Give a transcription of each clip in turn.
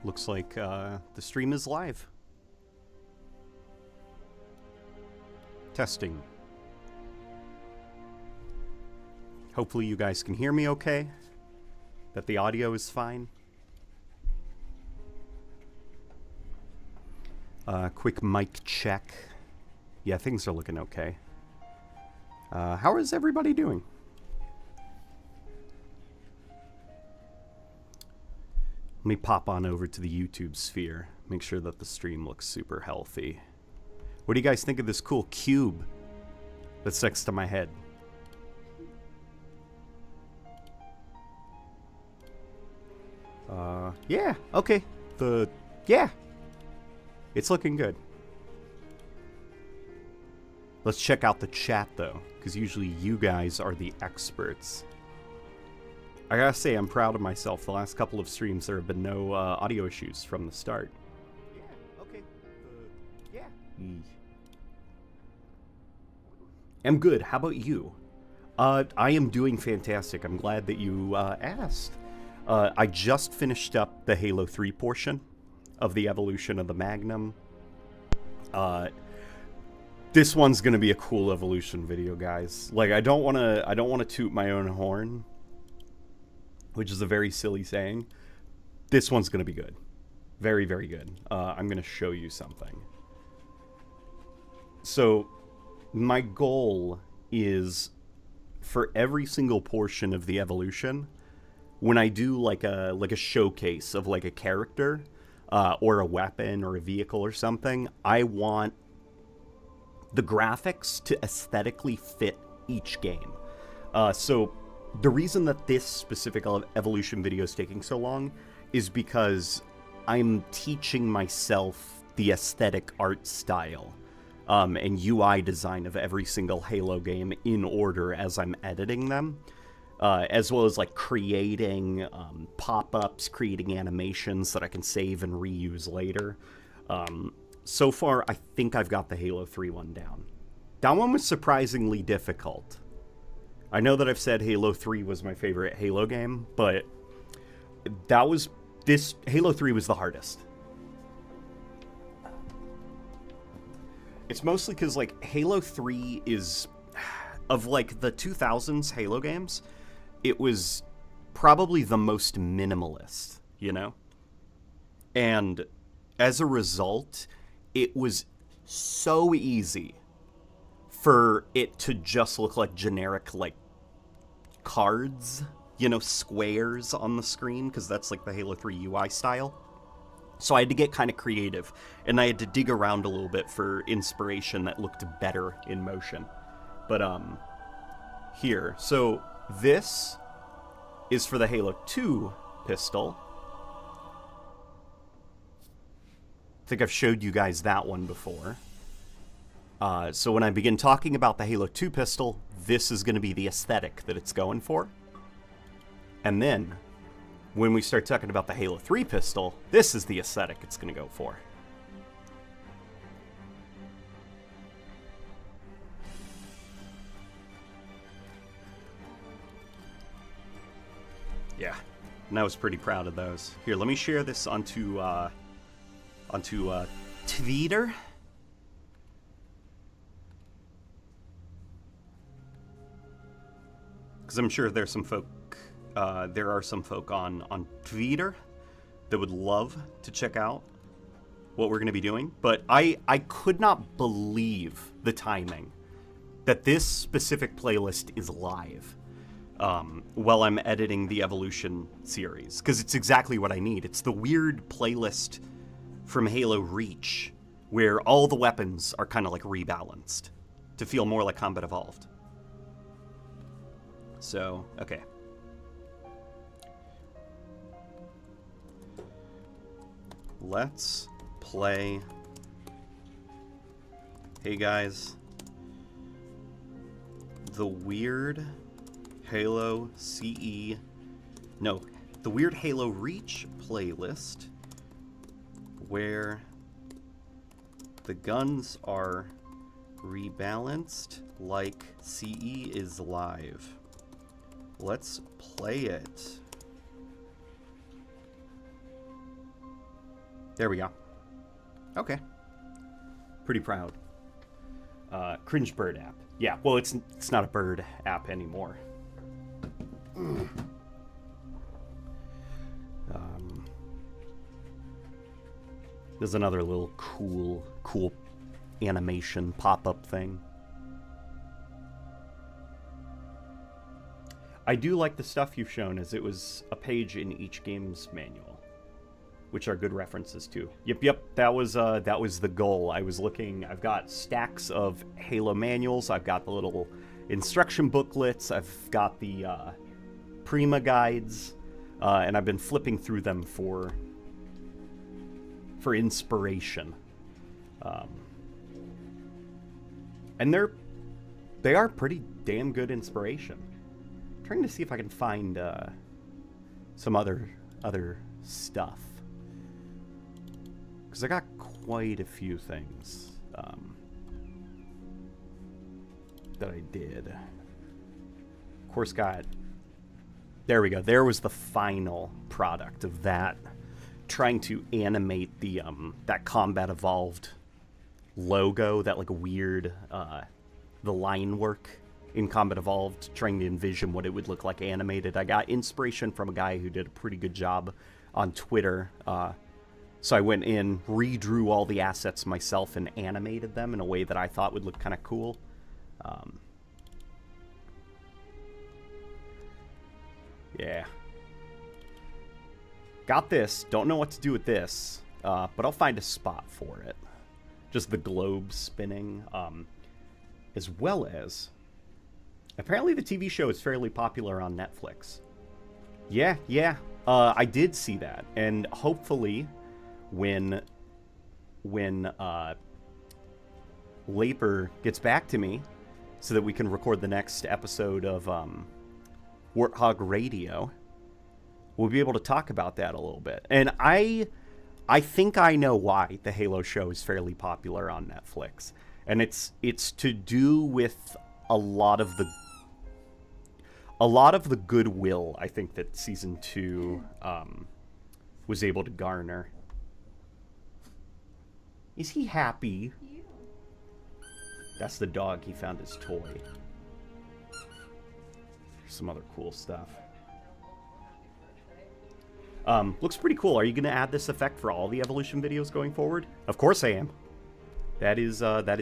Looks like the stream is live. Testing. Hopefully you guys can hear me okay. That the audio is fine. Quick mic check. Yeah, things are looking okay. How is everybody doing? Let me pop on over to the YouTube sphere. Make sure that the stream looks super healthy. What do you guys think of this cool cube that's next to my head? Yeah, okay. Yeah. It's looking good. Let's check out the chat though, because usually you guys are the experts. I gotta say, I'm proud of myself. The last couple of streams, there have been no audio issues from the start. Yeah, okay. Yeah. I'm good. How about you? I am doing fantastic. I'm glad that you asked. I just finished up the Halo 3 portion of the evolution of the Magnum. This one's gonna be a cool evolution video, guys. Like, I don't wanna toot my own horn, which is a very silly saying. This one's gonna be good. Very, very good. I'm gonna show you something. So, my goal is for every single portion of the evolution, when I do like a showcase of like a character, or a weapon or a vehicle or something, I want the graphics to aesthetically fit each game. So the reason that this specific evolution video is taking so long is because I'm teaching myself the aesthetic art style and UI design of every single Halo game in order as I'm editing them. As well as like creating pop-ups, creating animations that I can save and reuse later. So far, I think I've got the Halo 3 one down. That one was surprisingly difficult. I know that I've said Halo 3 was my favorite Halo game, but Halo 3 was the hardest. It's mostly because like Halo 3 is, of like the 2000s Halo games, it was probably the most minimalist, you know? And as a result, it was so easy for it to just look like generic, like, cards, you know, squares on the screen, because that's like the Halo 3 UI style. So I had to get kind of creative, and I had to dig around a little bit for inspiration that looked better in motion. But, here. So this is for the Halo 2 pistol. I think I've showed you guys that one before. So when I begin talking about the Halo 2 pistol, this is going to be the aesthetic that it's going for. And then, when we start talking about the Halo 3 pistol, this is the aesthetic it's going to go for. Yeah, and I was pretty proud of those. Here, let me share this onto Twitter. Because I'm sure there's some folk, there are some folk on Twitter that would love to check out what we're going to be doing. But I could not believe the timing that this specific playlist is live. While I'm editing the Evolution series, because it's exactly what I need. It's the weird playlist from Halo Reach, where all the weapons are kind of like rebalanced to feel more like Combat Evolved. So, okay. Let's play. Hey guys. The weird Halo CE, no, the weird Halo Reach playlist where the guns are rebalanced like CE is live. Let's play it. There we go. Okay. Pretty proud. Cringe bird app. Yeah, well, it's not a bird app anymore. There's another little cool animation pop-up thing. I do like the stuff you've shown, as it was a page in each game's manual, which are good references too. Yep. That was the goal. I was looking. I've got stacks of Halo manuals. I've got the little instruction booklets. I've got the Prima guides, and I've been flipping through them for inspiration. And they are pretty damn good inspiration. I'm trying to see if I can find some other stuff, because I got quite a few things that I did. Of course, there we go. There was the final product of that. Trying to animate the that Combat Evolved logo, that like weird the line work in Combat Evolved, trying to envision what it would look like animated. I got inspiration from a guy who did a pretty good job on Twitter. So I went in, redrew all the assets myself, and animated them in a way that I thought would look kind of cool. Yeah. Got this. Don't know what to do with this, but I'll find a spot for it. Just the globe spinning, as well as... Apparently the TV show is fairly popular on Netflix. Yeah. I did see that, and hopefully when Laper gets back to me so that we can record the next episode of Warthog Radio, we'll be able to talk about that a little bit. And I think I know why the Halo show is fairly popular on Netflix. And it's to do with a lot of the goodwill, I think, that season 2 was able to garner. Is he happy? That's the dog. He found his toy. There's some other cool stuff. Looks pretty cool. Are you going to add this effect for all the evolution videos going forward? Of course I am. That is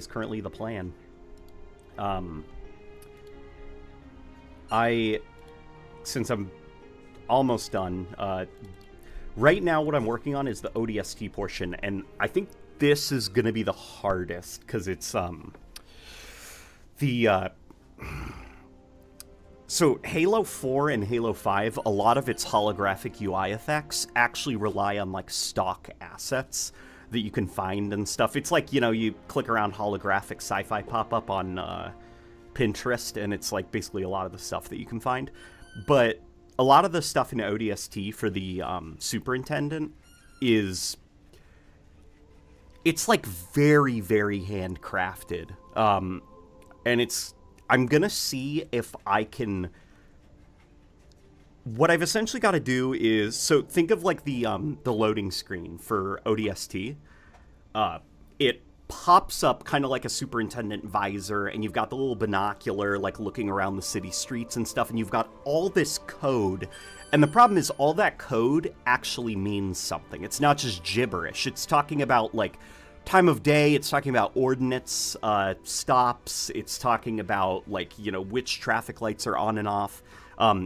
currently the plan. Since I'm almost done, right now what I'm working on is the ODST portion, and I think this is going to be the hardest, because it's, So Halo 4 and Halo 5, a lot of its holographic UI effects actually rely on, like, stock assets that you can find and stuff. It's like, you click around holographic sci-fi pop-up on Pinterest, and it's, like, basically a lot of the stuff that you can find. But a lot of the stuff in ODST for the Superintendent it's, like, very, very handcrafted. And I'm gonna see if I can... What I've essentially got to do is... So think of, like, the loading screen for ODST. It pops up kind of like a superintendent visor, and you've got the little binocular, like, looking around the city streets and stuff, and you've got all this code. And the problem is all that code actually means something. It's not just gibberish. It's talking about, like, time of day. It's talking about ordinates, stops. It's talking about, like, which traffic lights are on and off,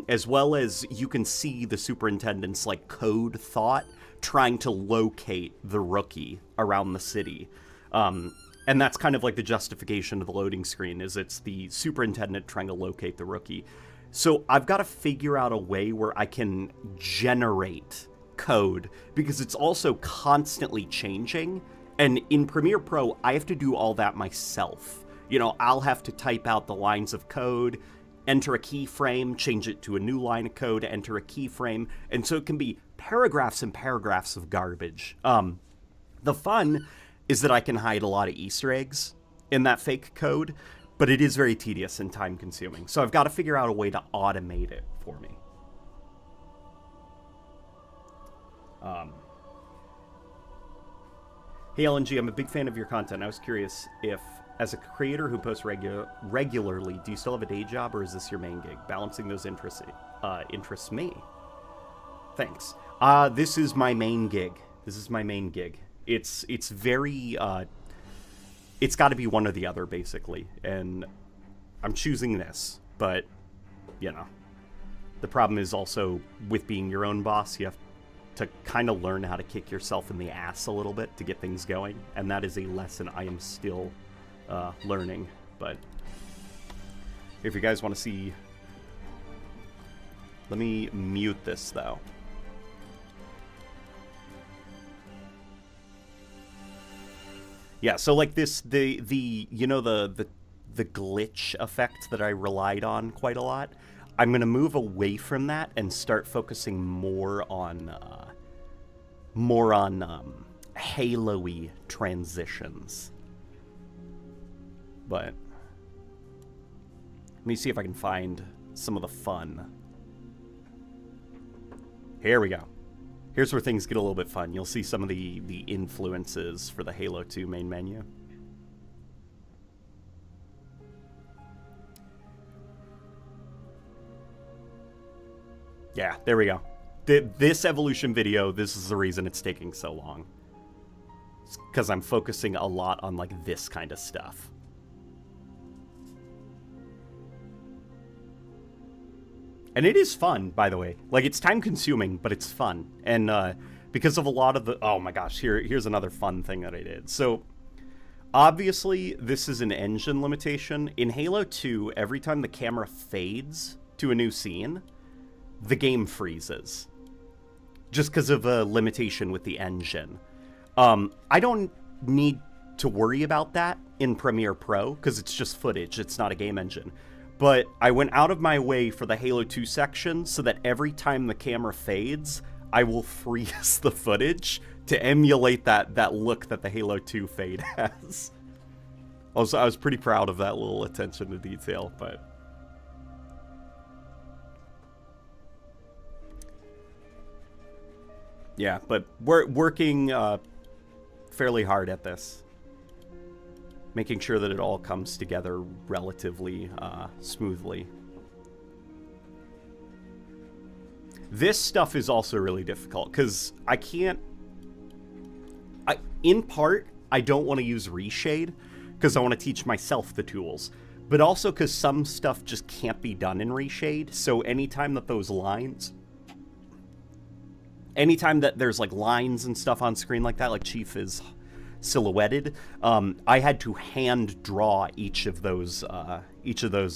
as well as you can see the superintendent's, like, code thought trying to locate the rookie around the city. And that's kind of like the justification of the loading screen, is it's the superintendent trying to locate the rookie. So I've got to figure out a way where I can generate code, because it's also constantly changing. And in Premiere Pro, I have to do all that myself. I'll have to type out the lines of code, enter a keyframe, change it to a new line of code, enter a keyframe. And so it can be paragraphs and paragraphs of garbage. The fun is that I can hide a lot of Easter eggs in that fake code, but it is very tedious and time-consuming. So I've got to figure out a way to automate it for me. Hey LNG, I'm a big fan of your content. I was curious if, as a creator who posts regularly, do you still have a day job or is this your main gig? Balancing those interests me. Thanks. This is my main gig. It's very, it's got to be one or the other, basically. And I'm choosing this, but, you know, the problem is also with being your own boss, you have to kind of learn how to kick yourself in the ass a little bit to get things going. And that is a lesson I am still learning. But if you guys want to see... Let me mute this, though. Yeah, so like this, you know, the glitch effect that I relied on quite a lot, I'm going to move away from that and start focusing more on Halo-y transitions. But let me see if I can find some of the fun. Here we go. Here's where things get a little bit fun. You'll see some of the influences for the Halo 2 main menu. Yeah, there we go. This evolution video, this is the reason it's taking so long. It's because I'm focusing a lot on, like, this kind of stuff. And it is fun, by the way. Like, it's time-consuming, but it's fun. And because of a lot of the... Oh, my gosh. Here's another fun thing that I did. So, obviously, this is an engine limitation. In Halo 2, every time the camera fades to a new scene, the game freezes. Just because of a limitation with the engine. I don't need to worry about that in Premiere Pro, because it's just footage. It's not a game engine. But I went out of my way for the Halo 2 section so that every time the camera fades, I will freeze the footage to emulate that look that the Halo 2 fade has. I was pretty proud of that little attention to detail, but... Yeah, but we're working fairly hard at this. Making sure that it all comes together relatively smoothly. This stuff is also really difficult, because I can't... in part, I don't want to use reshade, because I want to teach myself the tools. But also because some stuff just can't be done in reshade, so anytime that those lines... Anytime that there's, like, lines and stuff on screen like that, like Chief is... silhouetted, I had to hand draw each of those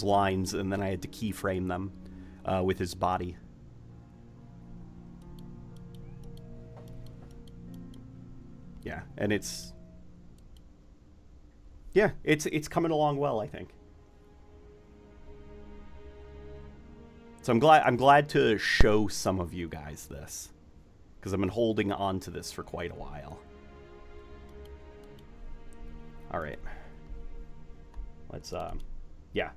lines, and then I had to keyframe them with his body. Yeah, and it's coming along well, I think. So I'm glad to show some of you guys this, because I've been holding on to this for quite a while. Alright. Let's, yeah.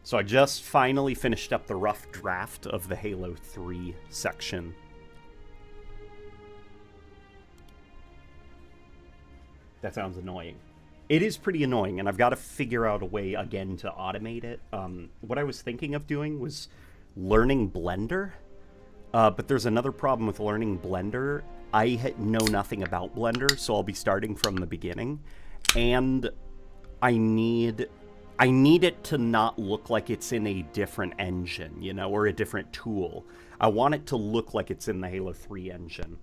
So I just finally finished up the rough draft of the Halo 3 section. That sounds annoying. It is pretty annoying, and I've got to figure out a way, again, to automate it. What I was thinking of doing was learning Blender. But there's another problem with learning Blender. I know nothing about Blender, so I'll be starting from the beginning. And I need it to not look like it's in a different engine, you know, or a different tool. I want it to look like it's in the Halo 3 engine.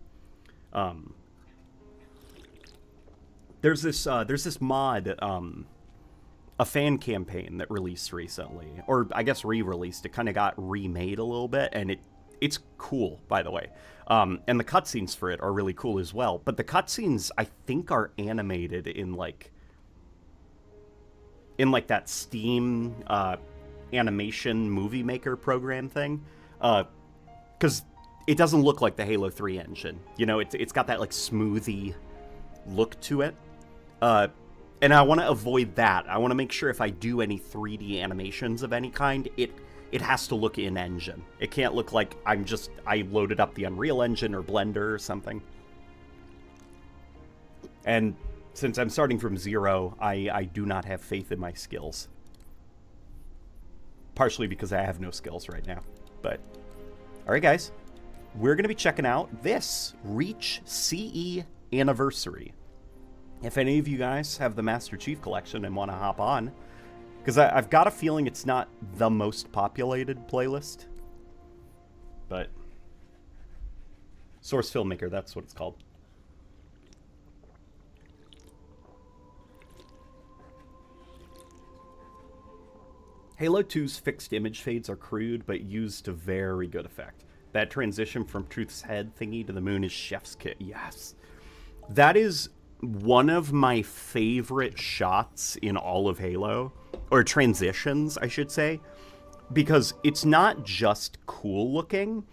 There's this mod, a fan campaign that released recently, or I guess re-released. It kind of got remade a little bit, and it's cool, by the way. And the cutscenes for it are really cool as well. But the cutscenes, I think, are animated in like that Steam animation movie maker program thing. Because it doesn't look like the Halo 3 engine. You know, it's got that like smoothie look to it. And I want to avoid that. I want to make sure if I do any 3D animations of any kind, it has to look in-engine. It can't look like I loaded up the Unreal Engine or Blender or something. And since I'm starting from 0, I do not have faith in my skills. Partially because I have no skills right now. But, alright guys, we're going to be checking out this Reach CE Anniversary. If any of you guys have the Master Chief Collection and want to hop on, because I've got a feeling it's not the most populated playlist, but Source Filmmaker, that's what it's called. Halo 2's fixed image fades are crude, but used to very good effect. That transition from Truth's head thingy to the moon is chef's kiss. Yes. That is one of my favorite shots in all of Halo. Or transitions, I should say. Because it's not just cool looking.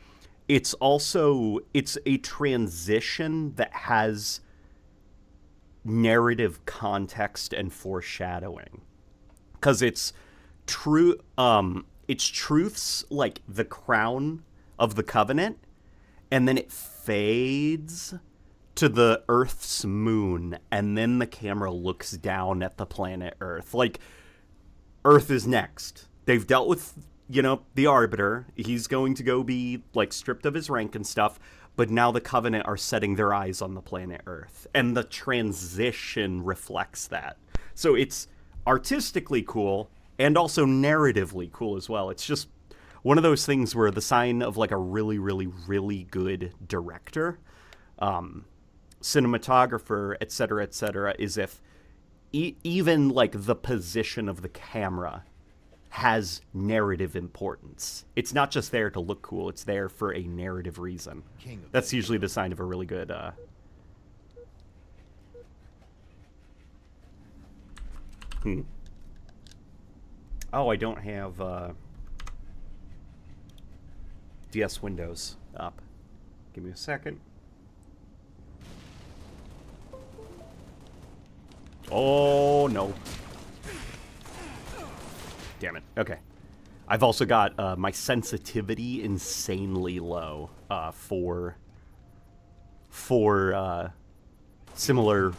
It's a transition that has narrative context and foreshadowing. Because it's Truth's, like, the crown of the Covenant, and then it fades to the Earth's moon, and then the camera looks down at the planet Earth. Like, Earth is next. They've dealt with, you know, the Arbiter. He's going to go be, like, stripped of his rank and stuff, but now the Covenant are setting their eyes on the planet Earth, and the transition reflects that. So it's artistically cool, and also narratively cool as well. It's just one of those things where the sign of, like, a really, really, really good director, cinematographer, etc., is if even, like, the position of the camera has narrative importance. It's not just there to look cool, it's there for a narrative reason. That's usually the sign of a really good... Oh, I don't have DS Windows up. Give me a second. Oh, no. Damn it. Okay. I've also got my sensitivity insanely low for similar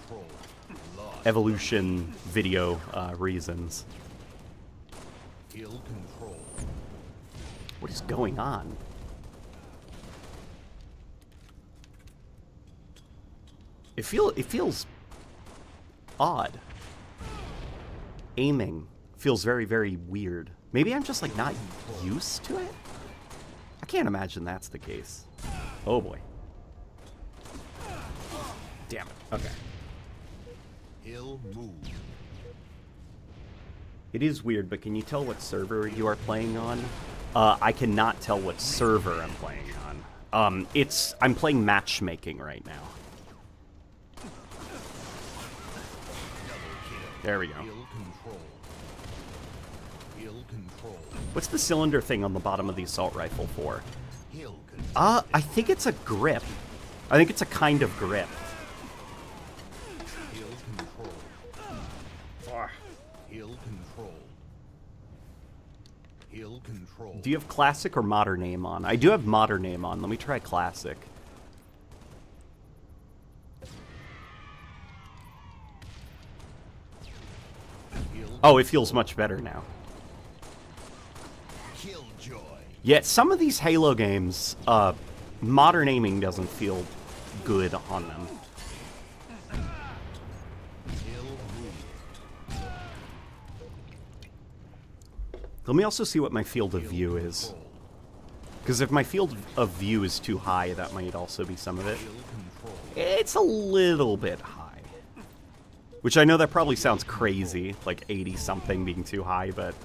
evolution video reasons. What is going on? It feels odd. Aiming feels very, very weird. Maybe I'm just, like, not used to it? I can't imagine that's the case. Oh boy. Damn it. Okay. Ill move. It is weird, but can you tell what server you are playing on? I cannot tell what server I'm playing on. I'm playing matchmaking right now. There we go. What's the cylinder thing on the bottom of the assault rifle for? I think it's a grip. I think it's a kind of grip. Do you have classic or modern aim on? I do have modern aim on. Let me try classic. Oh, it feels much better now. Yeah, some of these Halo games, modern aiming doesn't feel good on them. Let me also see what my field of view is. Because if my field of view is too high, that might also be some of it. It's a little bit high. Which I know that probably sounds crazy, like 80-something being too high, but...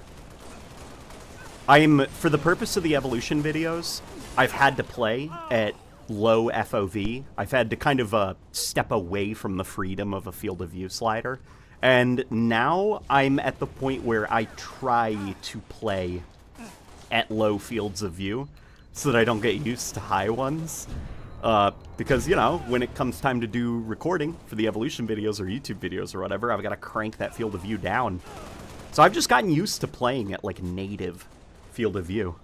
for the purpose of the evolution videos, I've had to play at low FOV. I've had to kind of step away from the freedom of a field of view slider. And now I'm at the point where I try to play at low fields of view so that I don't get used to high ones. Because, you know, when it comes time to do recording for the evolution videos or YouTube videos or whatever, I've got to crank that field of view down. So I've just gotten used to playing at, like, native field of view.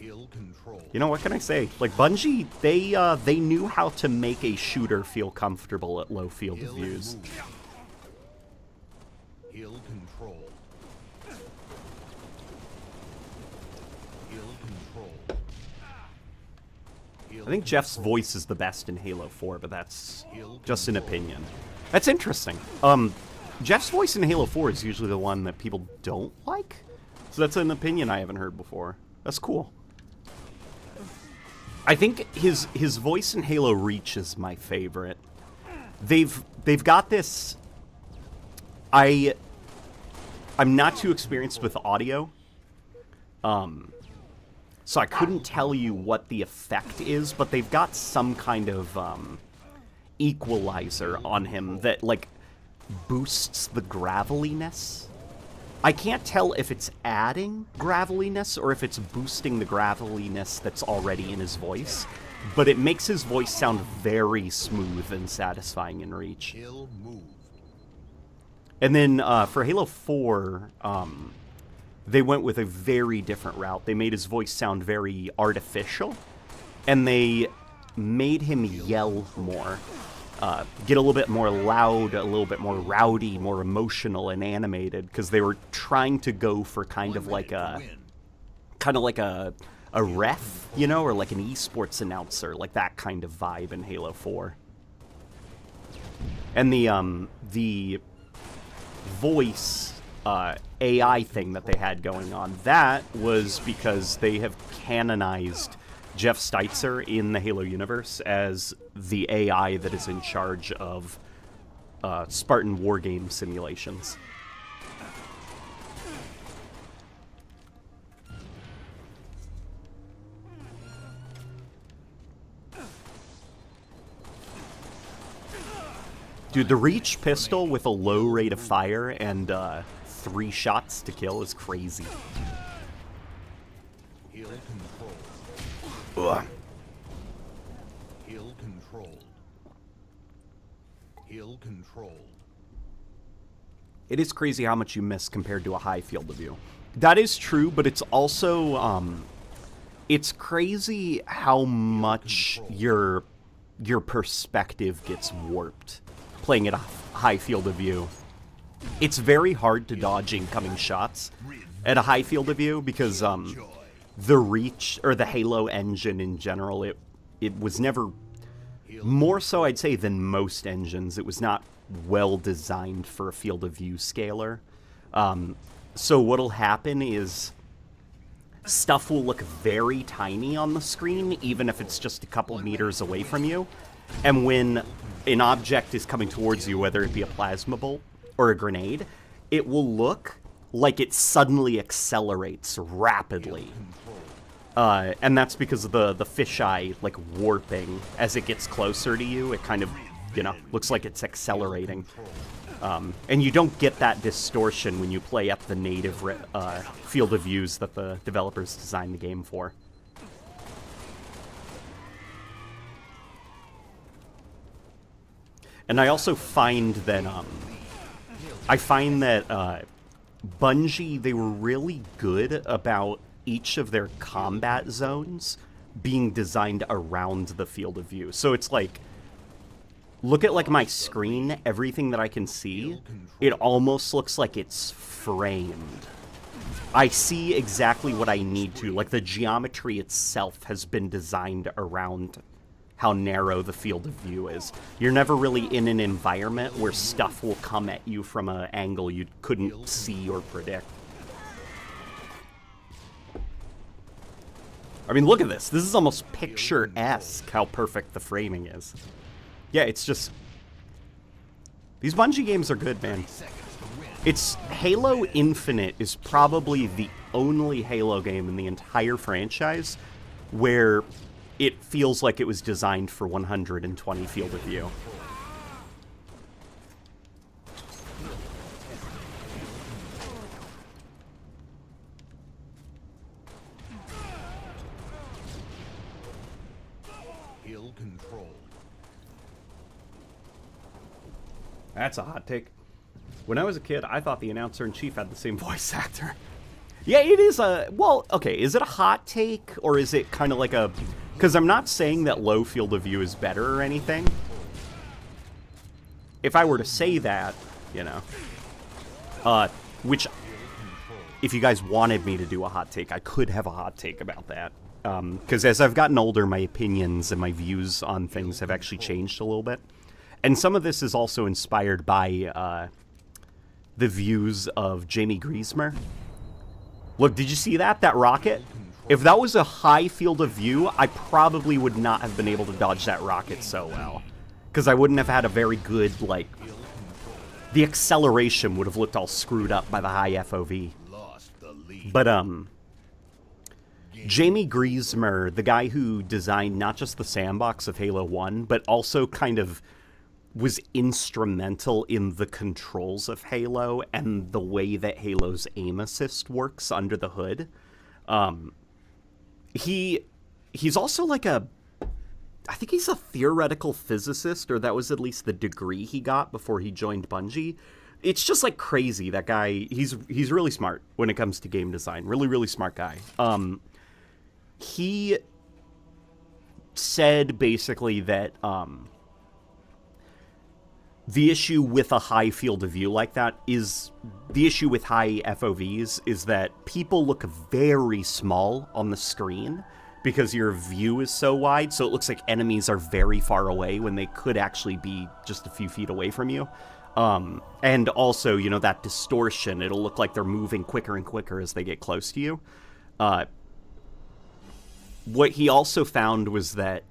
You know, what can I say? Like, Bungie, they knew how to make a shooter feel comfortable at low field of views. Ill control. Ill control. I think Jeff's voice is the best in Halo 4, but that's just an opinion. That's interesting. Jeff's voice in Halo 4 is usually the one that people don't like, so that's an opinion I haven't heard before. That's cool. I think his voice in Halo Reach is my favorite. They've got this. I'm not too experienced with audio, so I couldn't tell you what the effect is, but they've got some kind of equalizer on him that like boosts the graveliness. I can't tell if it's adding graveliness or if it's boosting the graveliness that's already in his voice, but it makes his voice sound very smooth and satisfying in Reach. And then for Halo 4, they went with a very different route. They made his voice sound very artificial, and they made him yell more. Get a little bit more loud, a little bit more rowdy, more emotional and animated, because they were trying to go for kind of like a ref, you know, or like an esports announcer, like that kind of vibe in Halo 4. And the voice AI thing that they had going on, that was because they have canonized Jeff Steitzer in the Halo universe as the AI that is in charge of Spartan wargame simulations. Dude, the Reach pistol with a low rate of fire and 3 shots to kill is crazy. Ugh. Ill controlled. Ill controlled. It is crazy how much you miss compared to a high field of view. That is true, but it's also it's crazy how much your perspective gets warped playing at a high field of view. It's very hard to dodge incoming shots at a high field of view because the Reach, or the Halo engine in general, it was never, more so I'd say than most engines, it was not well designed for a field of view scaler. So what'll happen is stuff will look very tiny on the screen, even if it's just a couple meters away from you. And when an object is coming towards you, whether it be a plasma bolt or a grenade, it will look like it suddenly accelerates rapidly. And that's because of the fisheye, like, warping. As it gets closer to you, it kind of, you know, looks like it's accelerating. And you don't get that distortion when you play up the native field of views that the developers designed the game for. And I also find that, Bungie, they were really good about each of their combat zones being designed around the field of view. So it's like, look at like my screen, everything that I can see, it almost looks like it's framed. I see exactly what I need to. Like, the geometry itself has been designed around how narrow the field of view is. You're never really in an environment where stuff will come at you from an angle you couldn't see or predict. I mean, look at this. This is almost picture-esque how perfect the framing is. Yeah, it's just... These Bungie games are good, man. It's... Halo Infinite is probably the only Halo game in the entire franchise where it feels like it was designed for 120 field of view. Ill controlled. That's a hot take. When I was a kid, I thought the announcer-in-chief had the same voice actor. Yeah, it is a... Well, okay, is it a hot take, or is it kind of like a... Because I'm not saying that low field of view is better or anything. If I were to say that, you know... which, if you guys wanted me to do a hot take, I could have a hot take about that. Because as I've gotten older, my opinions and my views on things have actually changed a little bit. And some of this is also inspired by the views of Jamie Griesmer. Look, did you see that? That rocket? If that was a high field of view, I probably would not have been able to dodge that rocket so well. Because I wouldn't have had a very good, like... The acceleration would have looked all screwed up by the high FOV. But, Jamie Griesmer, the guy who designed not just the sandbox of Halo 1, but also kind of was instrumental in the controls of Halo and the way that Halo's aim assist works under the hood. He's also like I think he's a theoretical physicist, or that was at least the degree he got before he joined Bungie. It's just like crazy, that guy. He's really smart when it comes to game design. Really, really smart guy. He said basically that the issue with a high field of view like that is... The issue with high FOVs is that people look very small on the screen because your view is so wide, so it looks like enemies are very far away when they could actually be just a few feet away from you. And also, you know, that distortion, it'll look like they're moving quicker and quicker as they get close to you. What he also found was that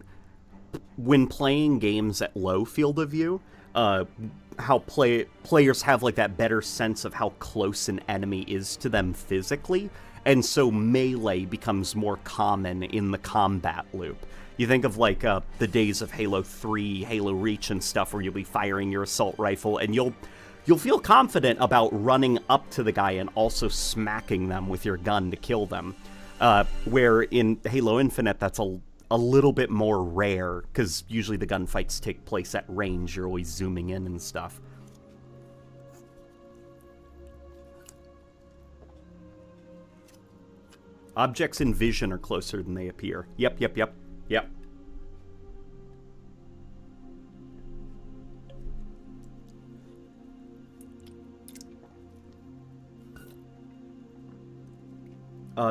when playing games at low field of view, how players have like that better sense of how close an enemy is to them physically, and so melee becomes more common in the combat loop. You think of like the days of Halo 3, Halo Reach and stuff, where you'll be firing your assault rifle and you'll feel confident about running up to the guy and also smacking them with your gun to kill them. Where in Halo Infinite, that's a little bit more rare, because usually the gunfights take place at range. You're always zooming in and stuff. Objects in vision are closer than they appear. Yep.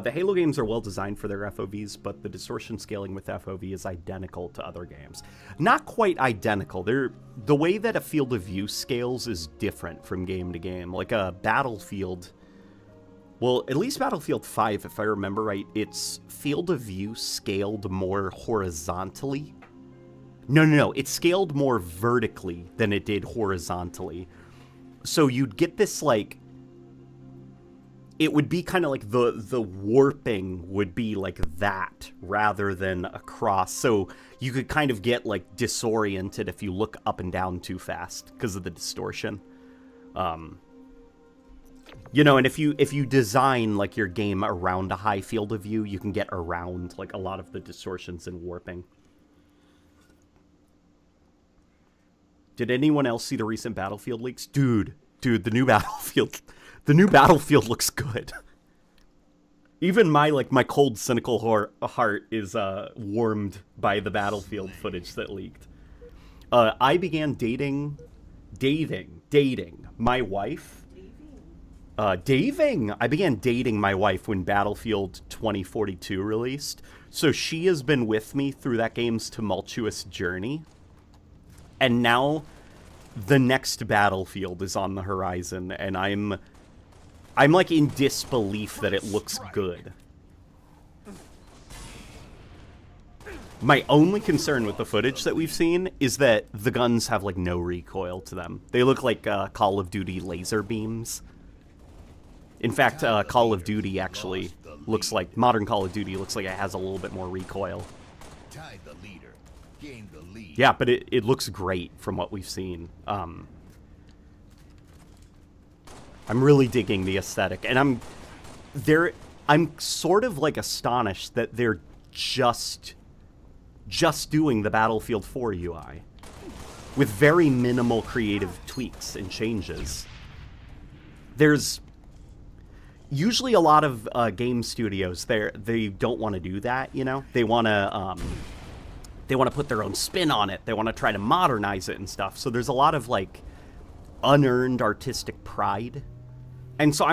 The Halo games are well designed for their FOVs, but the distortion scaling with FOV is identical to other games. Not quite identical. The way that a field of view scales is different from game to game. Like a Battlefield... Well, at least Battlefield 5, if I remember right, its field of view scaled more horizontally. No. It scaled more vertically than it did horizontally. So you'd get this, like... It would be kind of like the warping would be like that rather than across. So you could kind of get like disoriented if you look up and down too fast because of the distortion. You know, and if you design like your game around a high field of view, you can get around like a lot of the distortions and warping. Did anyone else see the recent Battlefield leaks? Dude, the new Battlefield... The new Battlefield looks good. Even my cold, cynical heart is warmed by the Battlefield footage that leaked. I began dating my wife. I began dating my wife when Battlefield 2042 released. So she has been with me through that game's tumultuous journey. And now the next Battlefield is on the horizon, and I'm like in disbelief that it looks good. My only concern with the footage that we've seen is that the guns have like no recoil to them. They look like Call of Duty laser beams. In fact, Call of Duty actually looks like, modern Call of Duty looks like it has a little bit more recoil. Tied the leader, gained the lead. Yeah, but it looks great from what we've seen. I'm really digging the aesthetic, and I'm sort of like astonished that they're just doing the Battlefield 4 UI with very minimal creative tweaks and changes. usually a lot of game studios, they don't want to do that, you know? They want to put their own spin on it. They want to try to modernize it and stuff. So there's a lot of, like, unearned artistic pride. And so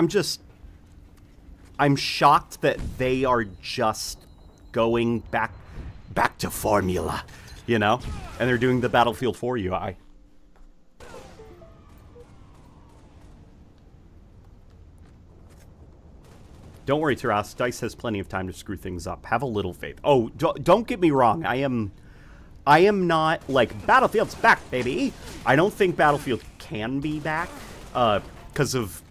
I'm shocked that they are just going back to formula, you know? And they're doing the Battlefield 4 UI. Don't worry, Taras. DICE has plenty of time to screw things up. Have a little faith. Oh, don't get me wrong. I am not, like, Battlefield's back, baby. I don't think Battlefield can be back because of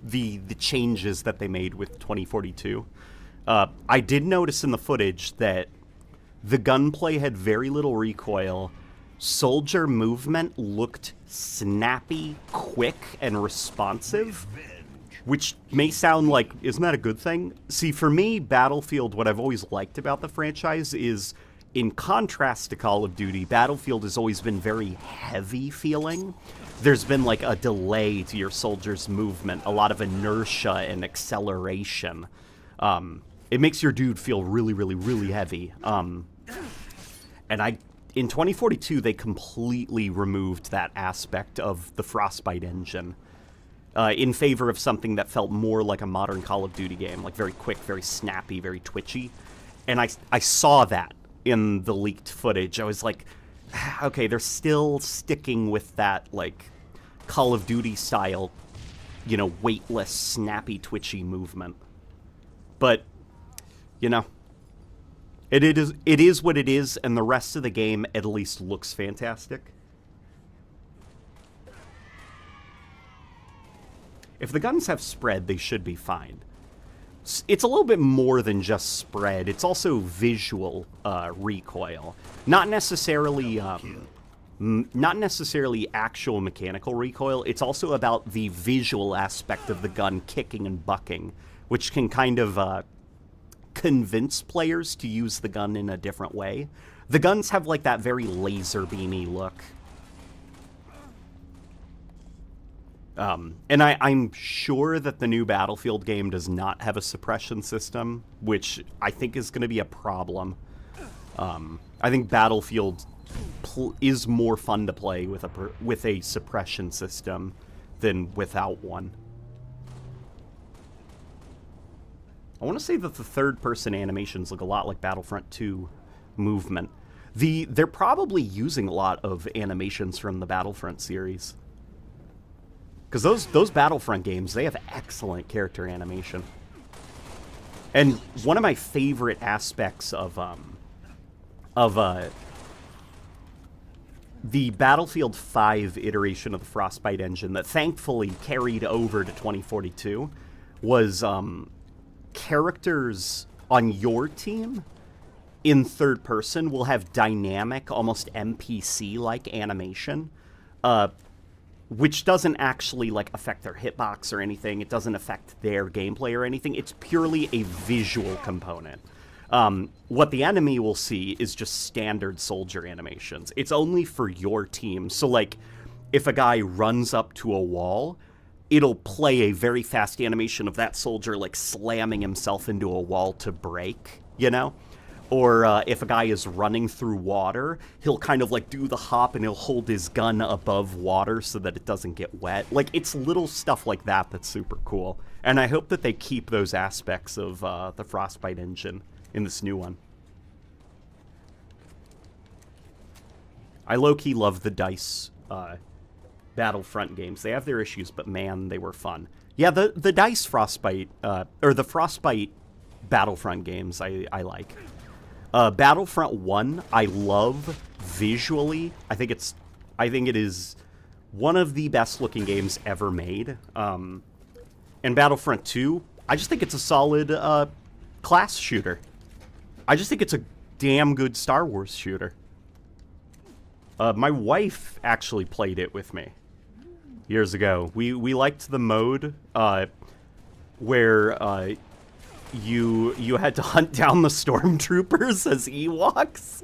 the changes that they made with 2042. I did notice in the footage that the gunplay had very little recoil. Soldier movement looked snappy, quick, and responsive. Which may sound like, isn't that a good thing? See, for me, Battlefield, what I've always liked about the franchise is, in contrast to Call of Duty, Battlefield has always been very heavy feeling. There's been, like, a delay to your soldiers' movement, a lot of inertia and acceleration. It makes your dude feel really, really, really heavy. And in 2042, they completely removed that aspect of the Frostbite engine. In favor of something that felt more like a modern Call of Duty game, like very quick, very snappy, very twitchy. And I saw that in the leaked footage. I was like, okay, they're still sticking with that, like, Call of Duty style, you know, weightless, snappy, twitchy movement. But, you know, it is what it is, and the rest of the game at least looks fantastic. If the guns have spread, they should be fine. It's a little bit more than just spread. It's also visual recoil. Not necessarily actual mechanical recoil. It's also about the visual aspect of the gun kicking and bucking, which can kind of convince players to use the gun in a different way. The guns have, like, that very laser beamy look. And I'm sure that the new Battlefield game does not have a suppression system, which I think is going to be a problem. I think Battlefield is more fun to play with a suppression system than without one. I want to say that the third-person animations look a lot like Battlefront 2 movement. They're probably using a lot of animations from the Battlefront series. Because those Battlefront games, they have excellent character animation. And one of my favorite aspects of the Battlefield 5 iteration of the Frostbite engine that thankfully carried over to 2042 was characters on your team in third person will have dynamic, almost NPC-like animation, which doesn't actually, like, affect their hitbox or anything. It doesn't affect their gameplay or anything. It's purely a visual component. What the enemy will see is just standard soldier animations. It's only for your team. So, like, if a guy runs up to a wall, it'll play a very fast animation of that soldier, like, slamming himself into a wall to break, you know? Or if a guy is running through water, he'll kind of, like, do the hop and he'll hold his gun above water so that it doesn't get wet. Like, it's little stuff like that that's super cool. And I hope that they keep those aspects of the Frostbite engine in this new one. I low-key love the DICE Battlefront games. They have their issues, but man, they were fun. Yeah, the DICE Frostbite, or the Frostbite Battlefront games I like. Battlefront 1, I love visually. I think it is one of the best looking games ever made. And Battlefront 2, I just think it's a solid class shooter. I just think it's a damn good Star Wars shooter. My wife actually played it with me years ago. We liked the mode where you had to hunt down the stormtroopers as Ewoks,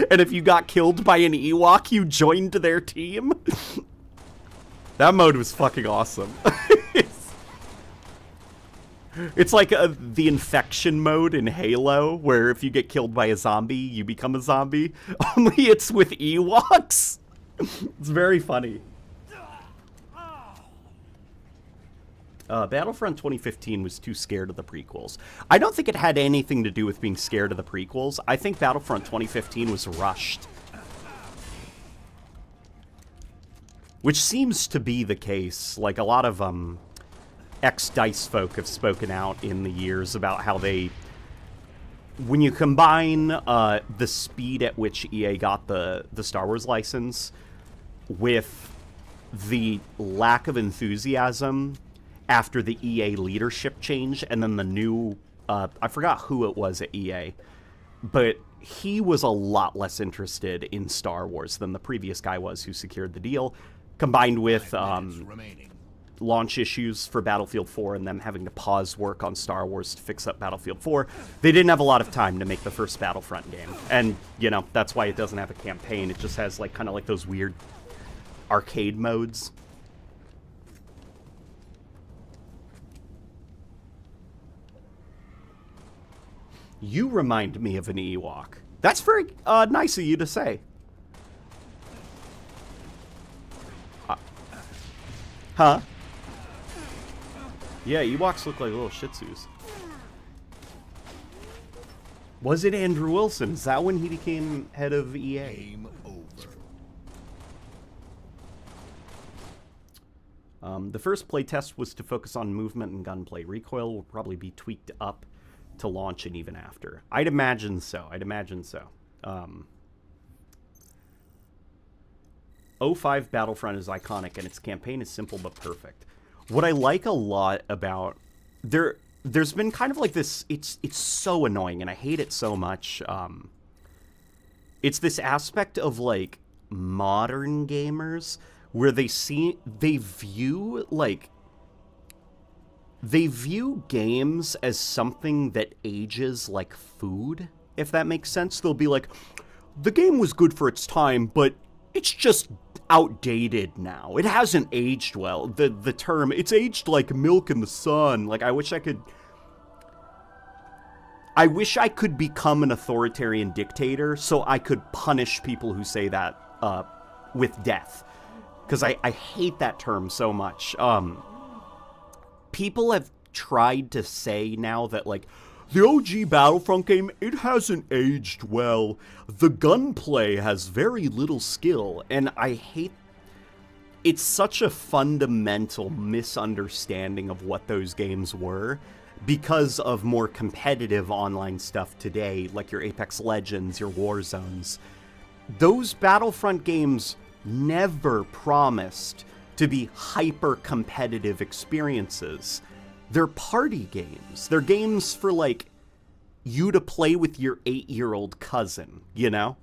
and if you got killed by an Ewok, you joined their team. That mode was fucking awesome. It's like the infection mode in Halo, where if you get killed by a zombie, you become a zombie. Only it's with Ewoks. It's very funny. Battlefront 2015 was too scared of the prequels. I don't think it had anything to do with being scared of the prequels. I think Battlefront 2015 was rushed. Which seems to be the case. Like, a lot of ex-DICE folk have spoken out in the years about how they... When you combine the speed at which EA got the Star Wars license with the lack of enthusiasm after the EA leadership change, and then the new... I forgot who it was at EA, but he was a lot less interested in Star Wars than the previous guy was who secured the deal, combined with launch issues for Battlefield 4 and them having to pause work on Star Wars to fix up Battlefield 4. They didn't have a lot of time to make the first Battlefront game. And, you know, that's why it doesn't have a campaign. It just has, like, kind of like those weird arcade modes. You remind me of an Ewok. That's very nice of you to say. Huh? Yeah, Ewoks look like little Shih Tzus. Was it Andrew Wilson? Is that when he became head of EA? Game over. The first playtest was to focus on movement and gunplay. Recoil will probably be tweaked up to launch and even after. I'd imagine so. I'd imagine so. 05 Battlefront is iconic, and its campaign is simple but perfect. What I like a lot about... There's been kind of like this... It's so annoying, and I hate it so much. It's this aspect of, like, modern gamers where they view, like... They view games as something that ages like food, if that makes sense. They'll be like, the game was good for its time, but it's just outdated now. It hasn't aged well. The term, it's aged like milk in the sun. Like, I wish I could become an authoritarian dictator so I could punish people who say that with death. Because I hate that term so much. People have tried to say now that, like, the OG Battlefront game, it hasn't aged well. The gunplay has very little skill, and I hate... It's such a fundamental misunderstanding of what those games were because of more competitive online stuff today, like your Apex Legends, your Warzones. Those Battlefront games never promised to be hyper-competitive experiences. They're party games. They're games for, like, you to play with your 8-year-old cousin, you know?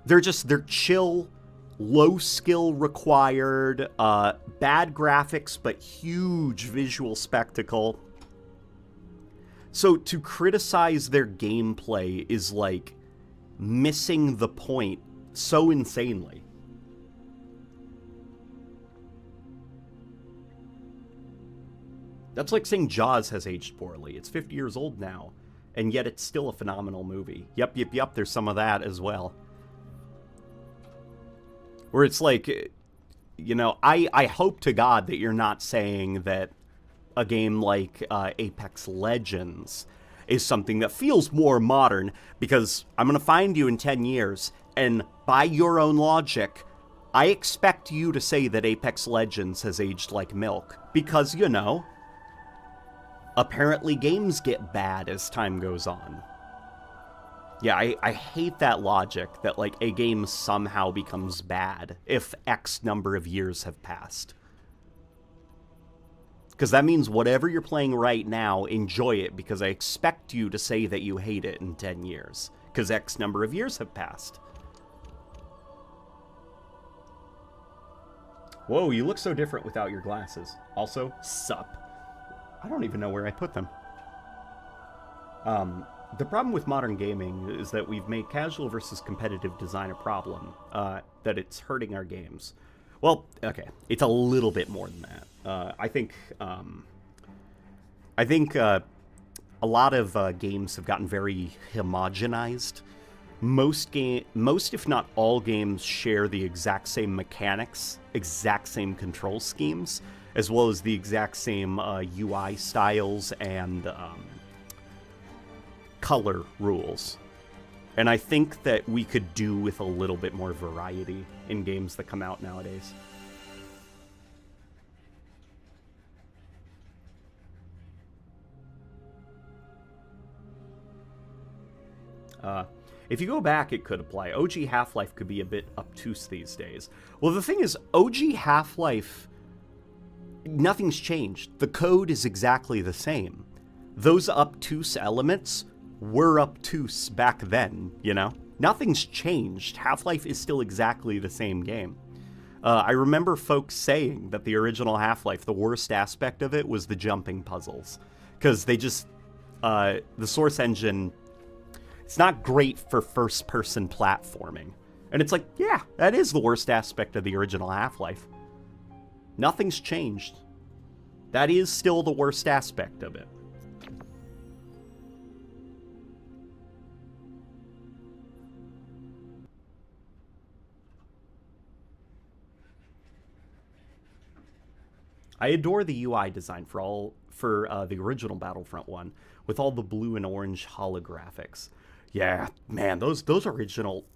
They're chill, low skill required, bad graphics, but huge visual spectacle. So to criticize their gameplay is, like, missing the point so insanely. That's like saying Jaws has aged poorly. It's 50 years old now, and yet it's still a phenomenal movie. Yep, there's some of that as well. Where it's like, you know, I hope to God that you're not saying that a game like Apex Legends is something that feels more modern, because I'm going to find you in 10 years, and by your own logic, I expect you to say that Apex Legends has aged like milk. Because, you know... apparently games get bad as time goes on. Yeah, I hate that logic that, like, a game somehow becomes bad if X number of years have passed. Because that means whatever you're playing right now, enjoy it, because I expect you to say that you hate it in 10 years. Because X number of years have passed. Whoa, you look so different without your glasses. Also, sup. I don't even know where I put them. The problem with modern gaming is that we've made casual versus competitive design a problem, that it's hurting our games. Well, okay, it's a little bit more than that. I think I think a lot of games have gotten very homogenized. Most if not all games share the exact same mechanics, exact same control schemes, as well as the exact same UI styles and color rules. And I think that we could do with a little bit more variety in games that come out nowadays. If you go back, it could apply. OG Half-Life could be a bit obtuse these days. Well, the thing is, OG Half-Life, nothing's changed. The code is exactly the same. Those obtuse elements were obtuse back then, you know? Nothing's changed. Half-Life is still exactly the same game. I remember folks saying that the original Half-Life, the worst aspect of it was the jumping puzzles. Because they just... the Source engine... It's not great for first-person platforming. And it's like, yeah, that is the worst aspect of the original Half-Life. Nothing's changed. That is still the worst aspect of it. I adore the UI design for the original Battlefront one, with all the blue and orange holographics. Yeah, man, those original...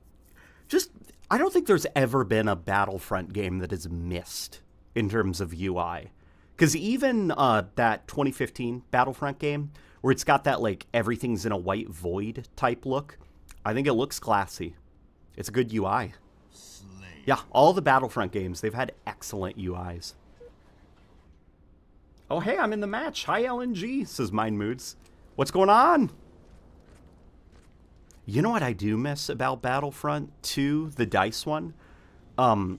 Just, I don't think there's ever been a Battlefront game that is missed in terms of UI. Because even that 2015 Battlefront game, where it's got that, like, everything's in a white void type look, I think it looks classy. It's a good UI. Yeah, all the Battlefront games, they've had excellent UIs. Oh, hey, I'm in the match. Hi, LNG, says Mind Moods. What's going on? You know what I do miss about Battlefront 2, the DICE one? When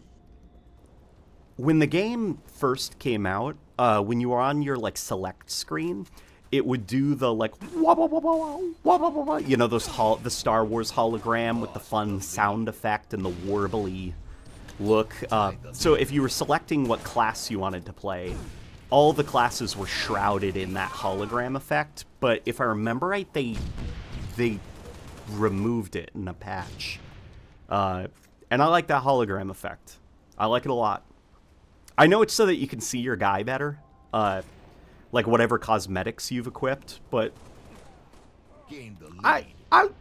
the game first came out, when you were on your, like, select screen, it would do the, like, wah, wah, wah, wah, wah, wah, wah, wah, you know, the Star Wars hologram with the fun sound effect and the warbly look. So if you were selecting what class you wanted to play, all the classes were shrouded in that hologram effect, but if I remember right, they removed it in a patch. And I like that hologram effect. I like it a lot. I know it's so that you can see your guy better, like whatever cosmetics you've equipped, but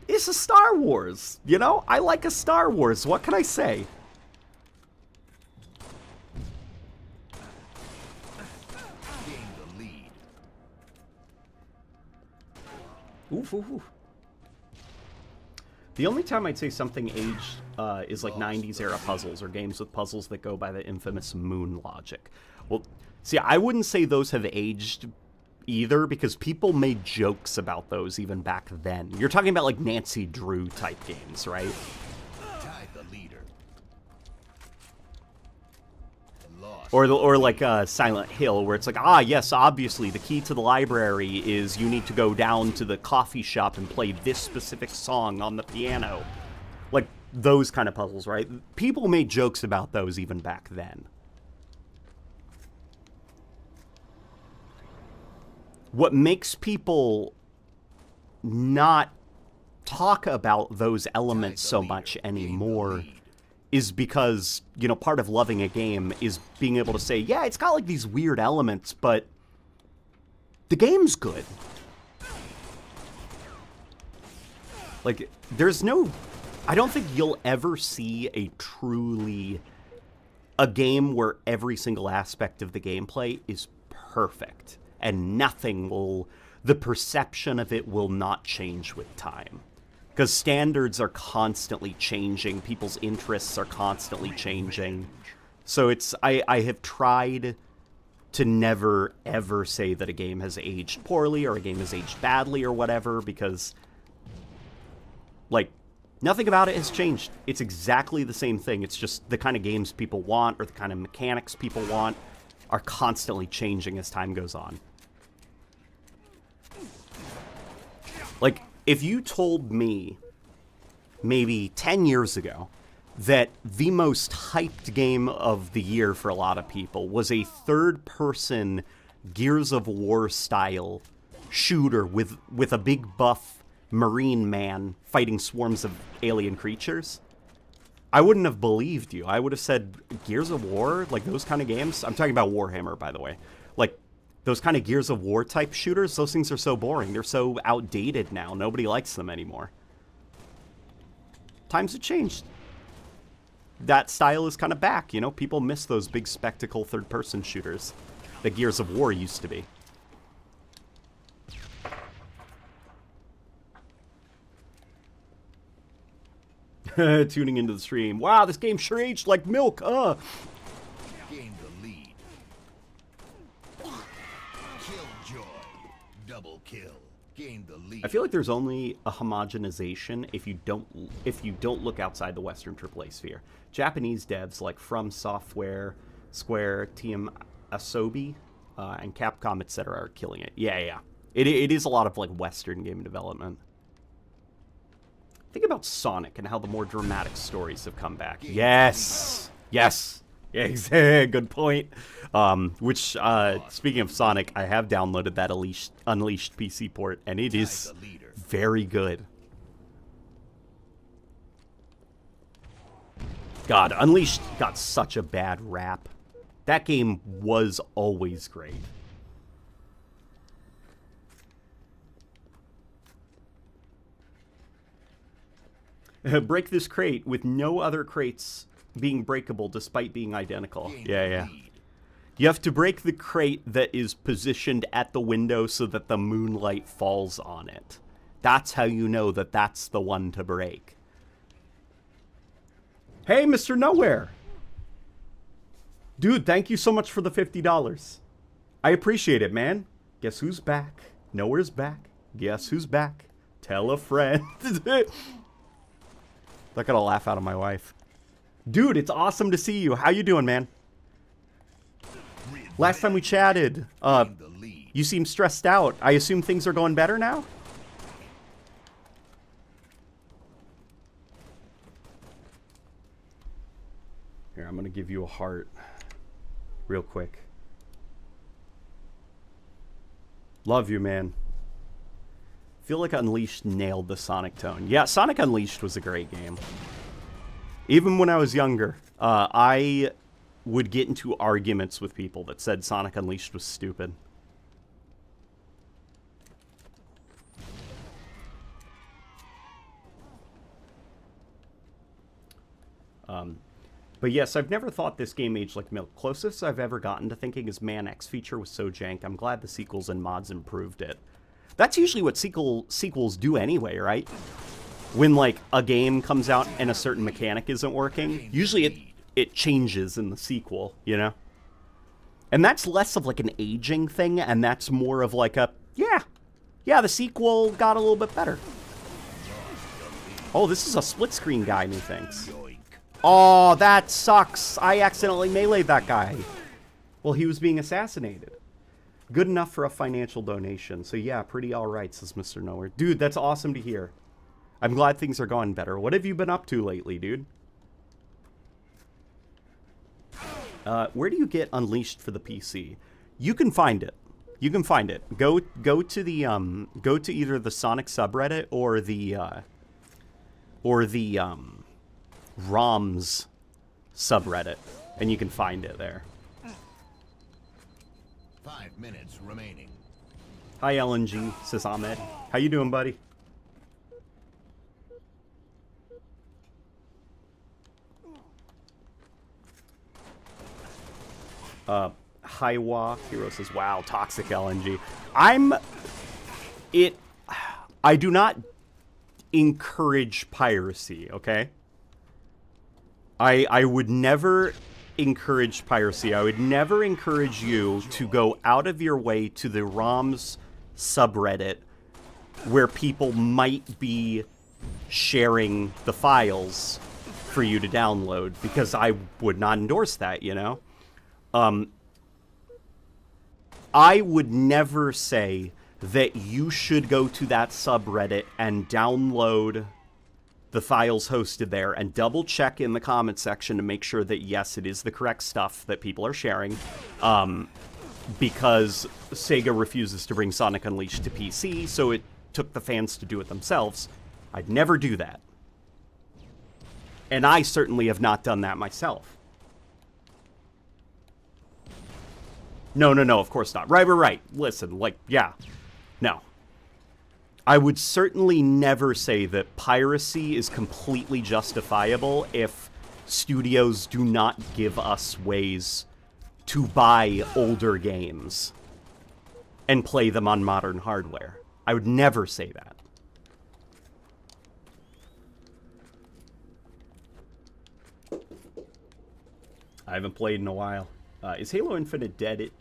it's a Star Wars, you know? I like a Star Wars. What can I say? Oof, oof, oof. The only time I'd say something aged is like 90s era puzzles or games with puzzles that go by the infamous moon logic. Well, see, I wouldn't say those have aged either because people made jokes about those even back then. You're talking about like Nancy Drew type games, right? Or like Silent Hill, where it's like, ah, yes, obviously, the key to the library is you need to go down to the coffee shop and play this specific song on the piano. Like, those kind of puzzles, right? People made jokes about those even back then. What makes people not talk about those elements so much anymore is because, you know, part of loving a game is being able to say, yeah, it's got like these weird elements, but the game's good. Like, there's no... I don't think you'll ever see a game where every single aspect of the gameplay is perfect, and the perception of it will not change with time. Because standards are constantly changing, people's interests are constantly changing. So I have tried to never, ever say that a game has aged poorly or a game has aged badly or whatever, because, like, nothing about it has changed. It's exactly the same thing. It's just the kind of games people want or the kind of mechanics people want are constantly changing as time goes on. Like, if you told me, maybe 10 years ago, that the most hyped game of the year for a lot of people was a third-person Gears of War style shooter with a big buff marine man fighting swarms of alien creatures, I wouldn't have believed you. I would have said Gears of War, like those kind of games. I'm talking about Warhammer, by the way. Like those kind of Gears of War type shooters, those things are so boring. They're so outdated now. Nobody likes them anymore. Times have changed. That style is kind of back, you know? People miss those big spectacle third-person shooters that Gears of War used to be. Tuning into the stream. Wow, this game sure aged like milk, Gain the lead. Killjoy. Double kill. Gain the lead. I feel like there's only a homogenization if you don't look outside the Western AAA sphere. Japanese devs like From Software, Square, TM Asobi, and Capcom, etc. are killing it. Yeah. It is a lot of like Western game development. Think about Sonic and how the more dramatic stories have come back. Yes. Yeah, good point. Which, speaking of Sonic, I have downloaded that Unleashed PC port, and it is very good. God, Unleashed got such a bad rap. That game was always great. Break this crate with no other crates being breakable despite being identical. Yeah. You have to break the crate that is positioned at the window so that the moonlight falls on it. That's how you know that that's the one to break. Hey, Mr. Nowhere. Dude, thank you so much for the $50. I appreciate it, man. Guess who's back? Nowhere's back. Guess who's back? Tell a friend. I got a laugh out of my wife. Dude, it's awesome to see you. How you doing, man? Last time we chatted, you seem stressed out. I assume things are going better now? Here, I'm going to give you a heart real quick. Love you, man. Feel like Unleashed nailed the Sonic tone. Yeah, Sonic Unleashed was a great game. Even when I was younger, I would get into arguments with people that said Sonic Unleashed was stupid. But yes, I've never thought this game aged like milk. Closest I've ever gotten to thinking is Man X feature was so jank. I'm glad the sequels and mods improved it. That's usually what sequels do anyway, right? When, like, a game comes out and a certain mechanic isn't working, usually it changes in the sequel, you know? And that's less of, like, an aging thing, and that's more of, like, a, yeah, the sequel got a little bit better. Oh, this is a split-screen guy, methinks. Oh, that sucks. I accidentally meleeed that guy. Well, he was being assassinated. Good enough for a financial donation. So yeah, pretty alright, says Mr. Nowhere. Dude, that's awesome to hear. I'm glad things are going better. What have you been up to lately, dude? Where do you get Unleashed for the PC? You can find it. You can find it. Go to the go to either the Sonic subreddit or the ROMs subreddit, and you can find it there. 5 minutes remaining. Hi, LNG, says Ahmed. How you doing, buddy? Hiwa Hero says, wow, toxic LNG. I do not encourage piracy, okay? I would never encourage piracy. I would never encourage you to go out of your way to the ROMs subreddit where people might be sharing the files for you to download, because I would not endorse that, you know? I would never say that you should go to that subreddit and download the files hosted there and double check in the comment section to make sure that, yes, it is the correct stuff that people are sharing. because Sega refuses to bring Sonic Unleashed to PC, so it took the fans to do it themselves. I'd never do that. And I certainly have not done that myself. No, of course not. Right. Listen, like, yeah. No. I would certainly never say that piracy is completely justifiable if studios do not give us ways to buy older games and play them on modern hardware. I would never say that. I haven't played in a while. Is Halo Infinite dead? It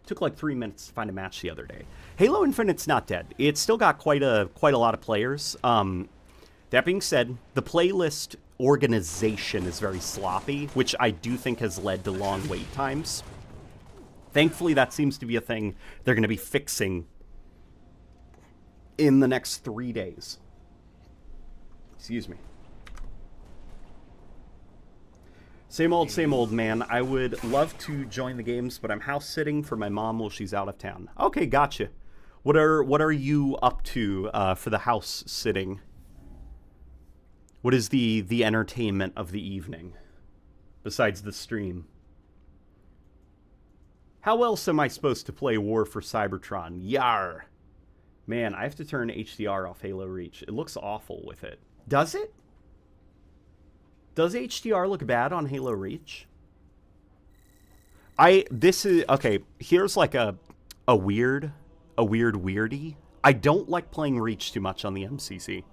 took like 3 minutes to find a match the other day. Halo Infinite's not dead. It's still got quite a lot of players. That being said, the playlist organization is very sloppy, which I do think has led to long wait times. Thankfully, that seems to be a thing they're going to be fixing in the next 3 days. Excuse me. Same old, man. I would love to join the games, but I'm house sitting for my mom while she's out of town. Okay, gotcha. What are you up to for the house sitting? What is the entertainment of the evening besides the stream? How else am I supposed to play War for Cybertron? Yar! Man, I have to turn HDR off Halo Reach. It looks awful with it. Does it? Does HDR look bad on Halo Reach? Okay, here's like a weirdie. I don't like playing Reach too much on the MCC.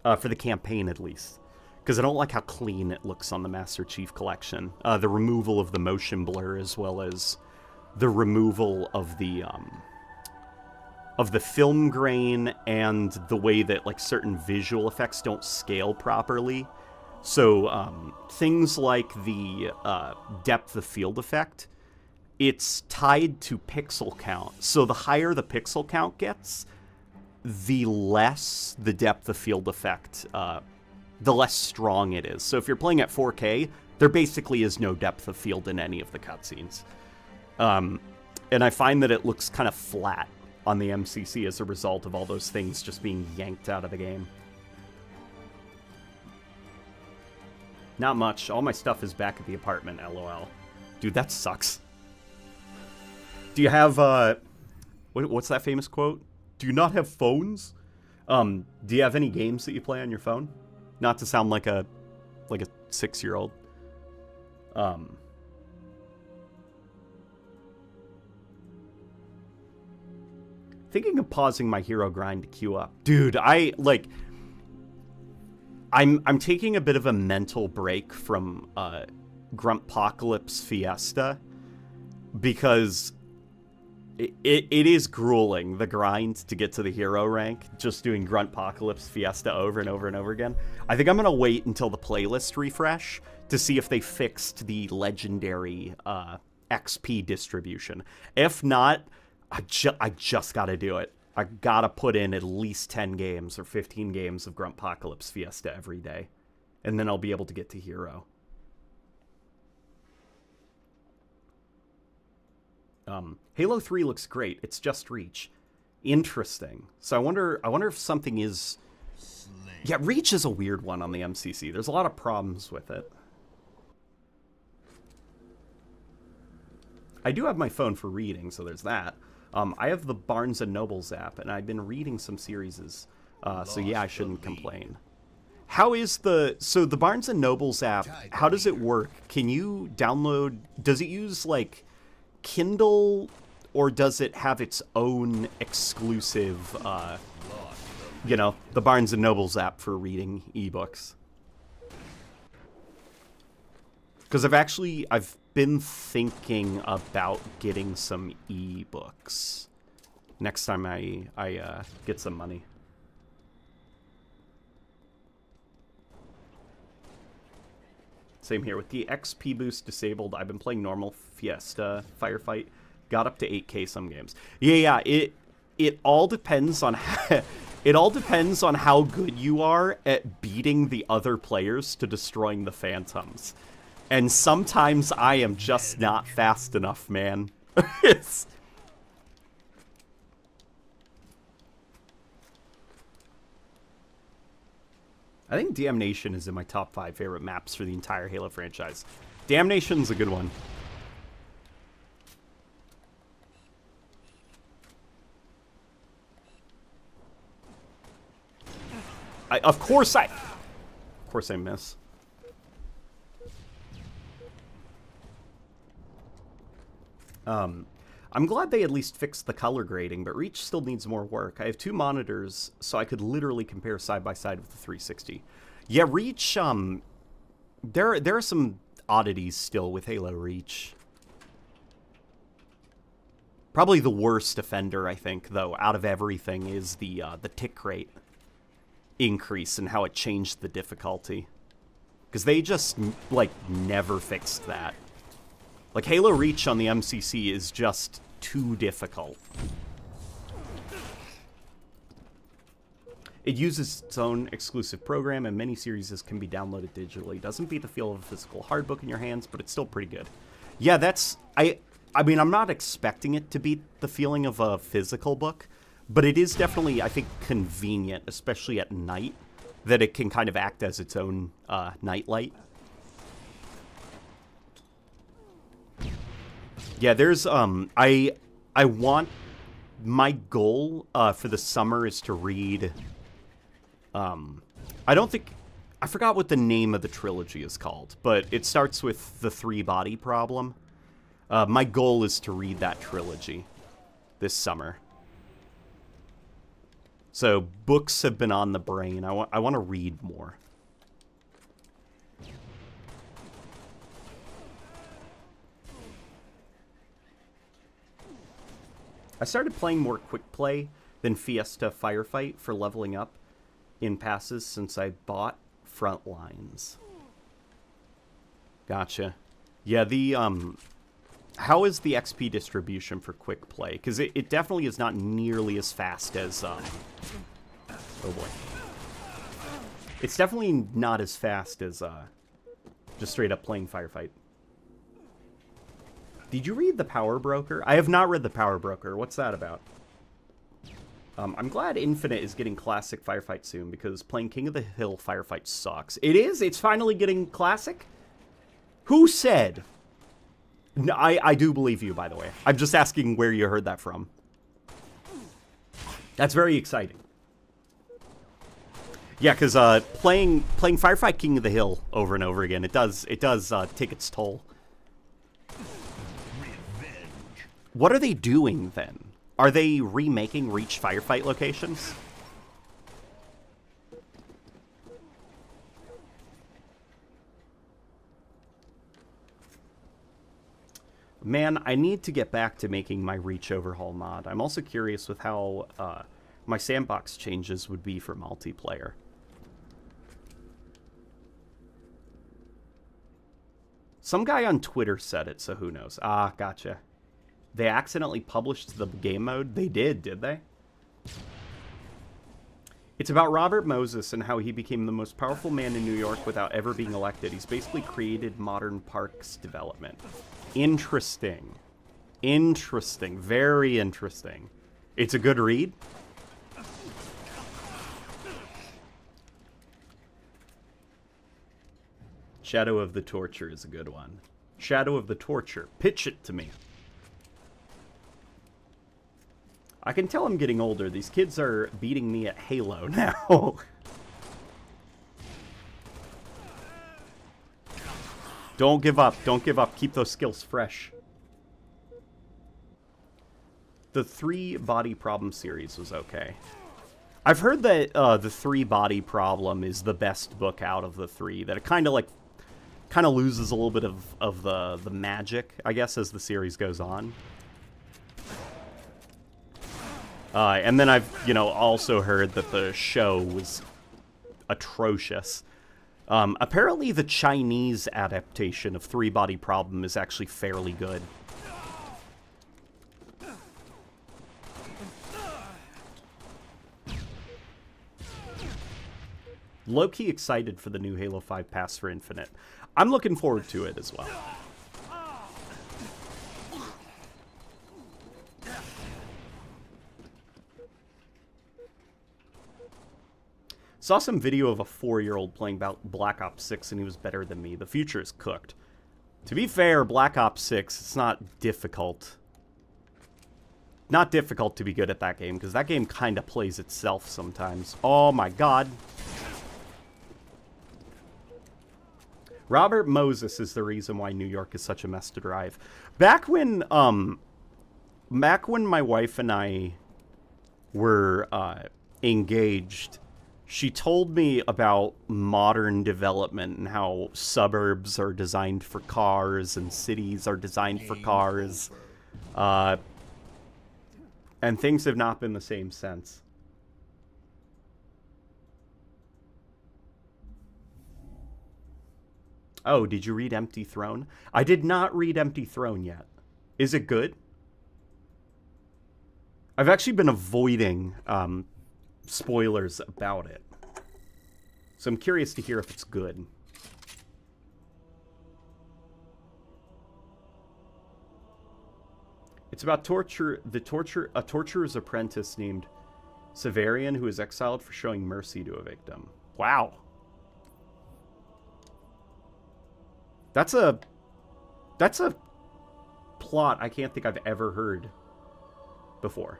For the campaign, at least. Because I don't like how clean it looks on the Master Chief Collection. The removal of the motion blur, as well as the removal of the film grain and the way that like certain visual effects don't scale properly. So things like the depth of field effect, it's tied to pixel count. So the higher the pixel count gets, the less the depth of field effect, the less strong it is. So if you're playing at 4K, there basically is no depth of field in any of the cutscenes. And I find that it looks kind of flat on the MCC as a result of all those things just being yanked out of the game. Not much. All my stuff is back at the apartment, LOL. Dude, that sucks. Do you have, what's that famous quote? Do you not have phones? Do you have any games that you play on your phone? Not to sound like a 6-year-old. Thinking of pausing my hero grind to queue up. Dude, I'm taking a bit of a mental break from Gruntpocalypse Fiesta because it is grueling, the grind to get to the hero rank, just doing Gruntpocalypse Fiesta over and over and over again. I think I'm going to wait until the playlist refresh to see if they fixed the legendary XP distribution. If not, I just got to do it. I gotta put in at least 10 games or 15 games of Gruntpocalypse Fiesta every day. And then I'll be able to get to Hero. Halo 3 looks great. It's just Reach. Interesting. So I wonder if something is... Yeah, Reach is a weird one on the MCC. There's a lot of problems with it. I do have my phone for reading, so there's that. I have the Barnes & Nobles app, and I've been reading some series. So yeah, I shouldn't complain. How is so the Barnes & Nobles app, how does it work? Can you download, does it use, like, Kindle, or does it have its own exclusive, the Barnes & Nobles app for reading ebooks? Because I've been thinking about getting some ebooks next time I get some money. Same here. With the XP boost disabled, I've been playing normal Fiesta Firefight. Got up to 8K some games. Yeah. It all depends on how good you are at beating the other players to destroying the phantoms. And sometimes I am just not fast enough, man. It's... I think Damnation is in my top 5 favorite maps for the entire Halo franchise. Damnation's a good one. Of course I miss. I'm glad they at least fixed the color grading, but Reach still needs more work. I have 2 monitors, so I could literally compare side by side with the 360. Yeah, Reach, there are some oddities still with Halo Reach. Probably the worst offender, I think, though, out of everything is the tick rate increase and how it changed the difficulty. Because they just, like, never fixed that. Like, Halo Reach on the MCC is just too difficult. It uses its own exclusive program, and many series can be downloaded digitally. Doesn't beat the feel of a physical hard book in your hands, but it's still pretty good. Yeah, that's... I mean, I'm not expecting it to beat the feeling of a physical book, but it is definitely, I think, convenient, especially at night, that it can kind of act as its own nightlight. Yeah, there's, I want, my goal for the summer is to read, I don't think, I forgot what the name of the trilogy is called, but it starts with the 3-body problem. My goal is to read that trilogy this summer. So, books have been on the brain. I want to read more. I started playing more quick play than Fiesta Firefight for leveling up in passes since I bought Frontlines. Gotcha. Yeah, the, how is the XP distribution for quick play? Because it definitely is not nearly as fast as, oh boy. It's definitely not as fast as, just straight up playing Firefight. Did you read The Power Broker? I have not read The Power Broker. What's that about? I'm glad Infinite is getting Classic Firefight soon, because playing King of the Hill Firefight sucks. It is? It's finally getting Classic? Who said? No, I do believe you, by the way. I'm just asking where you heard that from. That's very exciting. Yeah, because playing Firefight King of the Hill over and over again, it does take its toll. What are they doing, then? Are they remaking Reach Firefight locations? Man, I need to get back to making my Reach Overhaul mod. I'm also curious with how my sandbox changes would be for multiplayer. Some guy on Twitter said it, so who knows. Ah, gotcha. They accidentally published the game mode? They did they? It's about Robert Moses and how he became the most powerful man in New York without ever being elected. He's basically created modern parks development. Interesting. Interesting. Very interesting. It's a good read. Shadow of the Torture is a good one. Shadow of the Torture. Pitch it to me. I can tell I'm getting older. These kids are beating me at Halo now. Don't give up. Don't give up. Keep those skills fresh. The 3-body problem series was okay. I've heard that the 3-body problem is the best book out of the 3. That it kind of loses a little bit of the magic, I guess, as the series goes on. And then I've, also heard that the show was atrocious. Apparently the Chinese adaptation of 3-body problem is actually fairly good. Low-key excited for the new Halo 5 Pass for Infinite. I'm looking forward to it as well. Saw some video of a 4-year-old playing Black Ops 6 and he was better than me. The future is cooked. To be fair, Black Ops 6, it's not difficult. Not difficult to be good at that game, because that game kind of plays itself sometimes. Oh my god. Robert Moses is the reason why New York is such a mess to drive. Back when my wife and I were engaged, she told me about modern development and how suburbs are designed for cars and cities are designed for cars. And things have not been the same since. Oh, did you read Empty Throne? I did not read Empty Throne yet. Is it good? I've actually been avoiding spoilers about it. So I'm curious to hear if it's good. It's about a torturer's apprentice named Severian who is exiled for showing mercy to a victim. Wow. That's a plot I can't think I've ever heard before.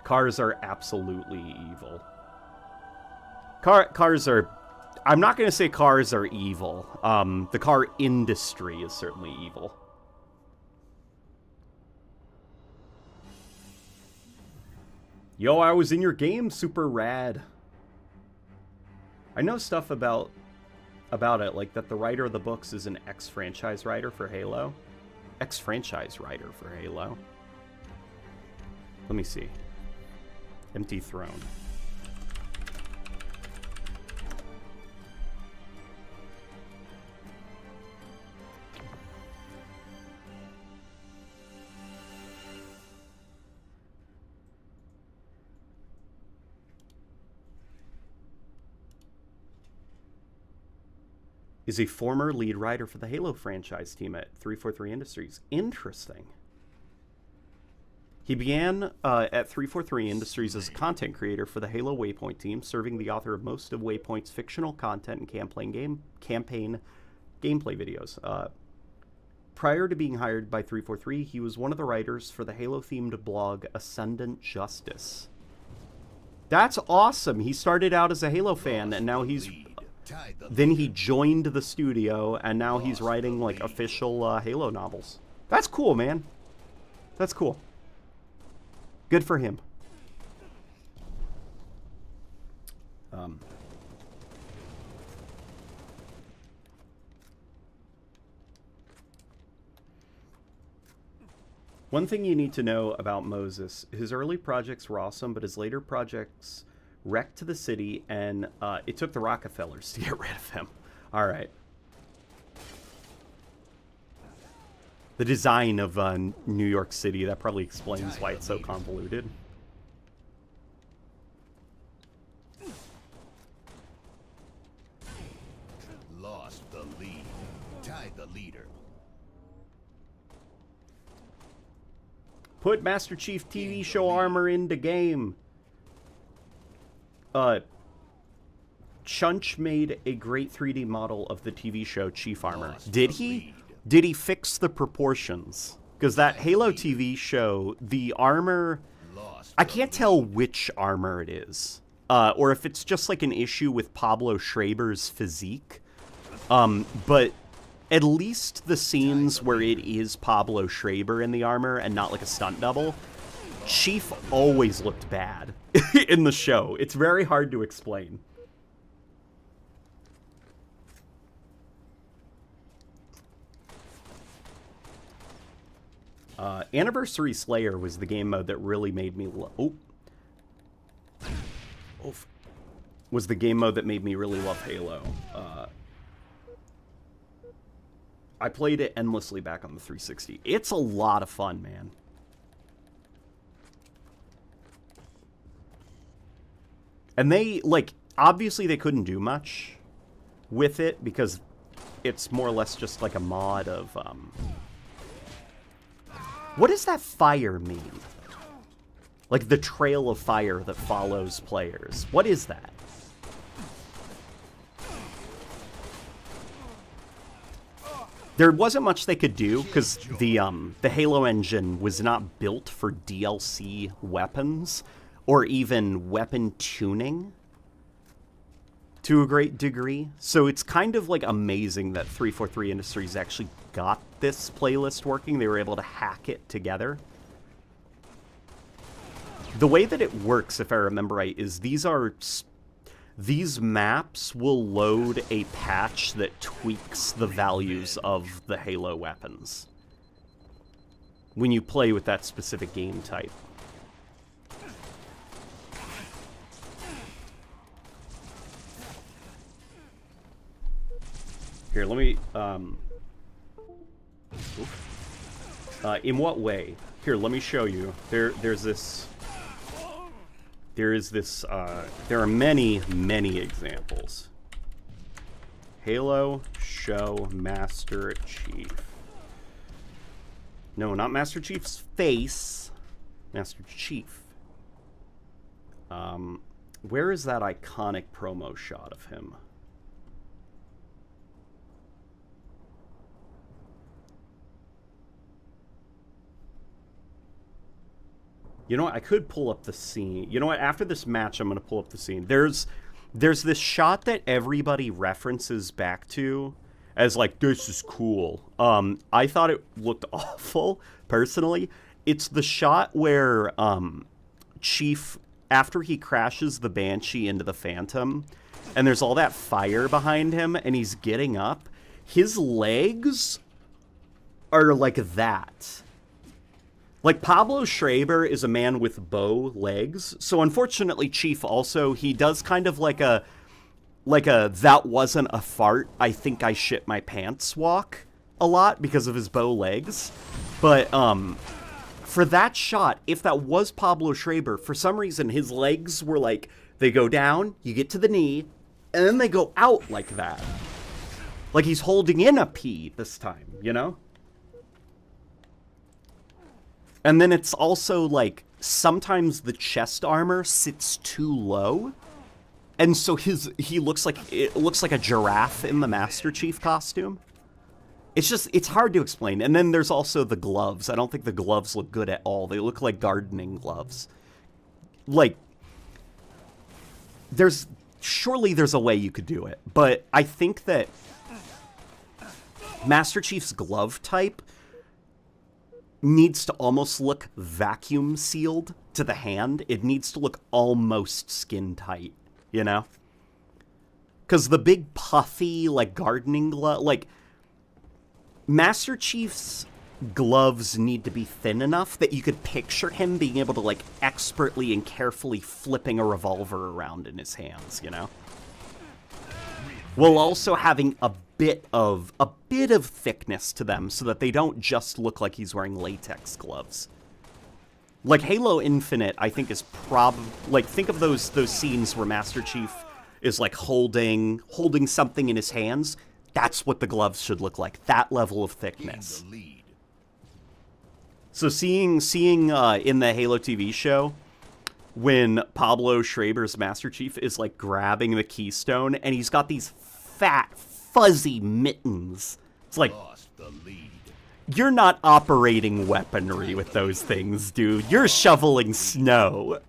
Cars are absolutely evil. Cars are... I'm not going to say cars are evil. The car industry is certainly evil. Yo, I was in your game, super rad. I know stuff about it, like that the writer of the books is an ex-franchise writer for Halo. Ex-franchise writer for Halo. Let me see. Empty Throne. Is a former lead writer for the Halo franchise team at 343 Industries. Interesting. He began at 343 Industries as a content creator for the Halo Waypoint team, serving the author of most of Waypoint's fictional content and campaign gameplay videos. Prior to being hired by 343, he was one of the writers for the Halo-themed blog Ascendant Justice. That's awesome. He started out as a Halo fan, and now he's... Then he joined the studio, and now he's writing, like, official Halo novels. That's cool, man. That's cool. Good for him. One thing you need to know about Moses, his early projects were awesome, but his later projects wrecked the city, and it took the Rockefellers to get rid of him. All right. The design of New York City, that probably explains why it's so convoluted. Lost the lead. Tied the leader. Put Master Chief TV show armor into game. Chunch made a great 3D model of the TV show Chief Armor. Did he? Did he fix the proportions? Because that Halo TV show, the armor... I can't tell which armor it is. Or if it's just like an issue with Pablo Schreiber's physique. But at least the scenes where it is Pablo Schreiber in the armor and not like a stunt double, Chief always looked bad in the show. It's very hard to explain. Anniversary Slayer was the game mode that really made me was the game mode that made me really love Halo. I played it endlessly back on the 360. It's a lot of fun, man. And they, like, obviously they couldn't do much with it because it's more or less just like a mod of, What does that fire mean? Like the trail of fire that follows players. What is that? There wasn't much they could do because the Halo engine was not built for DLC weapons or even weapon tuning to a great degree. So it's kind of like amazing that 343 Industries actually got this playlist working. They were able to hack it together. The way that it works, if I remember right, is these maps will load a patch that tweaks the values of the Halo weapons when you play with that specific game type. Here, let me, in what way? Here, let me show you. There are many, many examples. Halo show Master Chief. No, not Master Chief's face. Master Chief. Where is that iconic promo shot of him? You know what? I could pull up the scene. You know what? After this match, I'm going to pull up the scene. There's this shot that everybody references back to as like, this is cool. I thought it looked awful, personally. It's the shot where Chief, after he crashes the Banshee into the Phantom, and there's all that fire behind him, and he's getting up. His legs are like that. Like, Pablo Schreiber is a man with bow legs, so unfortunately Chief also, he does kind of like a that wasn't a fart, I think I shit my pants walk a lot because of his bow legs. But, for that shot, if that was Pablo Schreiber, for some reason his legs were like, they go down, you get to the knee, and then they go out like that. Like he's holding in a pee this time, you know? And then it's also, like, sometimes the chest armor sits too low. And so it looks like a giraffe in the Master Chief costume. It's hard to explain. And then there's also the gloves. I don't think the gloves look good at all. They look like gardening gloves. Like, surely there's a way you could do it. But I think that Master Chief's glove type needs to almost look vacuum sealed to the hand. It needs to look almost skin tight, you know? Because the big puffy, like, gardening glove, like, Master Chief's gloves need to be thin enough that you could picture him being able to, like, expertly and carefully flipping a revolver around in his hands, you know? While also having a bit of thickness to them so that they don't just look like he's wearing latex gloves. Like Halo Infinite, I think is like, think of those scenes where Master Chief is like holding something in his hands. That's what the gloves should look like. That level of thickness. So seeing in the Halo TV show when Pablo Schreiber's Master Chief is like grabbing the keystone and he's got these fat, fuzzy mittens. It's like, you're not operating weaponry with those things, dude. You're shoveling snow.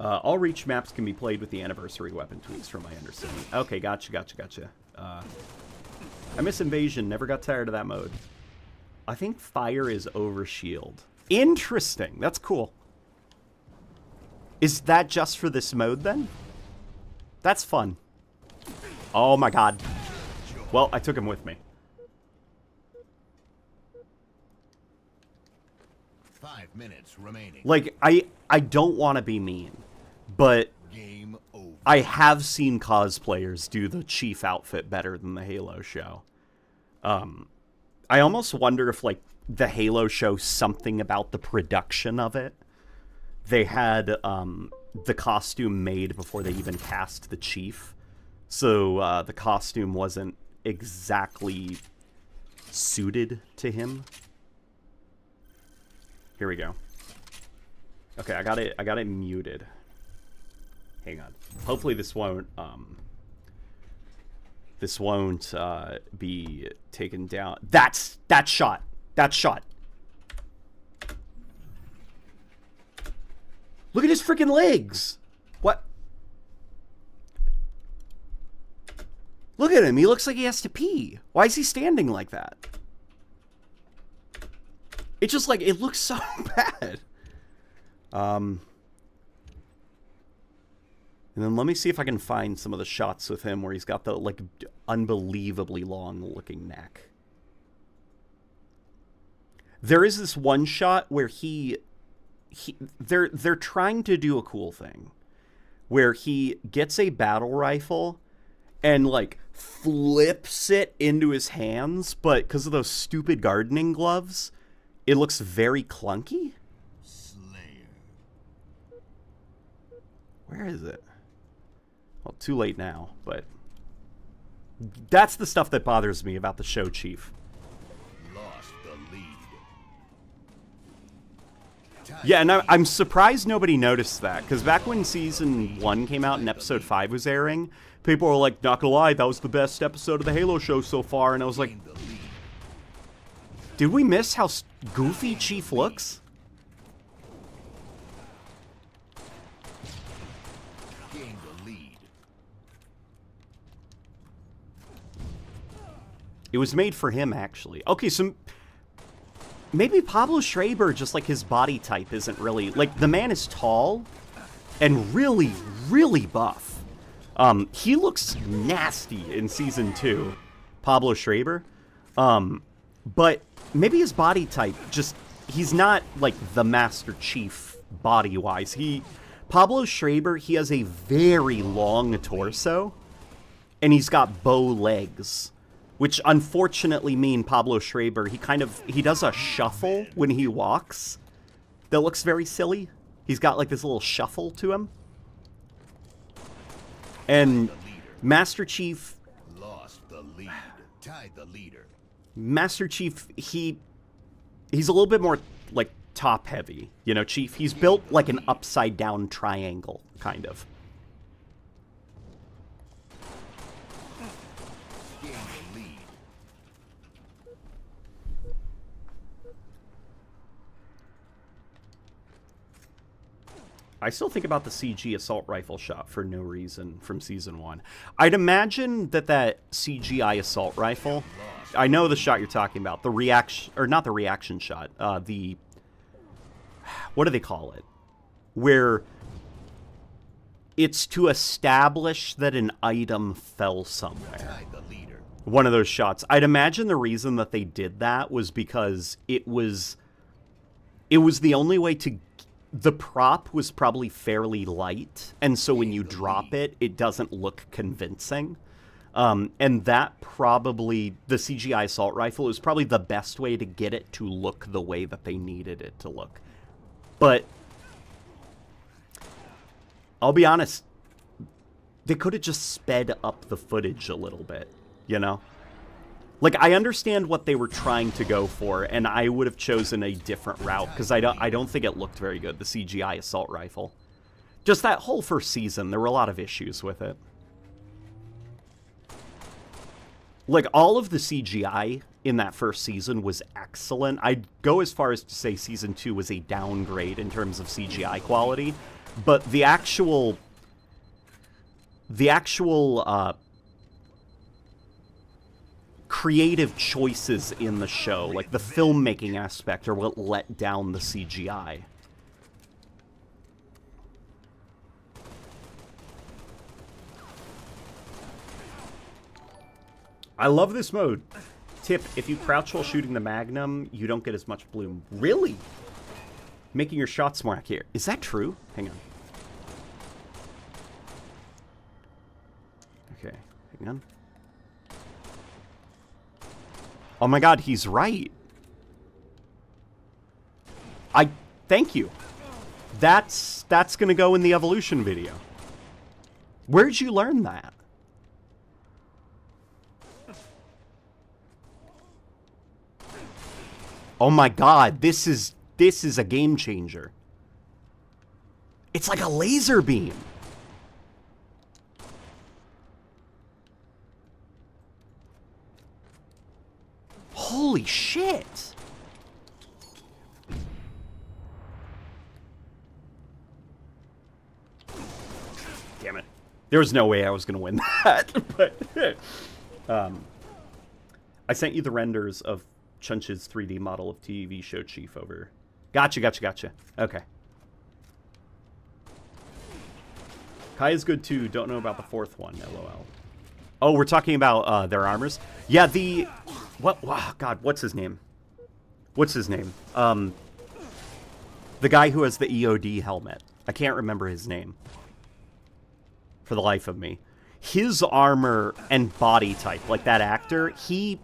All reach maps can be played with the anniversary weapon tweaks, from my understanding. Okay, gotcha. I miss Invasion. Never got tired of that mode. I think fire is over shield. Interesting. That's cool. Is that just for this mode, then? That's fun. Oh, my God. Well, I took him with me. 5 minutes remaining. Like, I don't want to be mean, but Game over. I have seen cosplayers do the Chief outfit better than the Halo show. I almost wonder if, like, the Halo show something about the production of it. They had the costume made before they even cast the Chief, so the costume wasn't exactly suited to him. Here we go. Okay, I got it muted. Hang on. Hopefully this won't be taken down. That shot. That shot. Look at his freaking legs. What? Look at him. He looks like he has to pee. Why is he standing like that? It's just like, it looks so bad. And then let me see if I can find some of the shots with him where he's got the, like, unbelievably long-looking neck. There is this one shot where they're trying to do a cool thing where he gets a battle rifle and, like, flips it into his hands, but because of those stupid gardening gloves, it looks very clunky. Slayer. Where is it? Well, too late now, but that's the stuff that bothers me about the show, Chief. Lost the lead. Yeah, and I'm surprised nobody noticed that, because back when Season 1 came out and Episode 5 was airing, people were like, not gonna lie, that was the best episode of the Halo show so far, and I was like, did we miss how goofy Chief looks? Gain the lead. It was made for him, actually. Okay, so maybe Pablo Schreiber, just like his body type, isn't really... Like, the man is tall and really, really buff. He looks nasty in Season 2, Pablo Schreiber. But maybe his body type just... He's not, like, the Master Chief body-wise. Pablo Schreiber, he has a very long torso, and he's got bow legs. Which unfortunately mean Pablo Schreiber, he does a shuffle when he walks that looks very silly. He's got like this little shuffle to him. And Master Chief... Lost the lead. Tied the leader. Master Chief, he's a little bit more like top heavy. You know, Chief, he's built like an upside down triangle, kind of. I still think about the CG assault rifle shot for no reason from Season 1. I'd imagine that CGI assault rifle... I know the shot you're talking about. The reaction... Or not the reaction shot. What do they call it? Where it's to establish that an item fell somewhere. One of those shots. I'd imagine the reason that they did that was because it was the only way to... The prop was probably fairly light, and so when you drop it, it doesn't look convincing. And that probably, the CGI assault rifle is probably the best way to get it to look the way that they needed it to look. But I'll be honest, they could have just sped up the footage a little bit, you know? Like, I understand what they were trying to go for, and I would have chosen a different route, because I don't think it looked very good, the CGI assault rifle. Just that whole first season, there were a lot of issues with it. Like, all of the CGI in that first season was excellent. I'd go as far as to say Season 2 was a downgrade in terms of CGI quality, but the actual creative choices in the show, like the filmmaking aspect, are what let down the CGI. I love this mode. Tip, if you crouch while shooting the Magnum, you don't get as much bloom. Really? Making your shots more accurate. Is that true? Hang on. Okay, hang on. Oh my god, he's right. Thank you. That's gonna go in the evolution video. Where'd you learn that? Oh my god, this is a game changer. It's like a laser beam. Holy shit. Damn it. There was no way I was going to win that. But I sent you the renders of Chunch's 3D model of TV show Chief over. Gotcha. Okay. Kai is good too. Don't know about the fourth one. LOL. Oh, we're talking about their armors? Yeah, the... What? Wow, God, what's his name? The guy who has the EOD helmet. I can't remember his name. For the life of me. His armor and body type, like that actor, he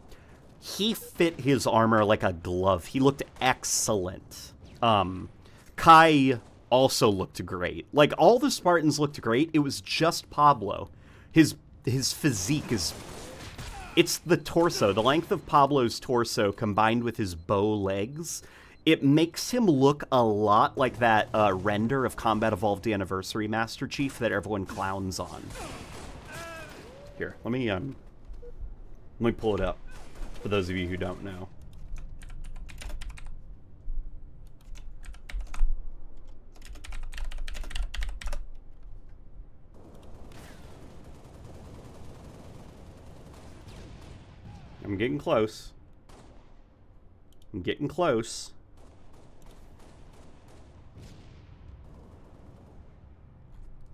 fit his armor like a glove. He looked excellent. Kai also looked great. Like, all the Spartans looked great. It was just Pablo. His physique is... It's the torso. The length of Pablo's torso combined with his bow legs. It makes him look a lot like that render of Combat Evolved Anniversary Master Chief that everyone clowns on. Here, let me pull it up for those of you who don't know. I'm getting close.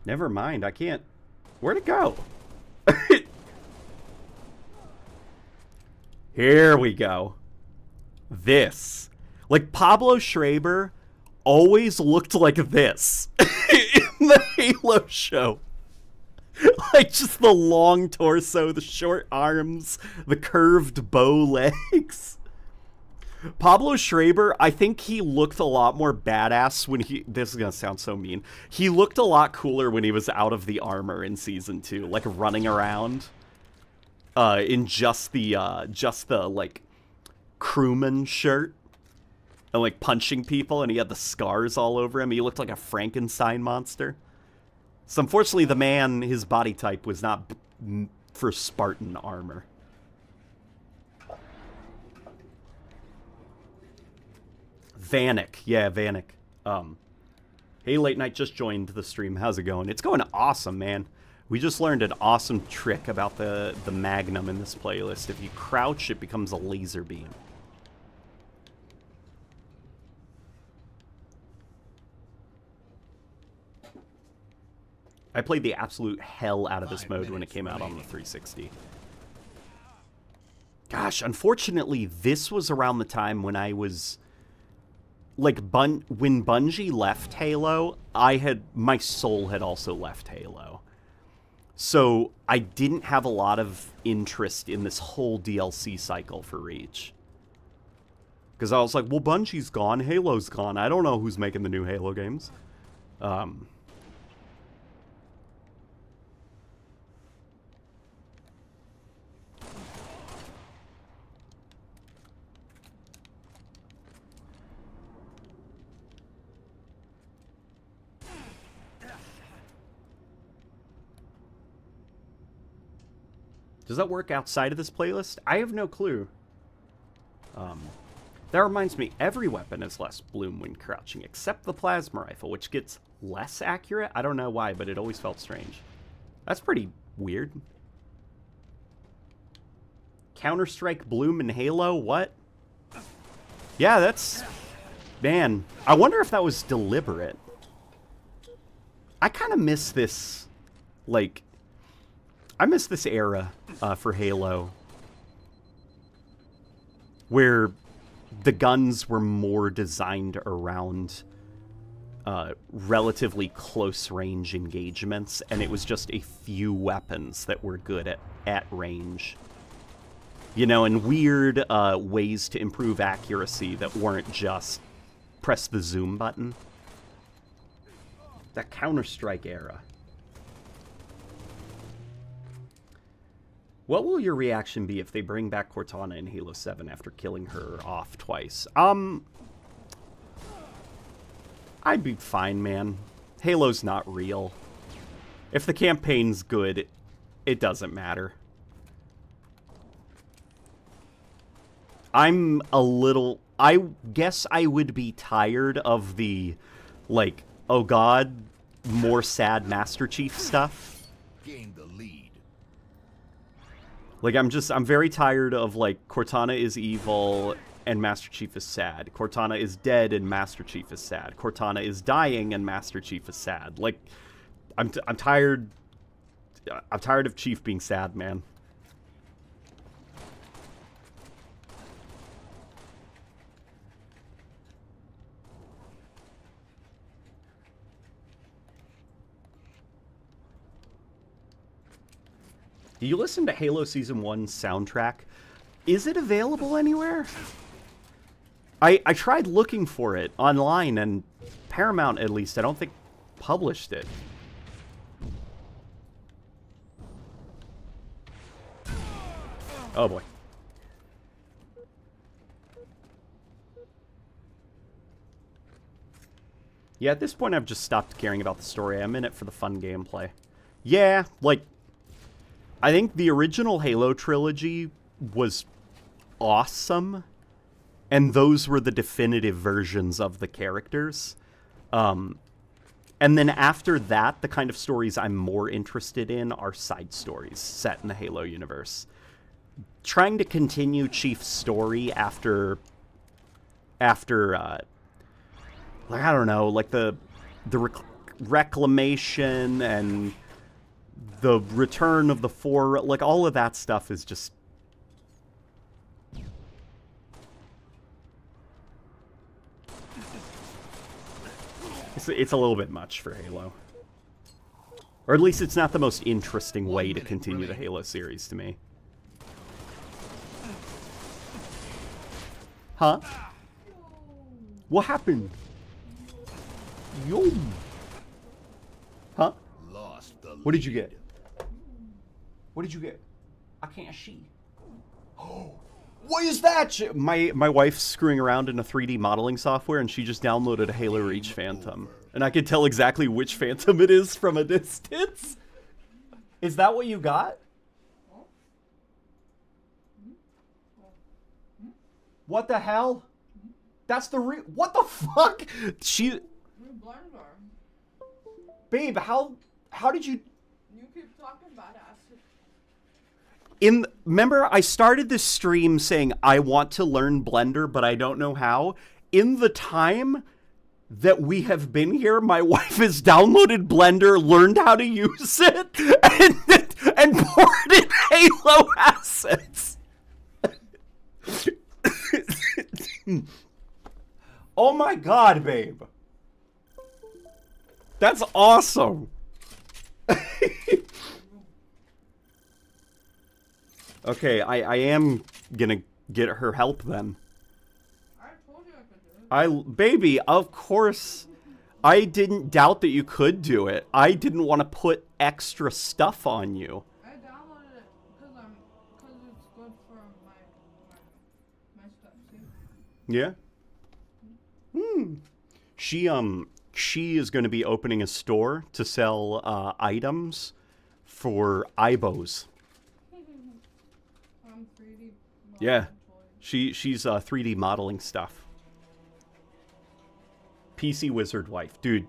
Never mind, I can't... Where'd it go? Here we go. This. Like, Pablo Schreiber always looked like this in the Halo show. Like, just the long torso, the short arms, the curved bow legs. Pablo Schreiber, I think he looked a lot more badass when he... This is gonna sound so mean. He looked a lot cooler when he was out of the armor in Season 2. Like, running around in just the, like, crewman shirt. And, like, punching people, and he had the scars all over him. He looked like a Frankenstein monster. So unfortunately, the man, his body type was not for Spartan armor. Vanek. Yeah, Vanek. Hey, Late Night just joined the stream. How's it going? It's going awesome, man. We just learned an awesome trick about the Magnum in this playlist. If you crouch, it becomes a laser beam. I played the absolute hell out of this mode when it came out on the 360. Gosh, unfortunately, this was around the time when I was... Like, when Bungie left Halo, my soul had also left Halo. So, I didn't have a lot of interest in this whole DLC cycle for Reach. Because I was like, well, Bungie's gone, Halo's gone, I don't know who's making the new Halo games. Does that work outside of this playlist? I have no clue. That reminds me, every weapon is less bloom when crouching, except the plasma rifle, which gets less accurate. I don't know why, but it always felt strange. That's pretty weird. Counter-Strike bloom in Halo? What? Yeah, that's... Man, I wonder if that was deliberate. I kind of miss this, like... I miss this era for Halo where the guns were more designed around relatively close-range engagements, and it was just a few weapons that were good at range. You know, and weird ways to improve accuracy that weren't just press the zoom button. That Counter-Strike era. What will your reaction be if they bring back Cortana in Halo 7 after killing her off twice? I'd be fine, man. Halo's not real. If the campaign's good, it doesn't matter. I'm a little... I guess I would be tired of the, like, oh god, more sad Master Chief stuff. Gain the lead. Like, I'm very tired of, like, Cortana is evil and Master Chief is sad. Cortana is dead and Master Chief is sad. Cortana is dying and Master Chief is sad. Like, I'm tired... I'm tired of Chief being sad, man. Do you listen to Halo Season 1 soundtrack? Is it available anywhere? I tried looking for it online, and Paramount, at least, I don't think published it. Oh boy. Yeah, at this point I've just stopped caring about the story. I'm in it for the fun gameplay. Yeah, like, I think the original Halo trilogy was awesome, and those were the definitive versions of the characters. And then after that, the kind of stories I'm more interested in are side stories set in the Halo universe. Trying to continue Chief's story after like, I don't know, like the reclamation and the return of the four, like, all of that stuff is just... It's a little bit much for Halo. Or at least it's not the most interesting way to continue the Halo series to me. Huh? What happened? Yo. Huh? What did you get? What did you get? I can't see. Oh, what is that? My wife's screwing around in a 3D modeling software, and she just downloaded a Halo Reach Phantom. And I can tell exactly which Phantom it is from a distance. Is that what you got? What the hell? That's the what the fuck? Babe, how did you... You keep talking about acid. Remember, I started this stream saying I want to learn Blender, but I don't know how. In the time that we have been here, my wife has downloaded Blender, learned how to use it, and ported Halo assets. Oh my god, babe. That's awesome. Okay, I am gonna get her help then. I told you I could do it. Baby, of course. I didn't doubt that you could do it. I didn't want to put extra stuff on you. I downloaded it because it's good for my stuff, see? Yeah? She is going to be opening a store to sell items for IBOs. 3D Yeah. toys. She's 3D modeling stuff. PC wizard wife, dude.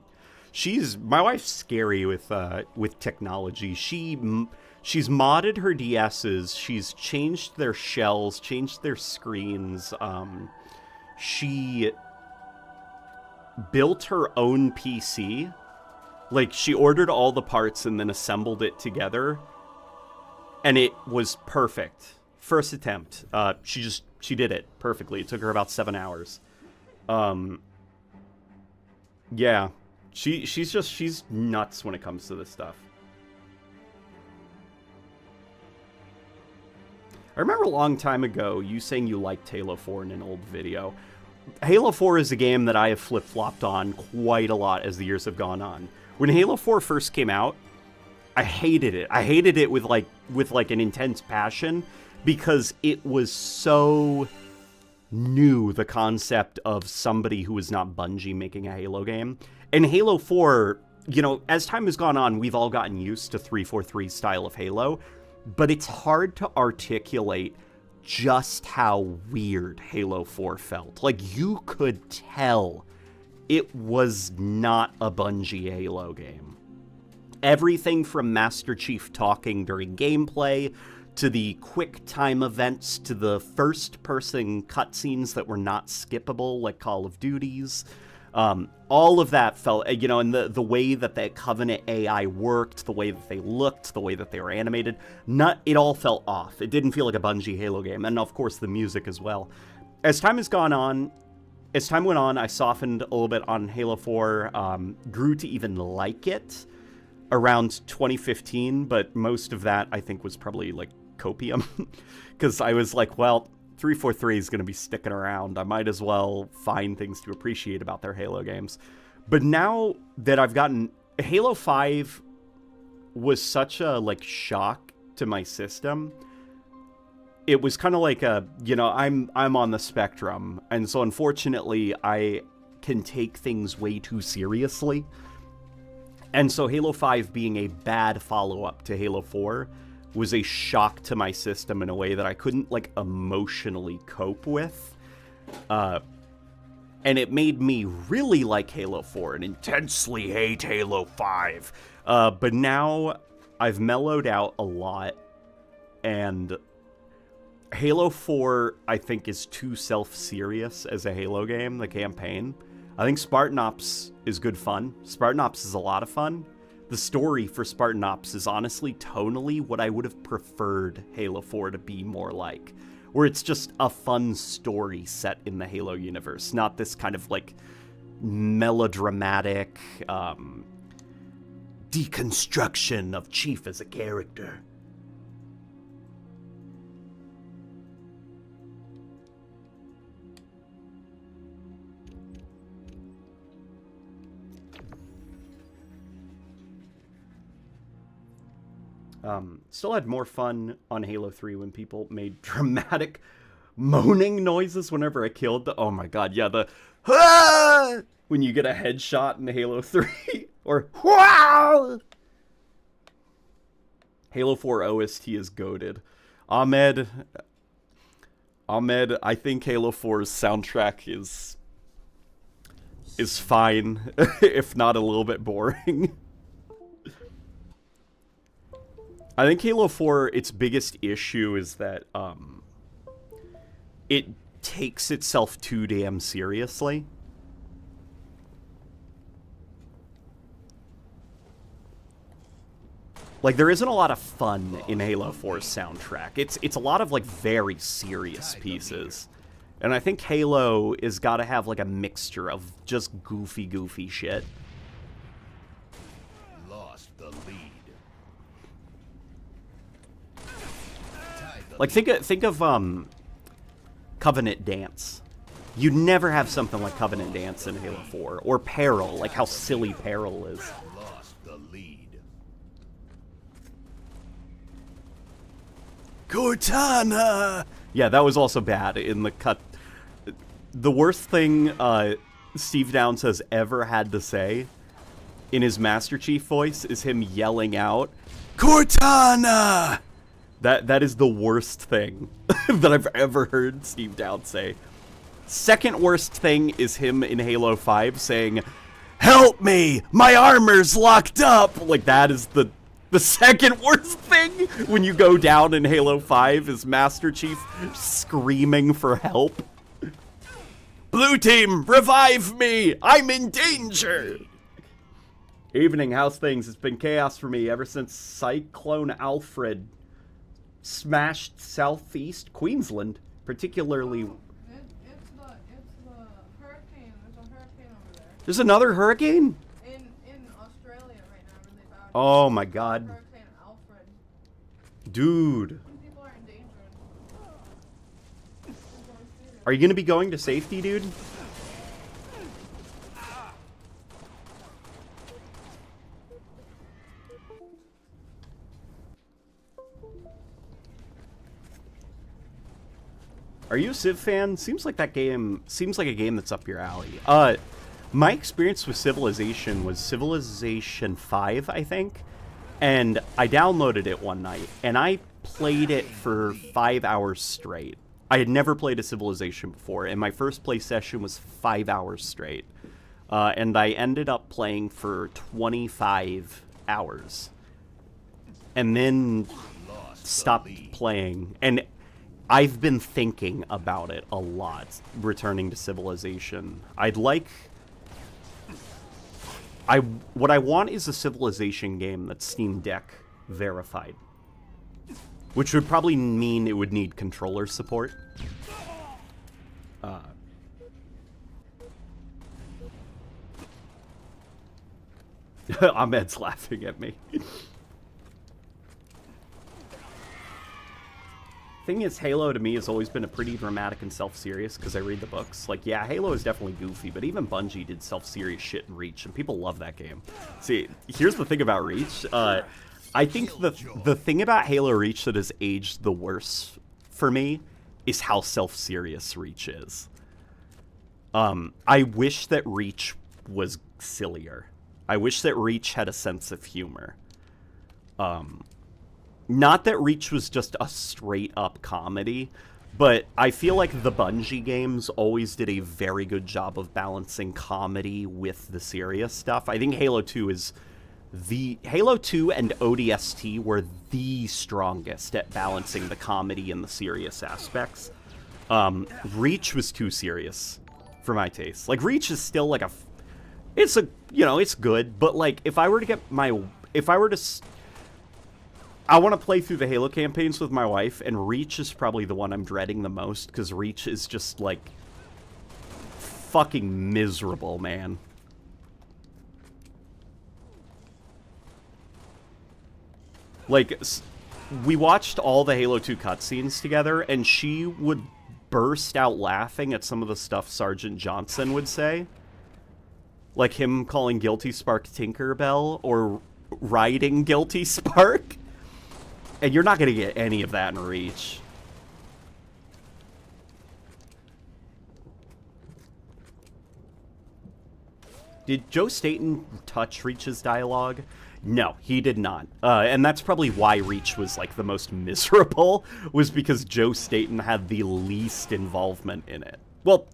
My wife's scary with technology. She's modded her DSs. She's changed their shells, changed their screens. She built her own PC. Like, she ordered all the parts and then assembled it together, and it was perfect. First attempt. She did it perfectly. It took her about 7 hours. Yeah. She's nuts when it comes to this stuff. I remember a long time ago you saying you liked Halo 4 in an old video. Halo 4 is a game that I have flip-flopped on quite a lot as the years have gone on. When Halo 4 first came out, I hated it. I hated it with like an intense passion because it was so new, the concept of somebody who was not Bungie making a Halo game. And Halo 4, you know, as time has gone on, we've all gotten used to 343 style of Halo, but it's hard to articulate just how weird Halo 4 felt. Like, you could tell it was not a Bungie Halo game. Everything from Master Chief talking during gameplay, to the quick time events, to the first-person cutscenes that were not skippable, like Call of Duty's. All of that felt, you know, and the way that the Covenant AI worked, the way that they looked, the way that they were animated, it all felt off. It didn't feel like a Bungie Halo game, and of course the music as well. As time went on, I softened a little bit on Halo 4, grew to even like it around 2015, but most of that I think was probably like copium, because I was like, well, 343 is going to be sticking around. I might as well find things to appreciate about their Halo games. But now that I've gotten... Halo 5 was such a, like, shock to my system. It was kind of like a, you know, I'm on the spectrum, and so unfortunately I can take things way too seriously. And so Halo 5 being a bad follow-up to Halo 4 was a shock to my system in a way that I couldn't, like, emotionally cope with. And it made me really like Halo 4 and intensely hate Halo 5. But now I've mellowed out a lot, and Halo 4, I think, is too self-serious as a Halo game, the campaign. I think Spartan Ops is good fun. Spartan Ops is a lot of fun. The story for Spartan Ops is honestly tonally what I would have preferred Halo 4 to be more like, where it's just a fun story set in the Halo universe, not this kind of like melodramatic deconstruction of Chief as a character. Still had more fun on Halo 3 when people made dramatic moaning noises whenever I killed the... Oh my god, yeah, the... Ah! When you get a headshot in Halo 3. Or... Wow! Halo 4 OST is goated. Ahmed, I think Halo 4's soundtrack is fine, if not a little bit boring. I think Halo 4, its biggest issue is that it takes itself too damn seriously. Like, there isn't a lot of fun in Halo 4's soundtrack. It's a lot of, like, very serious pieces. And I think Halo is gotta have, like, a mixture of just goofy shit. Lost the lead. Like, think of Covenant Dance. You'd never have something like Covenant Dance in Halo 4. Or Peril, like how silly Peril is. Lost the lead. Cortana! Yeah, that was also bad in the cut. The worst thing Steve Downes has ever had to say in his Master Chief voice is him yelling out, Cortana! That is the worst thing that I've ever heard Steve Downes say. Second worst thing is him in Halo 5 saying, help me! My armor's locked up! Like, that is the second worst thing when you go down in Halo 5 is Master Chief screaming for help. Blue team, revive me! I'm in danger! Evening, how's things? It's been chaos for me ever since Cyclone Alfred smashed southeast Queensland, particularly... It's the hurricane. There's a hurricane over there. There's another hurricane? In Australia right now, really bad. Oh my god. Hurricane Alfred. Dude. People are in danger. Are you gonna be going to safety, dude? Are you a Civ fan? Seems like that game seems like a game that's up your alley. My experience with Civilization was Civilization 5, I think. And I downloaded it one night, and I played it for 5 hours straight. I had never played a Civilization before, and my first play session was 5 hours straight. And I ended up playing for 25 hours. And then stopped playing. And I've been thinking about it a lot, returning to Civilization. What I want is a Civilization game that's Steam Deck verified. Which would probably mean it would need controller support. Ahmed's laughing at me. Thing is, Halo to me has always been a pretty dramatic and self-serious because I read the books. Like, yeah, Halo is definitely goofy, but even Bungie did self-serious shit in Reach, and people love that game. See, here's the thing about Reach. I think the thing about Halo Reach that has aged the worst for me is how self-serious Reach is. I wish that Reach was sillier. I wish that Reach had a sense of humor. Not that Reach was just a straight-up comedy, but I feel like the Bungie games always did a very good job of balancing comedy with the serious stuff. I think Halo 2 and ODST were the strongest at balancing the comedy and the serious aspects. Reach was too serious for my taste. Like, Reach is still like it's good, but like I want to play through the Halo campaigns with my wife, and Reach is probably the one I'm dreading the most, because Reach is just, like, fucking miserable, man. Like, we watched all the Halo 2 cutscenes together, and she would burst out laughing at some of the stuff Sergeant Johnson would say. Like him calling Guilty Spark Tinkerbell, or riding Guilty Spark. And you're not going to get any of that in Reach. Did Joe Staten touch Reach's dialogue? No, he did not. And that's probably why Reach was, like, the most miserable, was because Joe Staten had the least involvement in it. Well,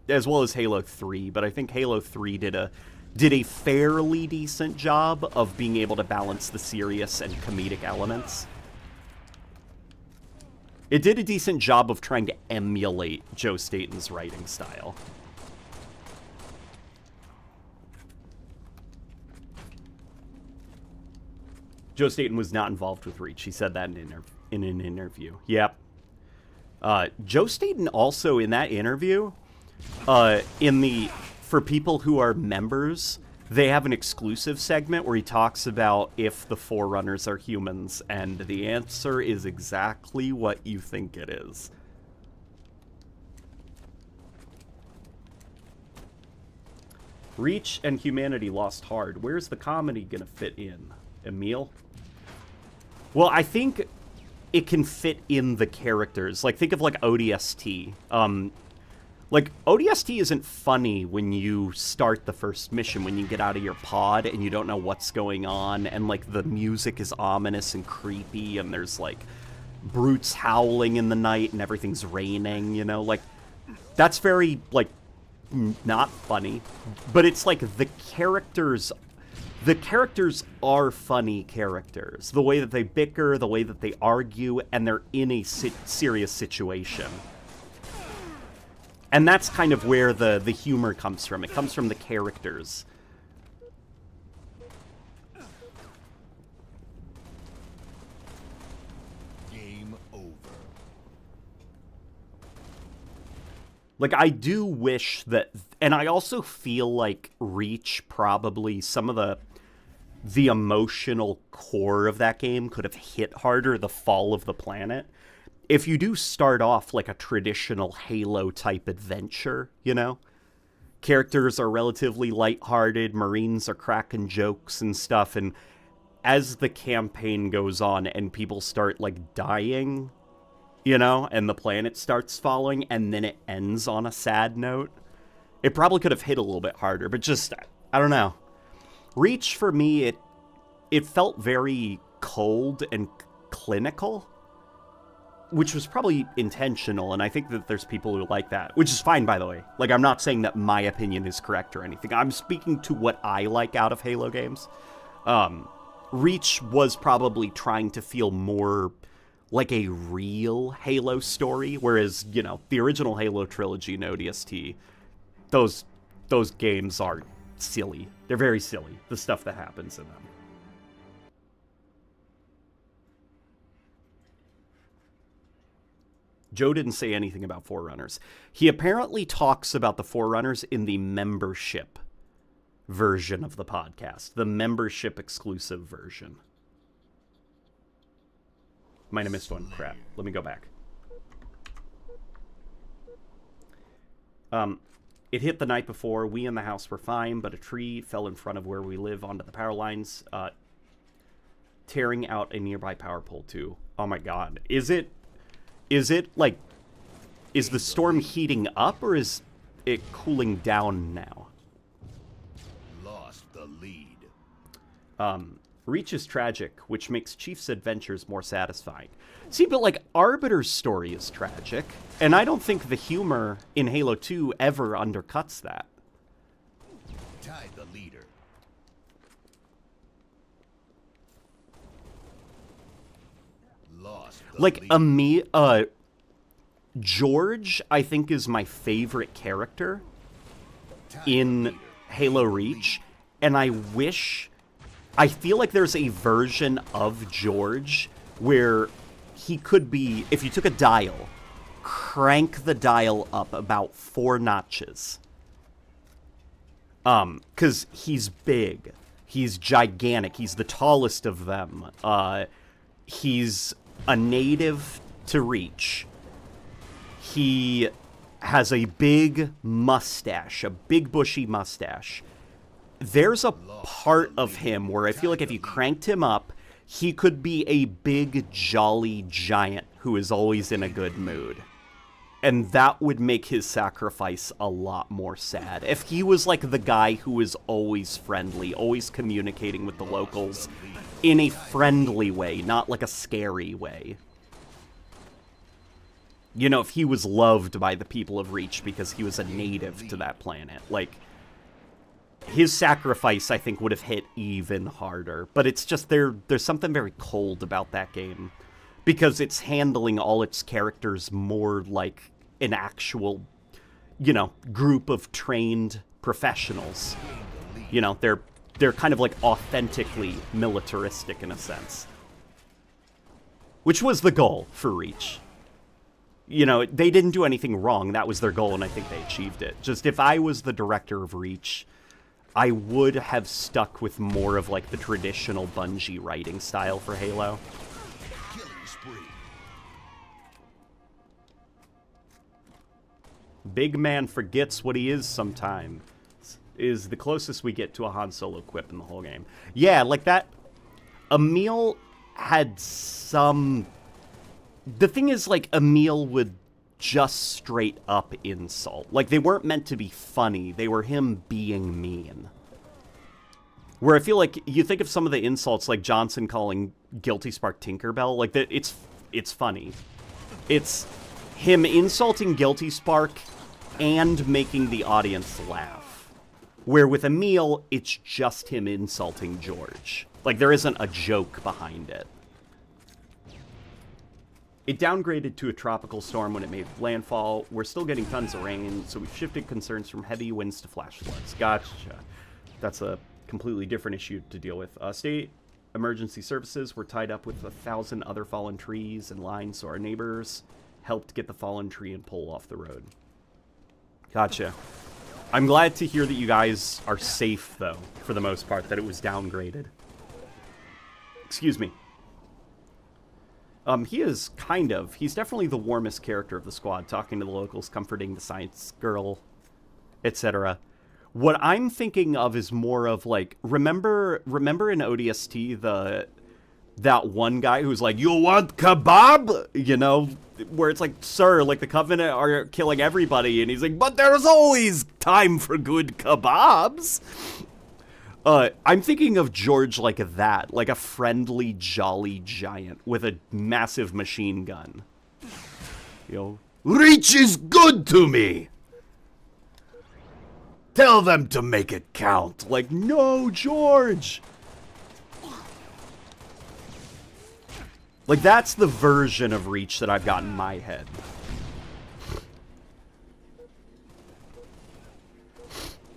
as well as Halo 3, but I think Halo 3 did a fairly decent job of being able to balance the serious and comedic elements. It did a decent job of trying to emulate Joe Staten's writing style. Joe Staten was not involved with Reach. He said that in an interview. Yep. Joe Staten also, in that interview, for people who are members, they have an exclusive segment where he talks about if the Forerunners are humans, and the answer is exactly what you think it is. Reach and humanity lost hard. Where's the comedy gonna fit in? Emil? Well, I think it can fit in the characters. Like, think of, like, ODST. Like, ODST isn't funny when you start the first mission, when you get out of your pod and you don't know what's going on, and, like, the music is ominous and creepy, and there's, like, brutes howling in the night, and everything's raining, you know? Like, that's very, like, not funny. But it's, like, the characters are funny characters. The way that they bicker, the way that they argue, and they're in a serious situation. And that's kind of where the humor comes from. It comes from the characters. Game over. Like, I do wish that... And I also feel like Reach, probably some of the emotional core of that game could have hit harder, the fall of the planet. If you do start off like a traditional Halo-type adventure, you know? Characters are relatively lighthearted, Marines are cracking jokes and stuff, and as the campaign goes on and people start, like, dying, you know, and the planet starts falling, and then it ends on a sad note. It probably could have hit a little bit harder, but just, I don't know. Reach, for me, it felt very cold and clinical, which was probably intentional, and I think that there's people who like that, which is fine, by the way. Like, I'm not saying that my opinion is correct or anything. I'm speaking to what I like out of Halo games. Reach was probably trying to feel more like a real Halo story, whereas, you know, the original Halo trilogy and ODST, those games are silly. They're very silly, the stuff that happens in them. Joe didn't say anything about Forerunners. He apparently talks about the Forerunners in the membership version of the podcast, the membership exclusive version. Might have missed one. Crap. Let me go back. It hit the night before. We in the house were fine, but a tree fell in front of where we live onto the power lines, tearing out a nearby power pole too. Oh my god. Is it like, is the storm heating up, or is it cooling down now? Lost the lead. Reach is tragic, which makes Chief's adventures more satisfying. See, but like, Arbiter's story is tragic, and I don't think the humor in Halo 2 ever undercuts that. Tied the leader. Lost the Like, lead. George, I think, is my favorite character Tied the in leader. Halo Reach, and I feel like there's a version of George where he could be, if you took a dial, crank the dial up about 4 notches. 'Cause he's big. He's gigantic. He's the tallest of them. He's a native to Reach. He has a big mustache, a big bushy mustache. There's a part of him where I feel like if you cranked him up, he could be a big, jolly giant who is always in a good mood. And that would make his sacrifice a lot more sad. If he was like the guy who is always friendly, always communicating with the locals in a friendly way, not like a scary way. You know, if he was loved by the people of Reach because he was a native to that planet, like, his sacrifice, I think, would have hit even harder. But it's just, there's something very cold about that game, because it's handling all its characters more like an actual, you know, group of trained professionals. You know, they're kind of like authentically militaristic in a sense. Which was the goal for Reach. You know, they didn't do anything wrong. That was their goal, and I think they achieved it. Just, if I was the director of Reach, I would have stuck with more of like the traditional Bungie writing style for Halo. Killing spree. Big man forgets what he is sometimes, is the closest we get to a Han Solo quip in the whole game. Yeah, like that. Emil had some... The thing is, like, Emil would just straight up insult. Like, they weren't meant to be funny. They were him being mean. Where I feel like you think of some of the insults, like Johnson calling Guilty Spark Tinkerbell, like that. It's funny. It's him insulting Guilty Spark and making the audience laugh. Where with Emil, it's just him insulting George. Like, there isn't a joke behind it. It downgraded to a tropical storm when it made landfall. We're still getting tons of rain, so we've shifted concerns from heavy winds to flash floods. Gotcha. That's a completely different issue to deal with. State emergency services were tied up with 1,000 other fallen trees and lines, so our neighbors helped get the fallen tree and pole off the road. Gotcha. I'm glad to hear that you guys are safe, though, for the most part, that it was downgraded. Excuse me. He's definitely the warmest character of the squad, talking to the locals, comforting the science girl, etc. What I'm thinking of is more of, like, remember in ODST, that one guy who's like, "You want kebab?" You know, where it's like, "Sir, like the Covenant are killing everybody," and he's like, "But there's always time for good kebabs." I'm thinking of George like that, like a friendly, jolly giant with a massive machine gun. You know, "Reach is good to me. Tell them to make it count." Like, no, George. Like, that's the version of Reach that I've got in my head.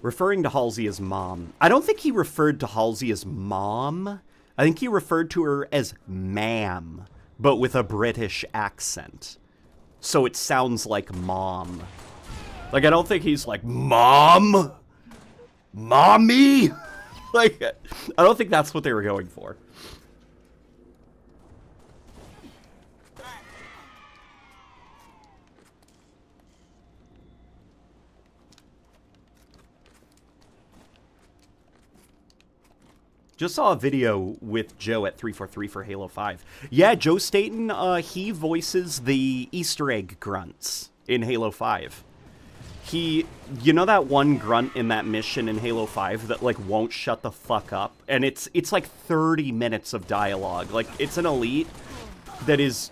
Referring to Halsey as mom. I don't think he referred to Halsey as mom. I think he referred to her as ma'am, but with a British accent. So it sounds like mom. Like, I don't think he's like, "Mom? Mommy?" Like, I don't think that's what they were going for. Just saw a video with Joe at 343 for Halo 5. Yeah, Joe Staten, he voices the Easter egg grunts in Halo 5. You know that one grunt in that mission in Halo 5 that, like, won't shut the fuck up? And it's like 30 minutes of dialogue. Like, it's an elite that is...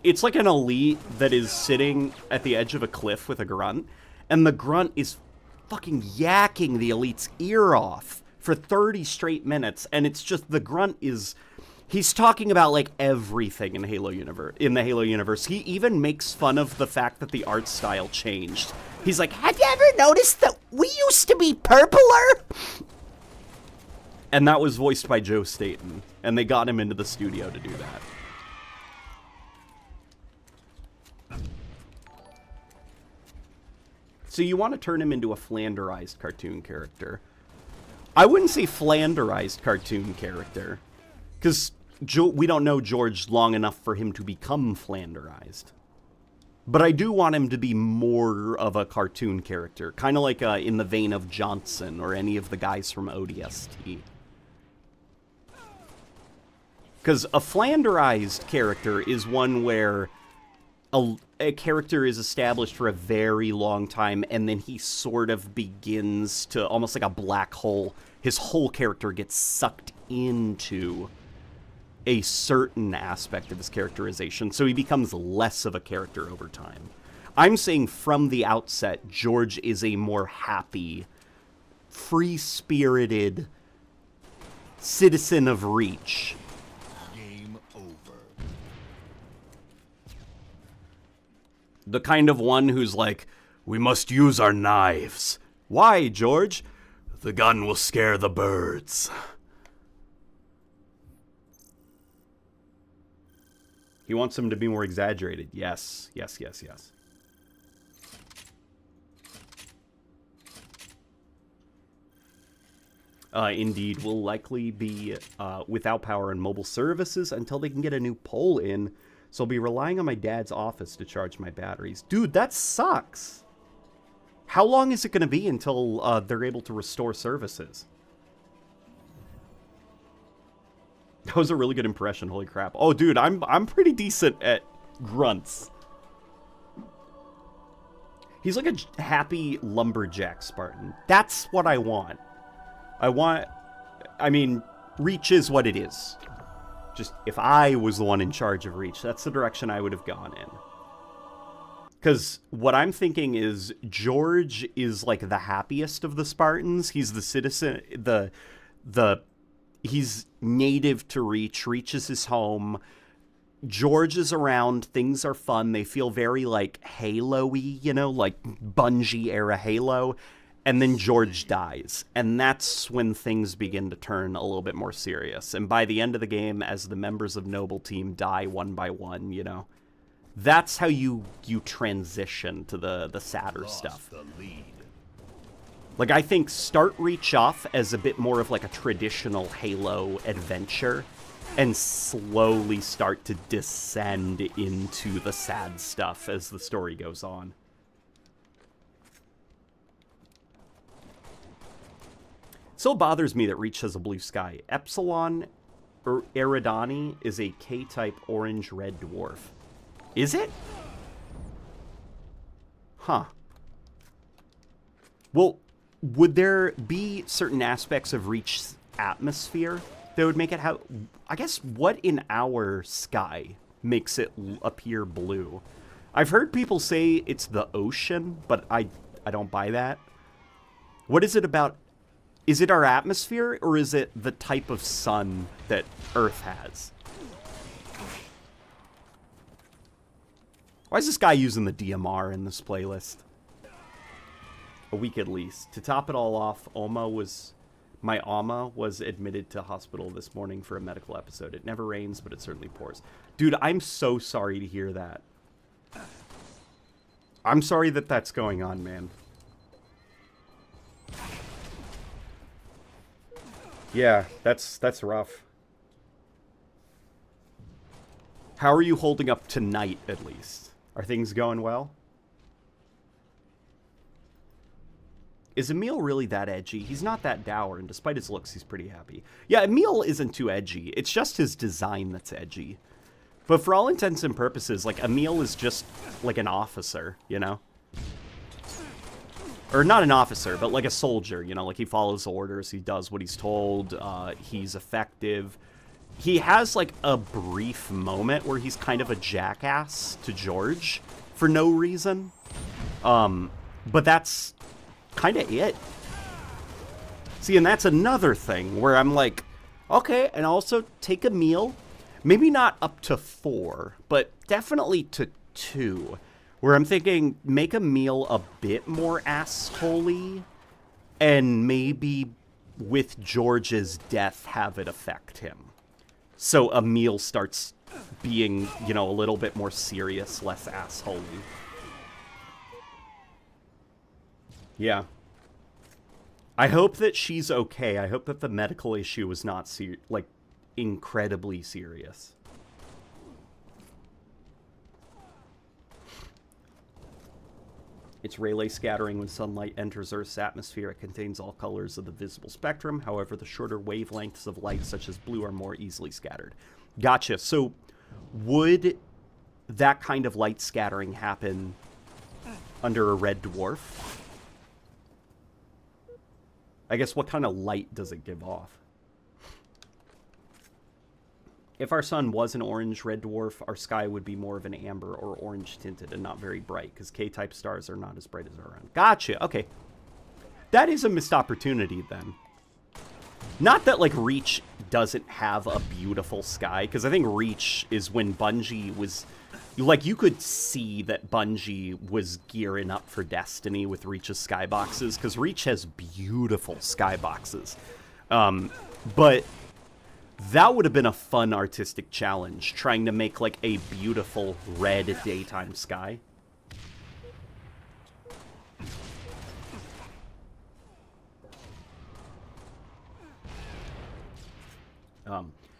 It's like an elite that is sitting at the edge of a cliff with a grunt, and the grunt is fucking yakking the elite's ear off for 30 straight minutes, and it's just, the grunt is, he's talking about, like, everything in the Halo universe. He even makes fun of the fact that the art style changed. He's like, "Have you ever noticed that we used to be purpler?" And that was voiced by Joe Staten, and they got him into the studio to do that. So you want to turn him into a Flanderized cartoon character. I wouldn't say Flanderized cartoon character, because we don't know George long enough for him to become Flanderized. But I do want him to be more of a cartoon character, kind of like in the vein of Johnson or any of the guys from ODST. Because a Flanderized character is one where a character is established for a very long time, and then he sort of begins to, almost like a black hole, his whole character gets sucked into a certain aspect of his characterization, so he becomes less of a character over time. I'm saying from the outset, George is a more happy, free-spirited citizen of Reach. Game over. The kind of one who's like, "We must use our knives." "Why, George?" "The gun will scare the birds." He wants them to be more exaggerated. Yes, yes, yes, yes. Indeed, will likely be without power and mobile services until they can get a new pole in. So I'll be relying on my dad's office to charge my batteries. Dude, that sucks. How long is it going to be until they're able to restore services? That was a really good impression. Holy crap. Oh, dude, I'm pretty decent at grunts. He's like a happy lumberjack Spartan. That's what I want. I mean, Reach is what it is. Just, if I was the one in charge of Reach, that's the direction I would have gone in. Because what I'm thinking is George is like the happiest of the Spartans. He's the citizen, he's native to Reach. Reach is his home. George is around. Things are fun. They feel very like Halo-y, you know, like Bungie era Halo. And then George dies. And that's when things begin to turn a little bit more serious. And by the end of the game, as the members of Noble Team die one by one, you know, that's how you transition to the sadder stuff. Like, I think start Reach off as a bit more of like a traditional Halo adventure and slowly start to descend into the sad stuff as the story goes on. Still bothers me that Reach has a blue sky. Epsilon Eridani is a K-type orange-red dwarf. Is it? Huh. Well, would there be certain aspects of Reach's atmosphere that would make it have... I guess what in our sky makes it appear blue? I've heard people say it's the ocean, but I don't buy that. What is it about... Is it our atmosphere, or is it the type of sun that Earth has? Why is this guy using the DMR in this playlist? A week at least. To top it all off, my Oma was admitted to hospital this morning for a medical episode. It never rains, but it certainly pours. Dude, I'm so sorry to hear that. I'm sorry that that's going on, man. Yeah, that's rough. How are you holding up tonight, at least? Are things going well? Is Emil really that edgy? He's not that dour, and despite his looks, he's pretty happy. Yeah, Emil isn't too edgy. It's just his design that's edgy. But for all intents and purposes, like, Emil is just, like, an officer, you know? Or not an officer, but like a soldier, you know? Like, he follows orders, he does what he's told, he's effective. He has, like, a brief moment where he's kind of a jackass to George for no reason. But that's kind of it. See, and that's another thing where I'm like, okay, and also take a meal. Maybe not up to 4, but definitely to 2. Where I'm thinking, make a meal a bit more assholey, and maybe with George's death have it affect him. So a meal starts being, you know, a little bit more serious, less assholey. Yeah. I hope that she's okay. I hope that the medical issue was not, like, incredibly serious. It's Rayleigh scattering when sunlight enters Earth's atmosphere. It contains all colors of the visible spectrum. However, the shorter wavelengths of light, such as blue, are more easily scattered. Gotcha. So, would that kind of light scattering happen under a red dwarf? I guess what kind of light does it give off? If our sun was an orange-red dwarf, our sky would be more of an amber or orange-tinted and not very bright, because K-type stars are not as bright as our own. Gotcha, okay. That is a missed opportunity, then. Not that, like, Reach doesn't have a beautiful sky, because I think Reach is when Bungie was... Like, you could see that Bungie was gearing up for Destiny with Reach's skyboxes, because Reach has beautiful skyboxes. But... that would have been a fun artistic challenge, trying to make, like, a beautiful red daytime sky.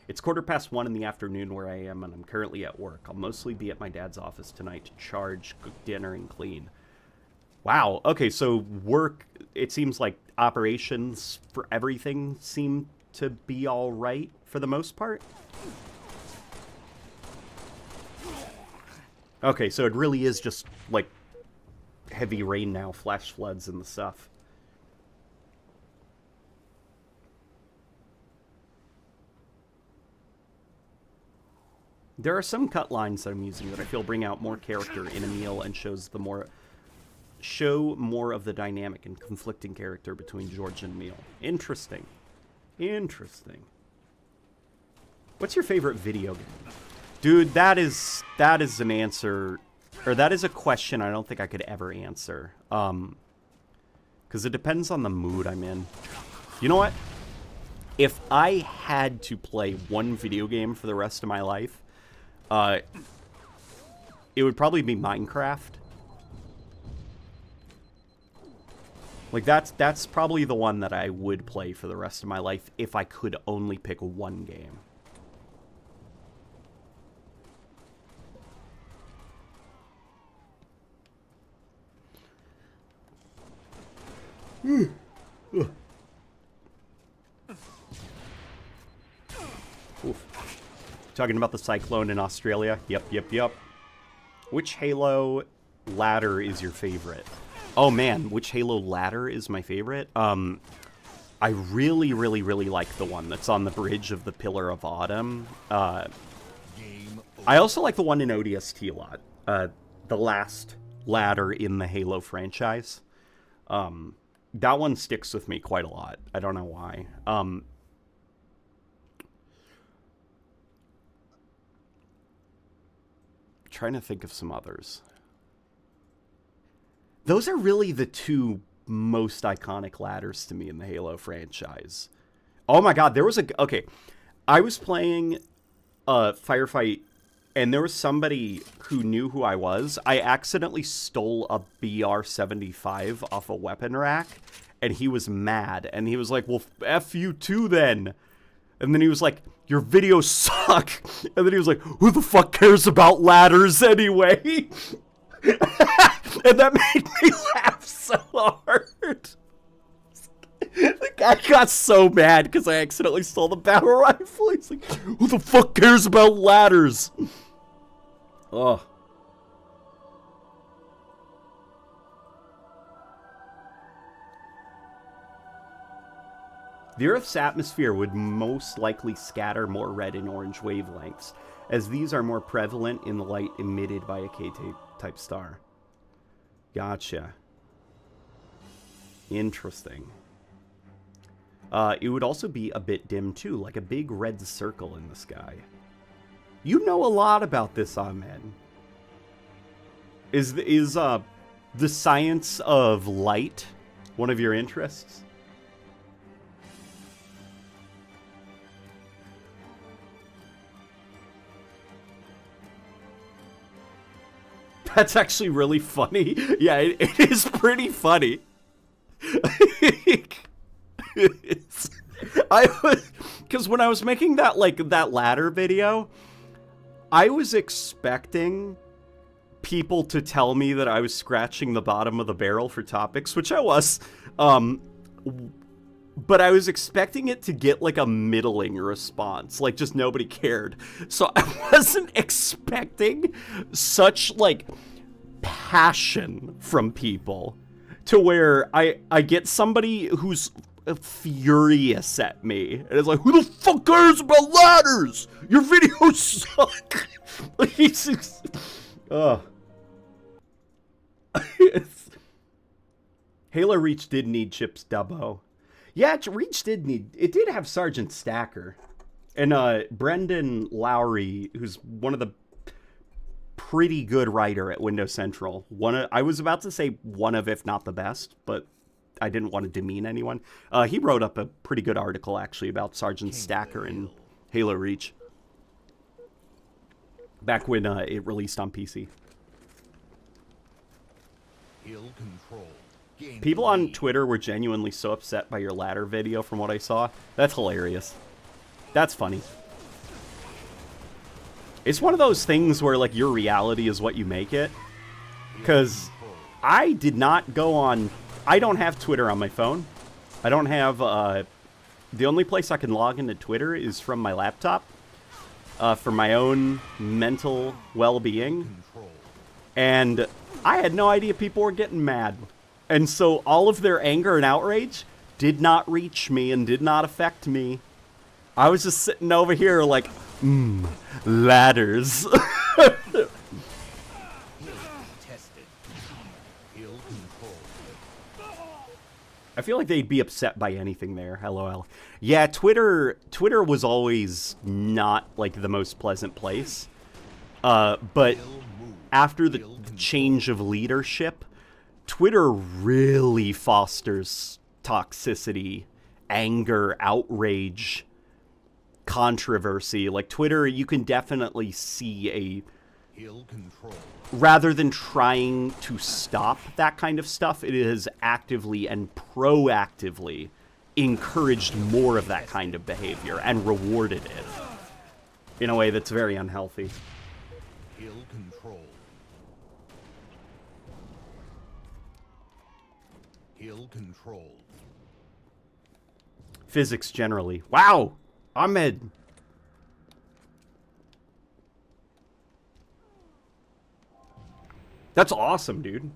It's 1:15 in the afternoon where I am, and I'm currently at work. I'll mostly be at my dad's office tonight to charge, cook dinner, and clean. Wow, okay, so work, it seems like operations for everything seem to be all right for the most part. Okay, so it really is just, like, heavy rain now, flash floods and the stuff. There are some cut lines that I'm using that I feel bring out more character in Emil and show more of the dynamic and conflicting character between George and Emil. Interesting. Interesting. What's your favorite video game? Dude, that is an answer, or that is a question I don't think I could ever answer. Because it depends on the mood I'm in. You know what? If I had to play one video game for the rest of my life, it would probably be Minecraft. Like, that's probably the one that I would play for the rest of my life if I could only pick one game. Oof. Talking about the cyclone in Australia. Yep. Which Halo ladder is your favorite? Oh man, which Halo ladder is my favorite? I really like the one that's on the bridge of the Pillar of Autumn. I also like the one in ODST a lot. The last ladder in the Halo franchise. That one sticks with me quite a lot. I don't know why. Trying to think of some others. Those are really the two most iconic ladders to me in the Halo franchise. Oh my god, there was okay. I was playing a firefight, and there was somebody who knew who I was. I accidentally stole a BR-75 off a weapon rack, and he was mad. And he was like, well, F you too then. And then he was like, your videos suck. And then he was like, who the fuck cares about ladders anyway? And that made me laugh so hard. The guy got so mad because I accidentally stole the battle rifle. He's like, who the fuck cares about ladders? Ugh. The Earth's atmosphere would most likely scatter more red and orange wavelengths, as these are more prevalent in the light emitted by a K-type star. Gotcha. Interesting. It would also be a bit dim too, like a big red circle in the sky. You know a lot about this, Ahmed. Is the science of light one of your interests? That's actually really funny. Yeah, it is pretty funny. Because when I was making that that ladder video, I was expecting people to tell me that I was scratching the bottom of the barrel for topics, which I was. But I was expecting it to get like a middling response, like just nobody cared. So I wasn't expecting such like passion from people to where I get somebody who's furious at me and it's like, who the fuck cares about ladders? Your videos suck. Like, Halo Reach did need Chip's Dubbo. Yeah, Reach did have Sergeant Stacker. And Brendan Lowry, who's one of the pretty good writer at Windows Central. I was about to say one of, if not the best, but I didn't want to demean anyone. He wrote up a pretty good article, actually, about Sergeant Stacker and Halo Reach. Back when it released on PC. People on Twitter were genuinely so upset by your ladder video from what I saw. That's hilarious. That's funny. It's one of those things where, like, your reality is what you make it. Because I did not go on... I don't have Twitter on my phone. I don't have... the only place I can log into Twitter is from my laptop. For my own mental well-being. And I had no idea people were getting mad. And so all of their anger and outrage did not reach me and did not affect me. I was just sitting over here like, ladders. I feel like they'd be upset by anything there, LOL. Yeah, Twitter was always not, like, the most pleasant place. But after the change of leadership, Twitter really fosters toxicity, anger, outrage, controversy. Like, Twitter, you can definitely see rather than trying to stop that kind of stuff, it has actively and proactively encouraged more of that kind of behavior and rewarded it in a way that's very unhealthy. Control. Physics generally. Wow! Ahmed! That's awesome, dude.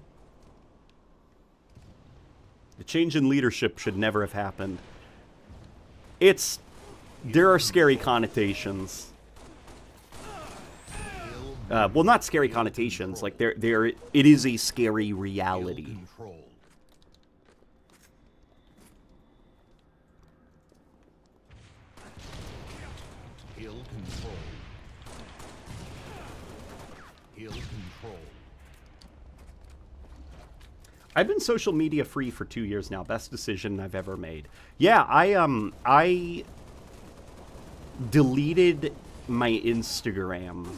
The change in leadership should never have happened. There are scary connotations. Well, not scary connotations. Like it is a scary reality. Hill control. Hill control. I've been social media free for 2 years now. Best decision I've ever made. Yeah, I deleted my Instagram.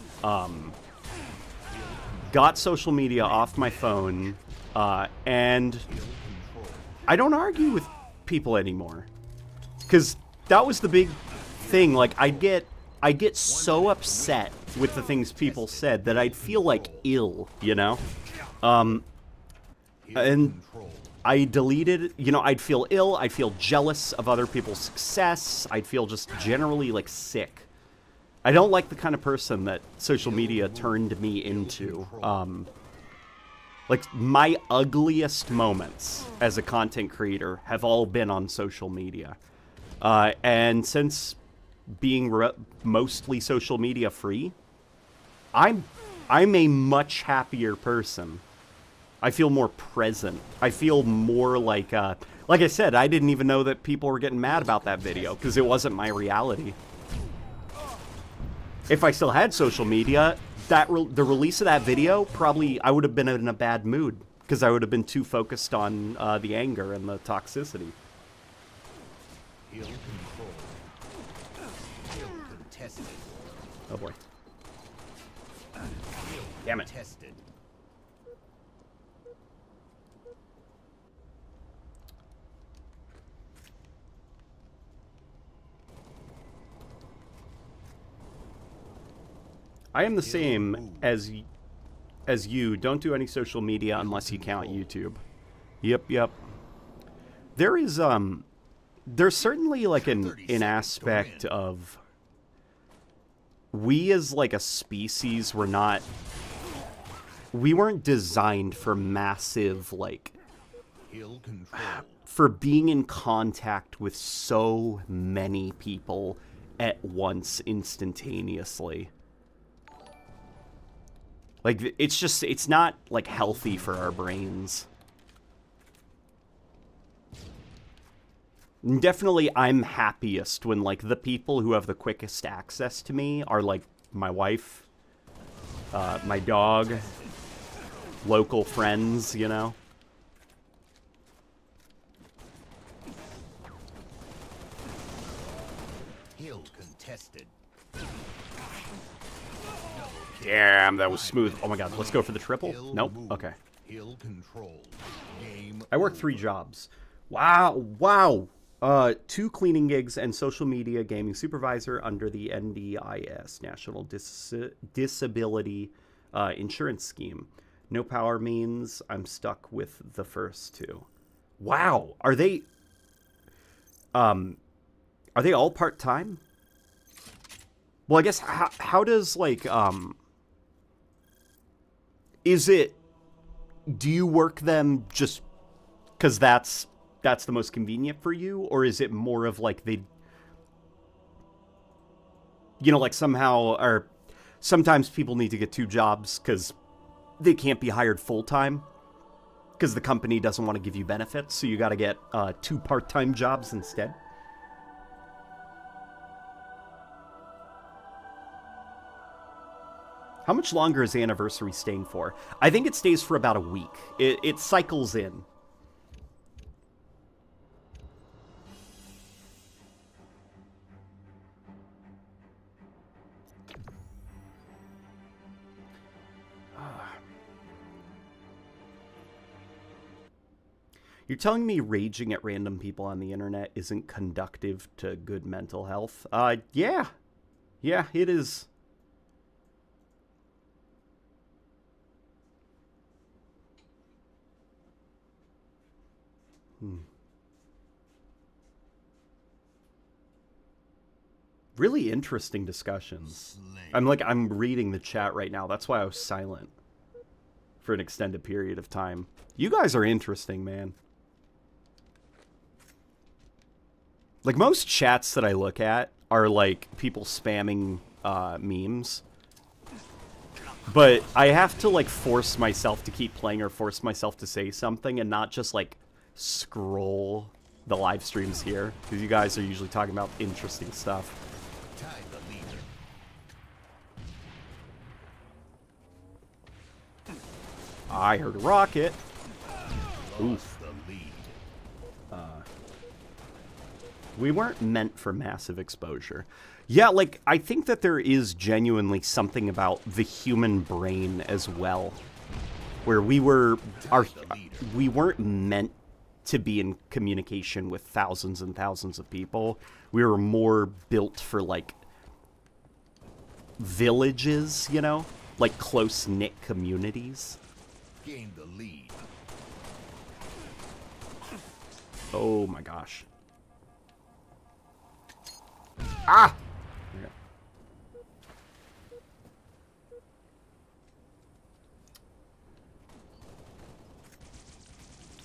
Got social media off my phone, and I don't argue with people anymore. Because that was the big thing. Like, I get so upset with the things people said that I'd feel like ill, you know? And I deleted, you know, I'd feel ill, I'd feel jealous of other people's success, I'd feel just generally, like, sick. I don't like the kind of person that social media turned me into. Like, my ugliest moments as a content creator have all been on social media. And since being mostly social media free, I'm a much happier person. I feel more present. I feel more like I said, I didn't even know that people were getting mad about that video because it wasn't my reality. If I still had social media, the release of that video, probably I would have been in a bad mood because I would have been too focused on the anger and the toxicity. Hill control. Hill contested. Oh boy. Damn it. Tested. I am the same as you. Don't do any social media unless you count YouTube. Yep. There is there's certainly like an aspect of we as like a species we weren't designed for massive like for being in contact with so many people at once instantaneously. Like, it's not, like, healthy for our brains. Definitely, I'm happiest when, like, the people who have the quickest access to me are, like, my wife, my dog, local friends, you know? Hill contested. Damn, that was smooth. Oh my god, let's go for the triple? Nope. Okay. Hill control. Game. I work 3 jobs. Wow. 2 cleaning gigs and social media gaming supervisor under the NDIS, National Disability Insurance Scheme. No power means I'm stuck with the first 2. Wow. Are they all part-time? Well, I guess how does like do you work them just because that's the most convenient for you, or is it more of like they, you know, like somehow, or sometimes people need to get 2 jobs because they can't be hired full-time because the company doesn't want to give you benefits, so you got to get 2 part-time jobs instead? How much longer is Anniversary staying for? I think it stays for about a week. It cycles in. You're telling me raging at random people on the internet isn't conductive to good mental health? Yeah. Yeah, it is. Really interesting discussions. I'm reading the chat right now. That's why I was silent. for an extended period of time. You guys are interesting, man. Like, most chats that I look at are, like, people spamming memes. But I have to, like, force myself to keep playing or force myself to say something and not just, like, scroll the live streams here. Because you guys are usually talking about interesting stuff. Tie the leader. I heard a rocket. Lost the lead. We weren't meant for massive exposure. Yeah, like, I think that there is genuinely something about the human brain as well. Where we weren't meant to be in communication with thousands and thousands of people. We were more built for, like, villages, you know? Like, close-knit communities. Gain the lead. Oh my gosh. Ah! Okay.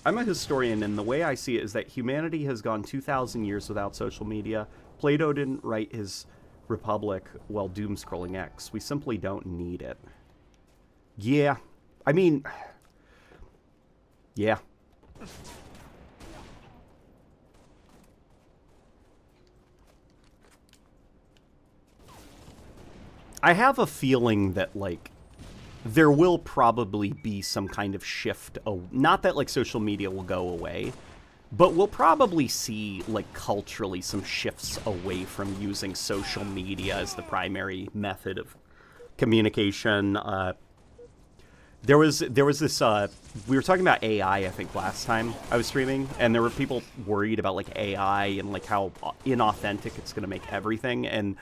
I'm a historian, and the way I see it is that humanity has gone 2,000 years without social media. Plato didn't write his Republic while doom-scrolling X. We simply don't need it. Yeah. I mean... Yeah. I have a feeling that, like, there will probably be some kind of shift. Not that, like, social media will go away, but we'll probably see, like, culturally some shifts away from using social media as the primary method of communication. There was this, we were talking about AI, I think, last time I was streaming, and there were people worried about, like, AI and, like, how inauthentic it's going to make everything, and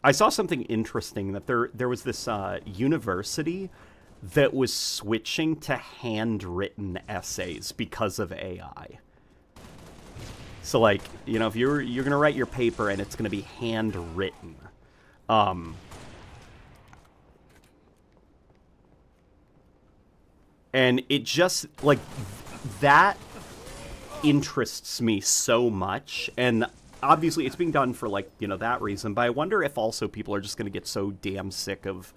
I saw something interesting, that there was this university that was switching to handwritten essays because of AI. So, like, you know, if you're going to write your paper and it's going to be handwritten. And it just, like, that interests me so much, and obviously, it's being done for, like, you know, that reason. But I wonder if also people are just going to get so damn sick of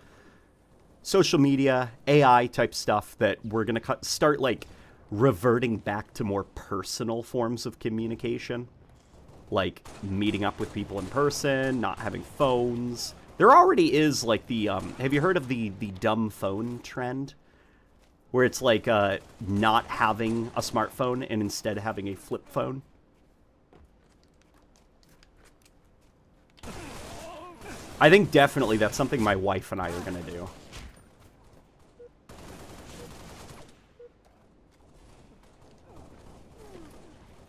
social media, AI type stuff, that we're going to start, like, reverting back to more personal forms of communication. Like, meeting up with people in person, not having phones. There already is, like, the, have you heard of the dumb phone trend? Where it's, like, not having a smartphone and instead having a flip phone. I think definitely that's something my wife and I are going to do.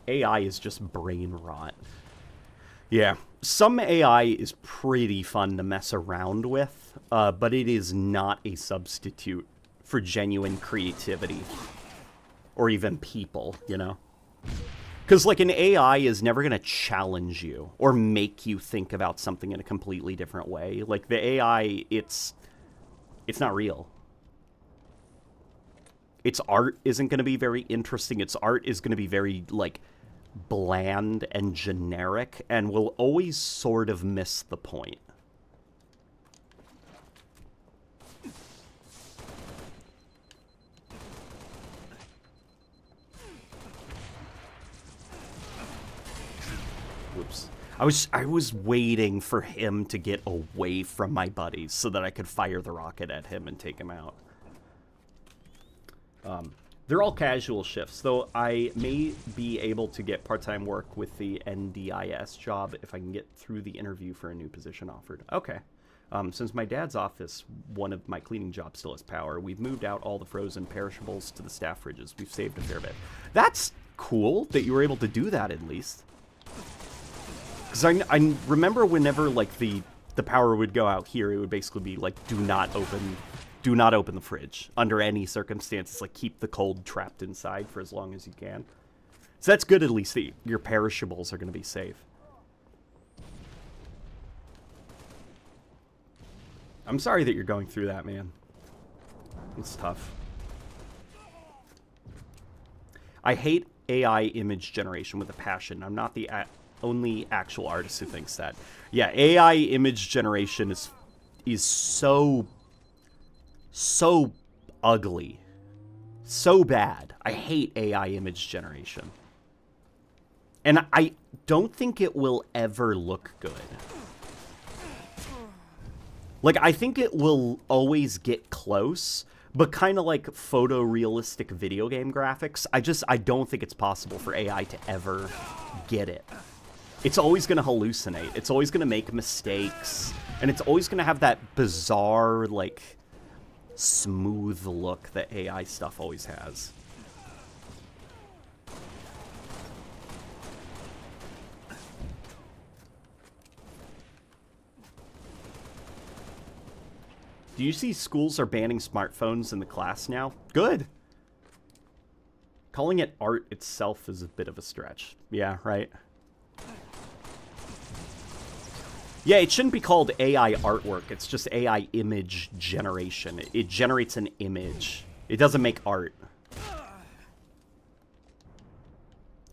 AI is just brain rot. Yeah. Some AI is pretty fun to mess around with, but it is not a substitute for genuine creativity. Or even people, you know? Because, like, an AI is never going to challenge you or make you think about something in a completely different way. Like, the AI, it's not real. Its art isn't going to be very interesting. Its art is going to be very, like, bland and generic and will always sort of miss the point. Whoops. I was waiting for him to get away from my buddies so that I could fire the rocket at him and take him out. They're all casual shifts, though I may be able to get part-time work with the NDIS job if I can get through the interview for a new position offered. Okay. Since my dad's office, one of my cleaning jobs still has power, we've moved out all the frozen perishables to the staff fridges. We've saved a fair bit. That's cool that you were able to do that, at least. Because I remember whenever, like, the power would go out here, it would basically be, like, do not open the fridge under any circumstances. Like, keep the cold trapped inside for as long as you can. So that's good, at least, that your perishables are going to be safe. I'm sorry that you're going through that, man. It's tough. I hate AI image generation with a passion. I'm not the only actual artist who thinks that. Yeah, AI image generation is so ugly. So bad. I hate AI image generation. And I don't think it will ever look good. Like, I think it will always get close, but kind of like photorealistic video game graphics. I don't think it's possible for AI to ever get it. It's always going to hallucinate. It's always going to make mistakes. And it's always going to have that bizarre, like, smooth look that AI stuff always has. Do you see schools are banning smartphones in the class now? Good. Calling it art itself is a bit of a stretch. Yeah, right? Yeah, it shouldn't be called AI artwork. It's just AI image generation. It generates an image. It doesn't make art.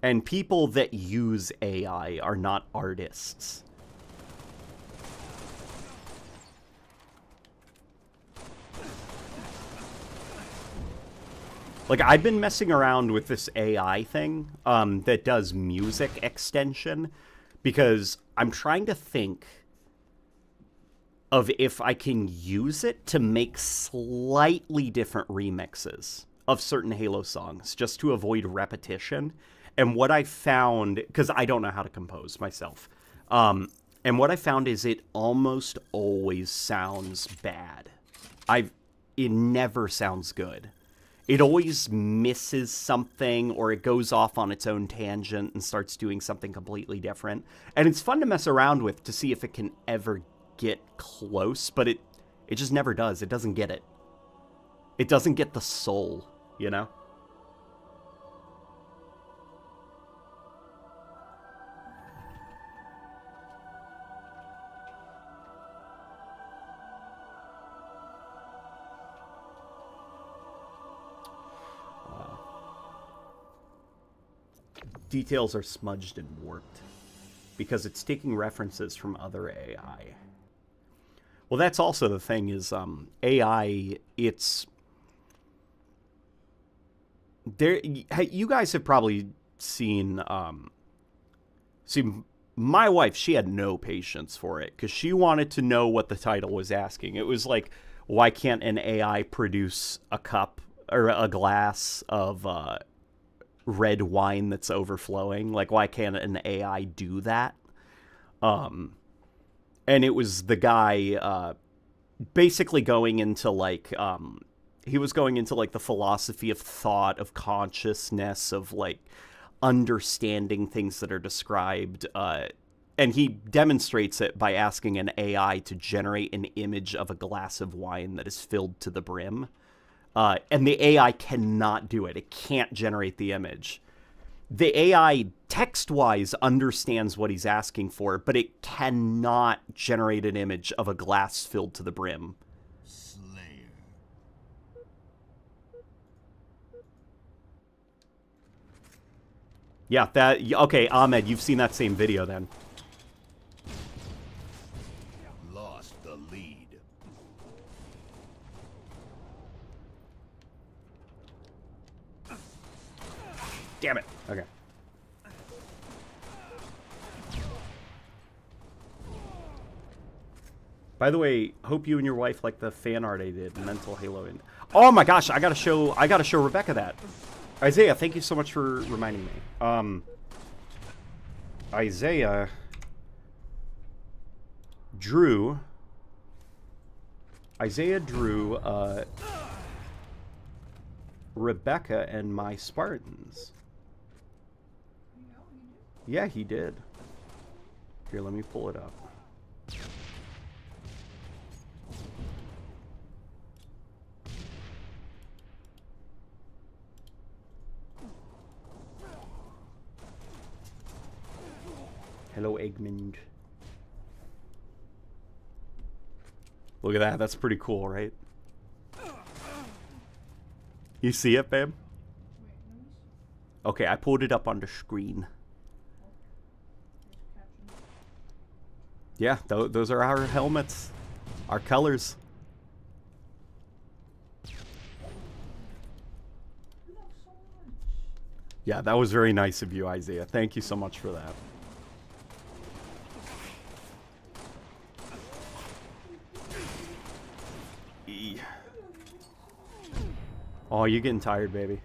And people that use AI are not artists. Like, I've been messing around with this AI thing that does music extension because I'm trying to think of if I can use it to make slightly different remixes of certain Halo songs just to avoid repetition. And what I found, because I don't know how to compose myself, and what I found is it almost always sounds bad. It never sounds good. It always misses something, or it goes off on its own tangent and starts doing something completely different. And it's fun to mess around with to see if it can ever get close, but it just never does. It doesn't get it. It doesn't get the soul, you know? Details are smudged and warped because it's taking references from other AI. Well, that's also the thing is AI, it's... there. You guys have probably seen... my wife, she had no patience for it because she wanted to know what the title was asking. It was like, why can't an AI produce a cup or a glass of... red wine that's overflowing? Like, why can't an AI do that? And it was the guy basically going into like he was going into like the philosophy of thought, of consciousness, of like understanding things that are described, and he demonstrates it by asking an AI to generate an image of a glass of wine that is filled to the brim. And the AI cannot do it. It can't generate the image. The AI, text-wise, understands what he's asking for, but it cannot generate an image of a glass filled to the brim. Slayer. Yeah, that... Okay, Ahmed, you've seen that same video, then. Lost the lead. Damn it. Okay. By the way, hope you and your wife like the fan art I did, Mental Halo. Oh my gosh, I gotta show Rebecca that. Isaiah, thank you so much for reminding me. Isaiah drew Rebecca and my Spartans. Yeah, he did. Here, let me pull it up. Hello, Eggman. Look at that. That's pretty cool, right? You see it, babe? Okay, I pulled it up on the screen. Yeah, those are our helmets. Our colors. Yeah, that was very nice of you, Isaiah. Thank you so much for that. Oh, you're getting tired, baby.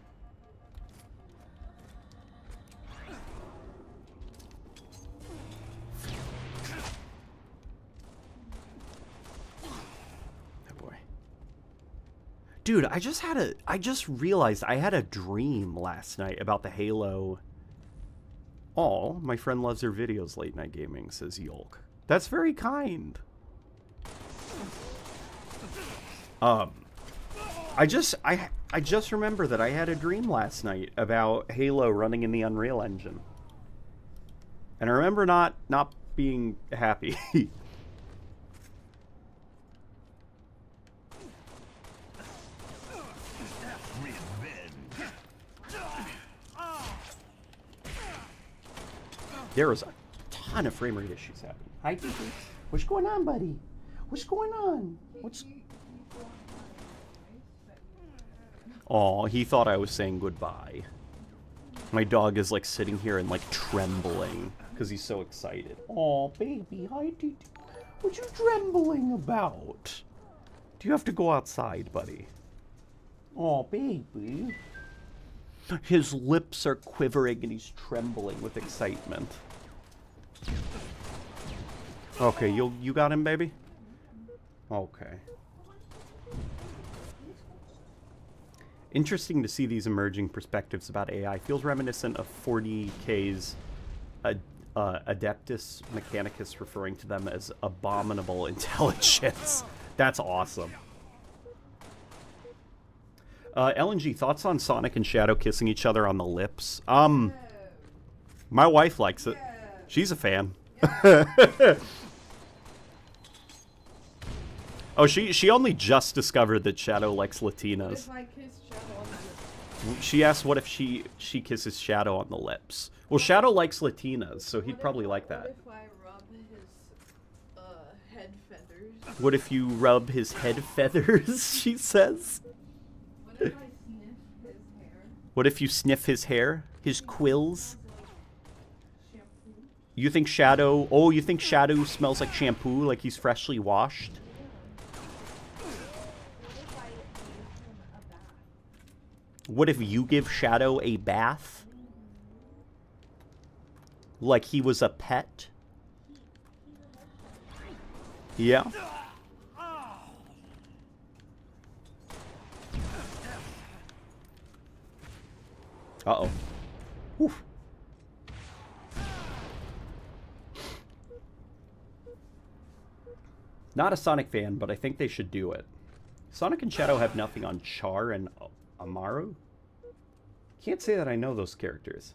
Dude, I just realized I had a dream last night about the Halo. Oh, my friend loves her videos, late night gaming, says Yolk. That's very kind. I just remember that I had a dream last night about Halo running in the Unreal Engine. And I remember not being happy. There was a ton of frame rate issues happening. Hi, Kiki. What's going on, buddy? What's going on? What's... Oh, he thought I was saying goodbye. My dog is like sitting here and like trembling because he's so excited. Oh, baby, hi, Titi. What you trembling about? Do you have to go outside, buddy? Oh, baby. His lips are quivering and he's trembling with excitement. Okay, you got him, baby? Okay. Interesting to see these emerging perspectives about AI. Feels reminiscent of 40K's Adeptus Mechanicus, referring to them as abominable intelligence. That's awesome. LNG, thoughts on Sonic and Shadow kissing each other on the lips? My wife likes it. She's a fan. Oh, she only just discovered that Shadow likes Latinas. What if I kiss Shadow on the lips? She asked what if she kisses Shadow on the lips. Well, Shadow likes Latinas, so he'd probably like that. What if I rub his head feathers? What if you rub his head feathers, she says? What if I sniff his hair? What if you sniff his hair? His quills? Shampoo? You think Shadow... Oh, you think Shadow smells like shampoo, like he's freshly washed? What if you give Shadow a bath? Like he was a pet? Yeah. Uh-oh. Whew. Not a Sonic fan, but I think they should do it. Sonic and Shadow have nothing on Char and Amaru? Can't say that I know those characters.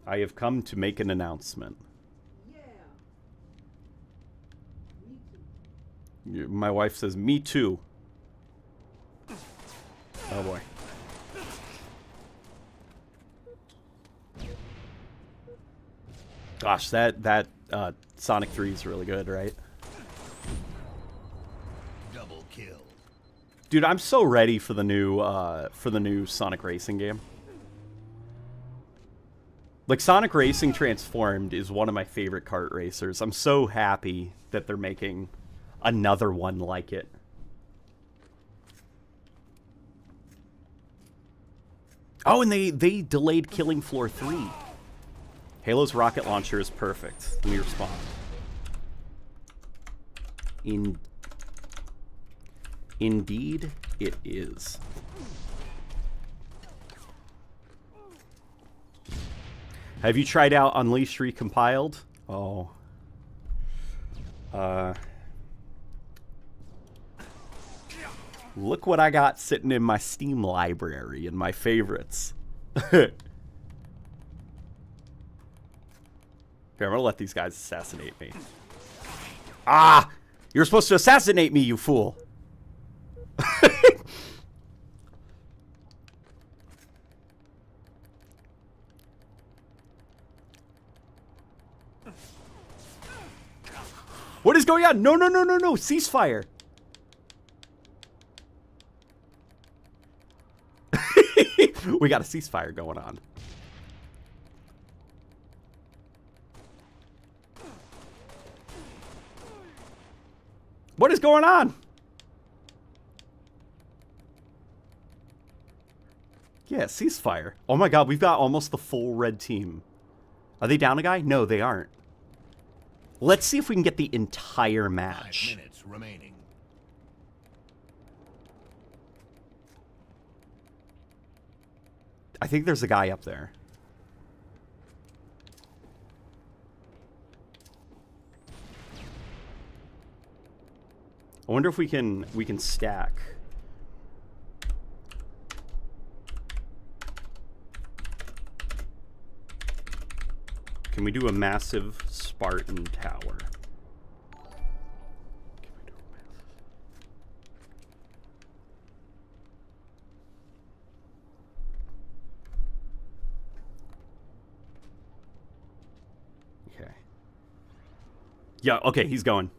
I have come to make an announcement. Yeah. Me too. My wife says, me too. Oh boy. Gosh, that Sonic 3 is really good, right? Double kill. Dude, I'm so ready for the new Sonic Racing game. Like, Sonic Racing Transformed is one of my favorite kart racers. I'm so happy that they're making another one like it. Oh, and they delayed Killing Floor 3. Halo's rocket launcher is perfect. Let me respond. Indeed, it is. Have you tried out Unleashed Recompiled? Oh. Look what I got sitting in my Steam library and my favorites. Here, I'm gonna let these guys assassinate me. Ah! You're supposed to assassinate me, you fool. What is going on? No, no, no, no, no. Ceasefire. We got a ceasefire going on. What is going on? Yeah, ceasefire. Oh my god, we've got almost the full red team. Are they down a guy? No, they aren't. Let's see if we can get the entire match. 5 minutes remaining. I think there's a guy up there. I wonder if we can stack. Can we do a massive Spartan tower? Can we do a massive... Okay. Yeah, okay, he's going.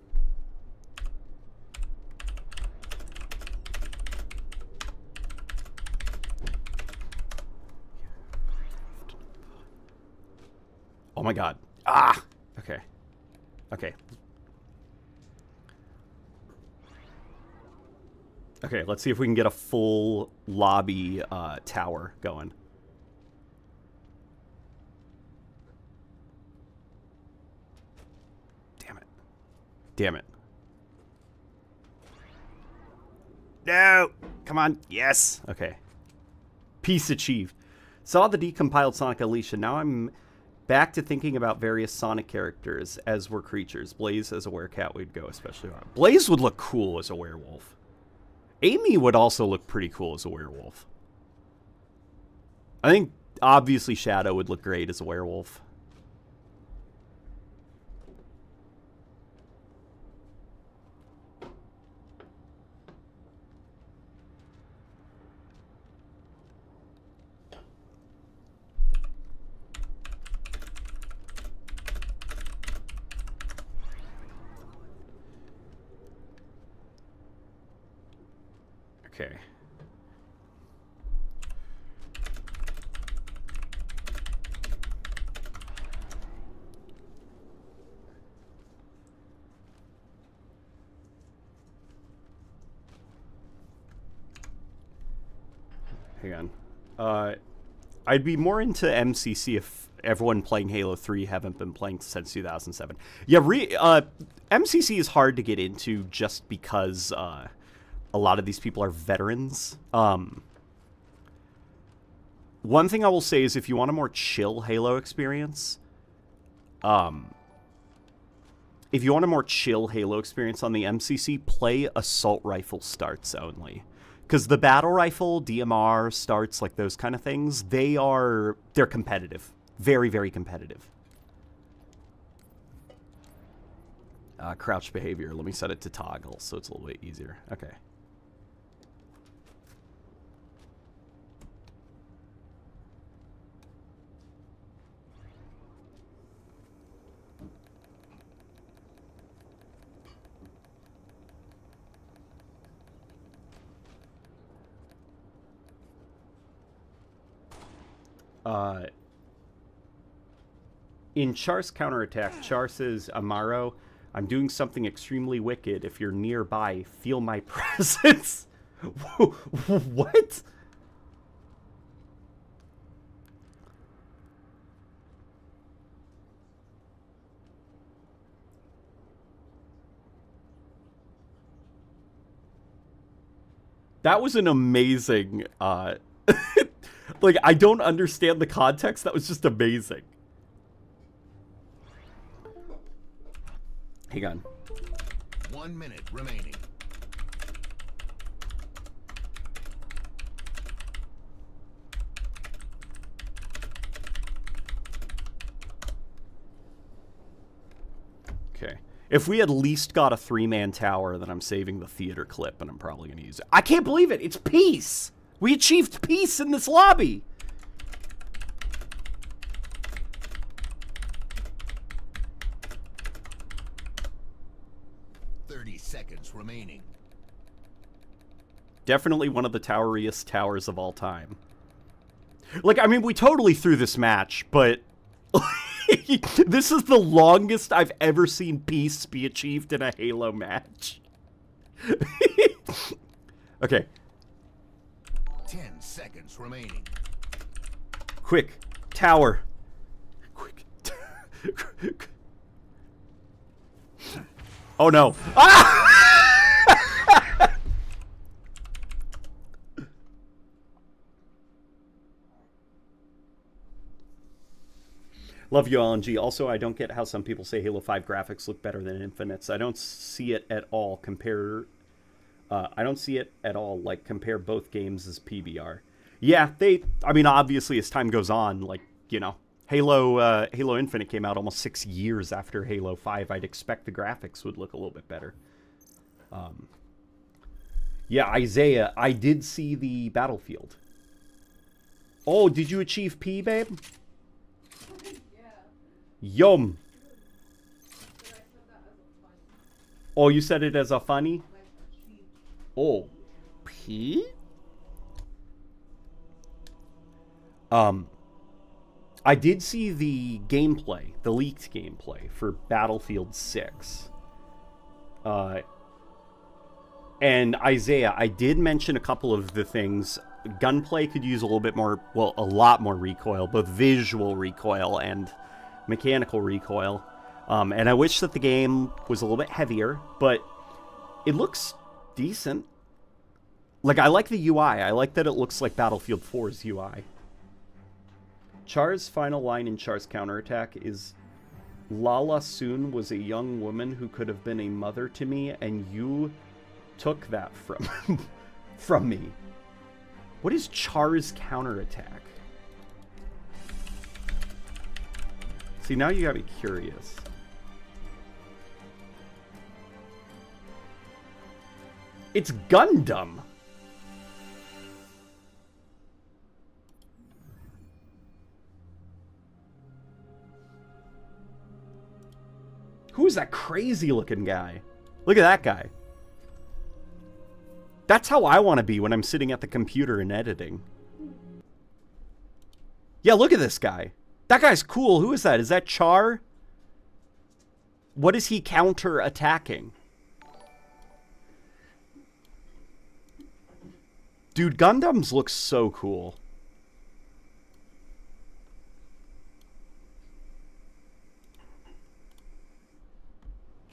Oh my god. Ah! Okay. Okay. Okay, let's see if we can get a full lobby tower going. Damn it. Damn it. No! Come on. Yes! Okay. Peace achieved. Saw the decompiled Sonic Unleashed, and now I'm back to thinking about various Sonic characters as were creatures. Blaze as a werecat would go especially hard. Blaze would look cool as a werewolf. Amy would also look pretty cool as a werewolf. I think, obviously, Shadow would look great as a werewolf. Okay. Hang on. I'd be more into MCC if everyone playing Halo 3 haven't been playing since 2007. Yeah, MCC is hard to get into just because a lot of these people are veterans. One thing I will say is if you want a more chill Halo experience, on the MCC, play assault rifle starts only. Because the battle rifle, DMR, starts, like those kind of things, they're competitive. Very, very competitive. Crouch behavior. Let me set it to toggle so it's a little bit easier. Okay. In Char's counterattack, Char says, Amaro, I'm doing something extremely wicked. If you're nearby, feel my presence. What? That was an amazing, like, I don't understand the context. That was just amazing. Hang on. 1 minute remaining. Okay. If we at least got a 3-man tower, then I'm saving the theater clip, and I'm probably going to use it. I can't believe it! It's peace! We achieved peace in this lobby! 30 seconds remaining. Definitely one of the toweriest towers of all time. Like, I mean, we totally threw this match, but... this is the longest I've ever seen peace be achieved in a Halo match. Okay. 10 seconds remaining. Quick. Tower. Quick. Oh no. Ah! Love you, LNG. Also, I don't get how some people say Halo 5 graphics look better than Infinite's. I don't see it at all. I don't see it at all. Like, compare both games as PBR. Yeah, I mean, obviously, as time goes on, like, you know, Halo Infinite came out almost 6 years after Halo 5. I'd expect the graphics would look a little bit better. Yeah, Isaiah, I did see the Battlefield. Oh, did you achieve P, babe? Yum. Oh, you said it as a funny? Oh, P? I did see the gameplay, the leaked gameplay for Battlefield 6. And Isaiah, I did mention a couple of the things. Gunplay could use a little bit more, well, a lot more recoil, both visual recoil and mechanical recoil. And I wish that the game was a little bit heavier, but it looks decent. Like, I like the UI. I like that it looks like Battlefield 4's UI. Char's final line in Char's counterattack is, Lala Soon was a young woman who could have been a mother to me, and you took that from me. What is Char's counterattack? See, now you got me curious. It's Gundam! Who is that crazy looking guy? Look at that guy. That's how I want to be when I'm sitting at the computer and editing. Yeah, look at this guy. That guy's cool. Who is that? Is that Char? What is he counter-attacking? Dude, Gundams look so cool.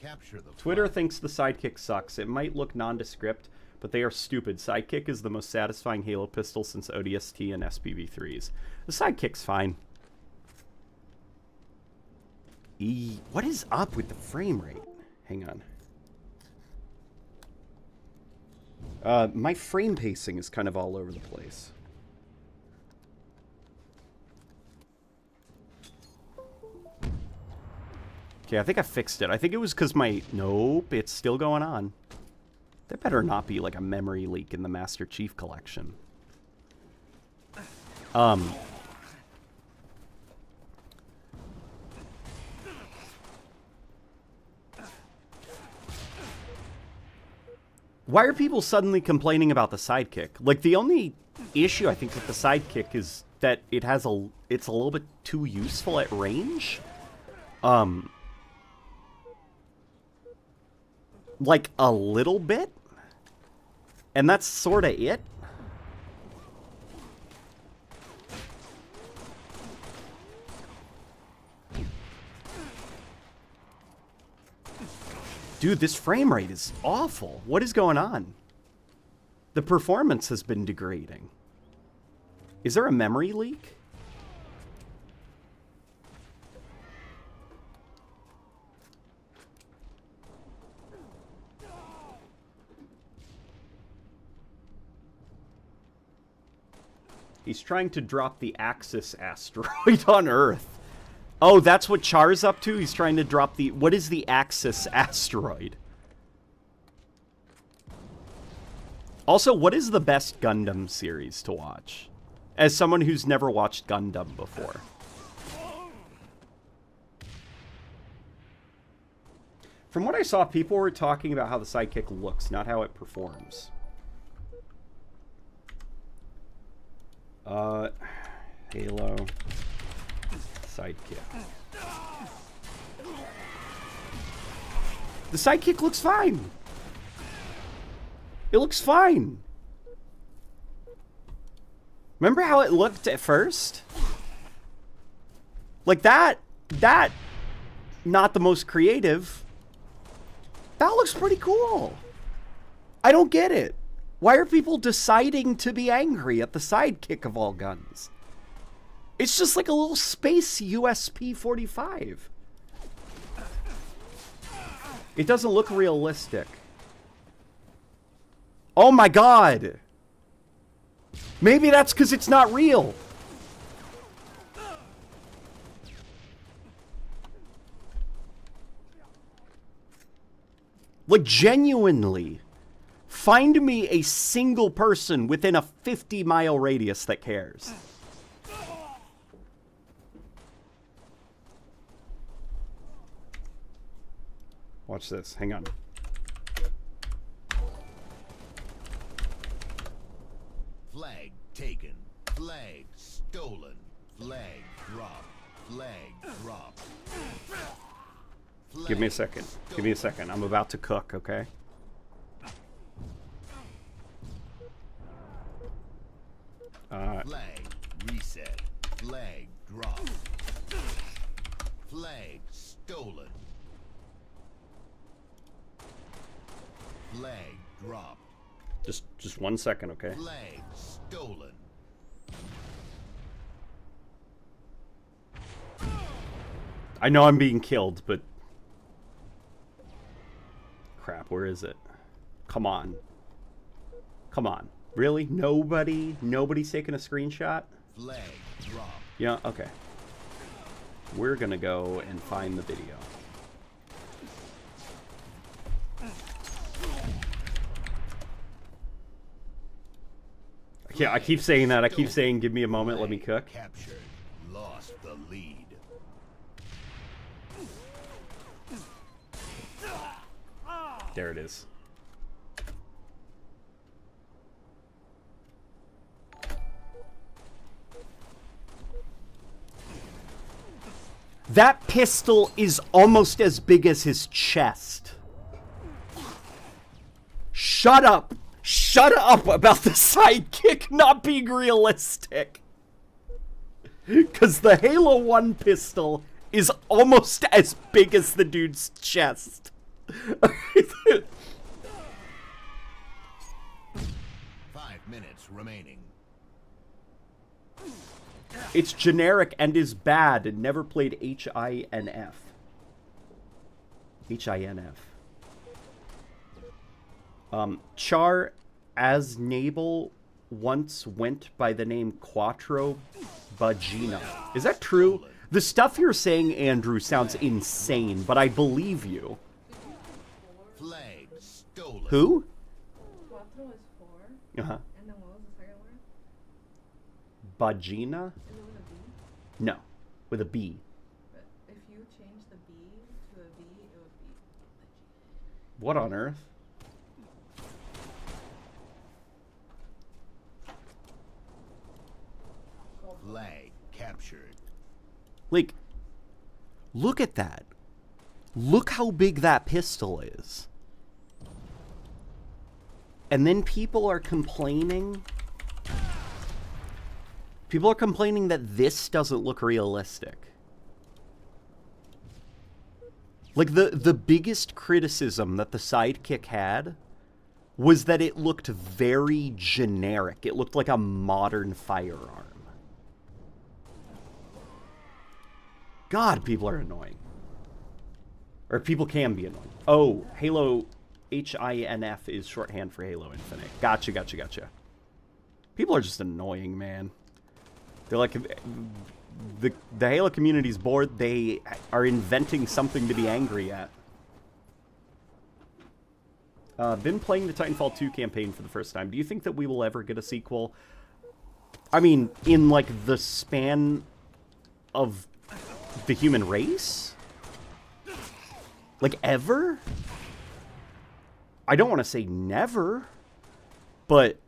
Capture the Twitter flag. thinks the sidekick sucks. It might look nondescript, but they are stupid. Sidekick is the most satisfying Halo pistol since ODST and SPV3s. The sidekick's fine. What is up with the frame rate? Hang on. My frame pacing is kind of all over the place. Okay, I think I fixed it. I think it was because my... Nope, it's still going on. There better not be like a memory leak in the Master Chief Collection. Why are people suddenly complaining about the sidekick? Like, the only issue I think with the sidekick is that it's a little bit too useful at range. Like, a little bit? And that's sort of it? Dude, this frame rate is awful. What is going on? The performance has been degrading. Is there a memory leak? He's trying to drop the Axis asteroid on Earth. Oh, that's what Char's up to? He's trying to drop the... What is the Axis asteroid? Also, what is the best Gundam series to watch? As someone who's never watched Gundam before. From what I saw, people were talking about how the sidekick looks, not how it performs. Halo sidekick. The sidekick looks fine. It looks fine. Remember how it looked at first? Like that, not the most creative. That looks pretty cool. I don't get it. Why are people deciding to be angry at the sidekick of all guns? It's just like a little space USP-45. It doesn't look realistic. Oh my god! Maybe that's because it's not real. Like, genuinely, find me a single person within a 50-mile radius that cares. Watch this. Hang on. Flag taken. Flag stolen. Flag dropped. Flag dropped. Give me a second. Give me a second. I'm about to cook, okay? Flag reset. Flag dropped. Flag stolen. Flag dropped. Just 1 second, okay? Flag stolen. I know I'm being killed, but... Crap, where is it? Come on. Come on. Really? Nobody's taking a screenshot? Flag dropped. Yeah, okay. We're gonna go and find the video. Yeah, I keep saying that. I keep saying, give me a moment, let me cook. Captured. Lost the lead. There it is. That pistol is almost as big as his chest. Shut up! Shut up about the sidekick not being realistic. Because the Halo 1 pistol is almost as big as the dude's chest. 5 minutes remaining. It's generic and is bad and never played HINF. HINF. Char Aznable once went by the name Quattro Bagina. Is that true? The stuff you're saying, Andrew, sounds insane, but I believe you. Flag stolen. Who? Cuatro is 4. Uh-huh. And then what was the second word? Bagina? Is it with a B? No, with a B. But if you change the B to a V, it would be What on earth? Flag captured. Like, look at that. Look how big that pistol is. And then people are complaining. People are complaining that this doesn't look realistic. Like, the biggest criticism that the sidekick had was that it looked very generic. It looked like a modern firearm. God, people are annoying. Or people can be annoying. Oh, Halo HINF is shorthand for Halo Infinite. Gotcha. People are just annoying, man. They're like, the Halo community's bored. They are inventing something to be angry at. Been playing the Titanfall 2 campaign for the first time. Do you think that we will ever get a sequel? I mean, in, like, the span of the human race? Like, ever? I don't want to say never, but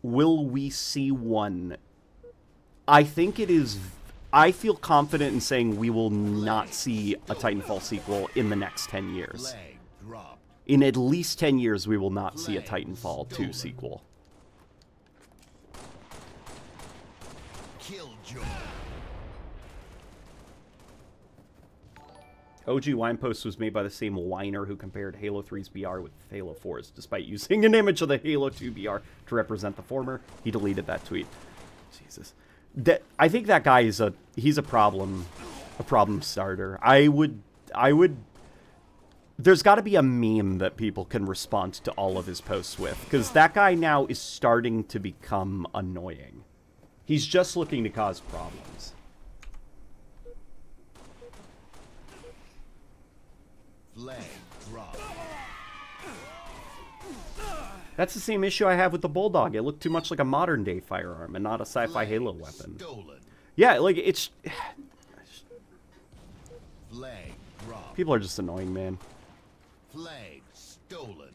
will we see one? I think it is... I feel confident in saying we will not see a Titanfall sequel in the next 10 years. In at least 10 years, we will not see a Titanfall 2 sequel. Killjoy. OG Wine Post was made by the same whiner who compared Halo 3's BR with Halo 4's, despite using an image of the Halo 2 BR to represent the former. He deleted that tweet. Jesus. I think that guy is he's a problem starter. I would there's got to be a meme that people can respond to all of his posts with, because that guy now is starting to become annoying. He's just looking to cause problems. Flag drop. That's the same issue I have with the Bulldog. It looked too much like a modern-day firearm and not a sci-fi Halo weapon. Stolen. Yeah, like, it's... Flag drop. People are just annoying, man. Flag stolen.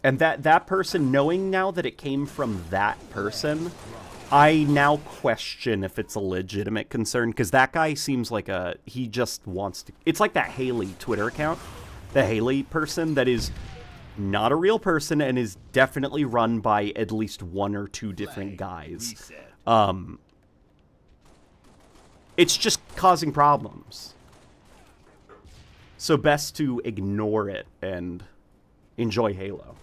And that person, knowing now that it came from that person, I now question if it's a legitimate concern, because that guy seems like he just wants to... It's like that Haley Twitter account. The Haley person that is not a real person and is definitely run by at least one or two different guys. It's just causing problems. So best to ignore it and enjoy Halo.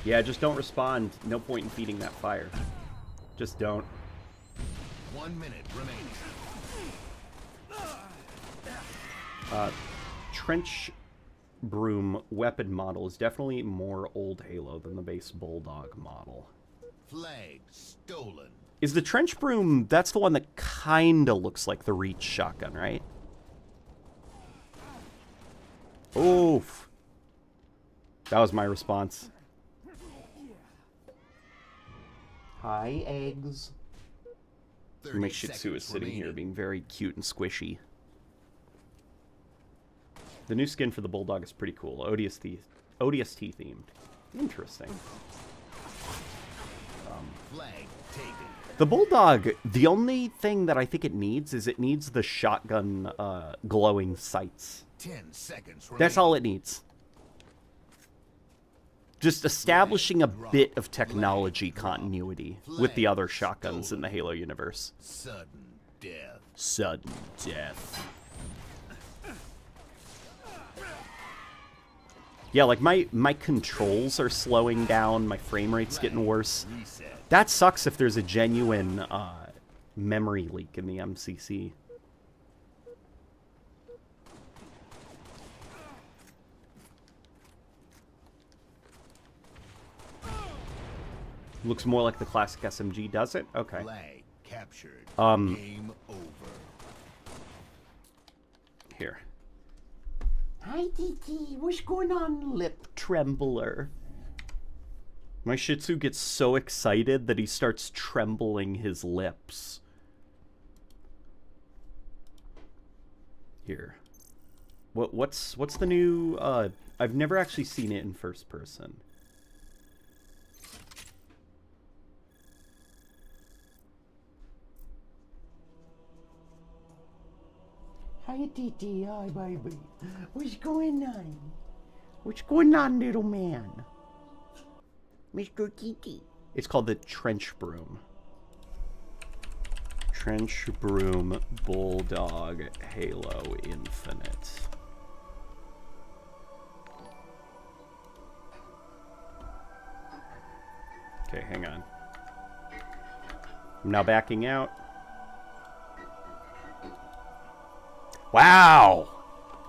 Yeah, just don't respond. No point in feeding that fire. Just don't. 1 minute remaining. Trench Broom weapon model is definitely more old Halo than the base Bulldog model. Flag stolen. Is the Trench Broom, that's the one that kinda looks like the Reach shotgun, right? Oof. That was my response. Hi, eggs. My Shih Tzu is sitting here being very cute and squishy. The new skin for the Bulldog is pretty cool. ODST themed. Interesting. Flag taken. The Bulldog, the only thing that I think it needs is it needs the shotgun glowing sights. 10 seconds remaining. That's all it needs. Just establishing a bit of technology continuity with the other shotguns in the Halo universe. Sudden death. Sudden death. Yeah, like my controls are slowing down, my frame rate's getting worse. Reset. That sucks if there's a genuine memory leak in the MCC. Looks more like the classic SMG, does it? Okay. Flag captured. Um, Game over. Here. Hi, DT. What's going on, lip trembler? My Shih Tzu gets so excited that he starts trembling his lips. Here. What's the new... I've never actually seen it in first person. Hi, Titi. Hi, baby. What's going on? What's going on, little man? Mr. Titi. It's called the Trench Broom. Trench Broom Bulldog Halo Infinite. Okay, hang on. I'm now backing out. Wow!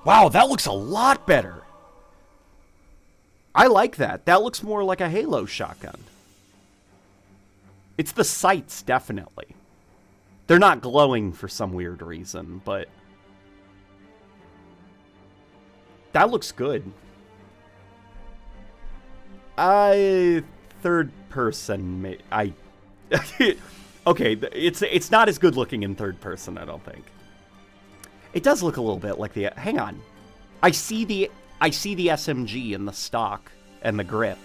Wow, that looks a lot better. I like that. That looks more like a Halo shotgun. It's the sights, definitely. They're not glowing for some weird reason, but... that looks good. Third person, okay, it's not as good looking in third person, I don't think. It does look a little bit like the... hang on. I see the SMG in the stock and the grip.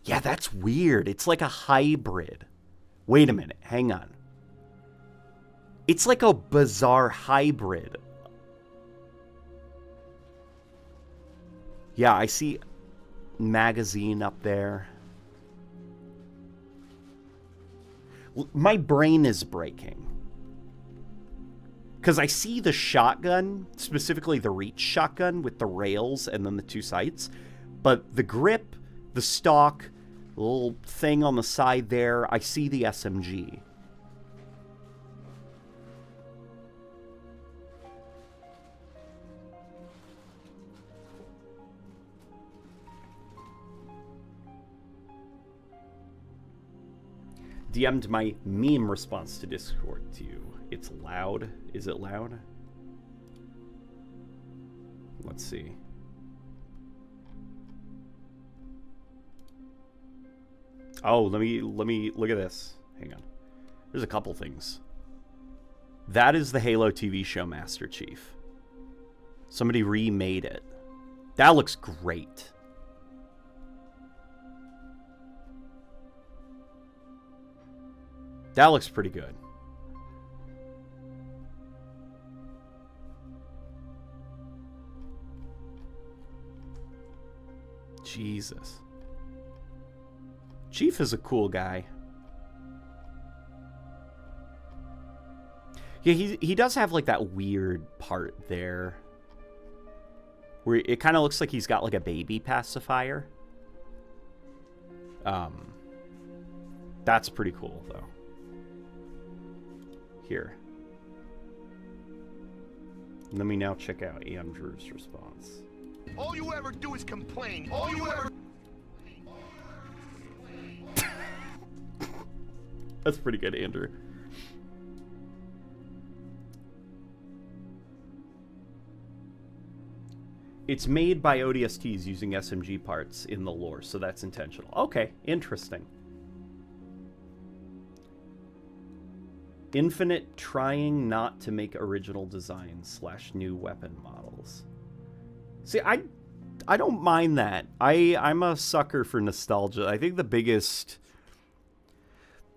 Yeah, that's weird. It's like a hybrid. Wait a minute. Hang on. It's like a bizarre hybrid. Yeah, I see magazine up there. My brain is breaking. Because I see the shotgun, specifically the reach shotgun with the rails and then the two sights. But the grip, the stock, little thing on the side there, I see the SMG. DM'd my meme response to Discord to you. It's loud. Is it loud? Let's see. Oh, let me look at this. Hang on. There's a couple things. That is the Halo TV show Master Chief. Somebody remade it. That looks great. That looks pretty good. Jesus. Chief is a cool guy. Yeah, he does have like that weird part there. Where it kind of looks like he's got like a baby pacifier. That's pretty cool though. Here. Let me now check out Andrew's response. All you ever do is complain. All you ever... That's pretty good, Andrew. It's made by ODSTs using SMG parts in the lore, so that's intentional. Okay, interesting. Infinite trying not to make original designs / new weapon models. See, I don't mind that. I'm a sucker for nostalgia. I think the biggest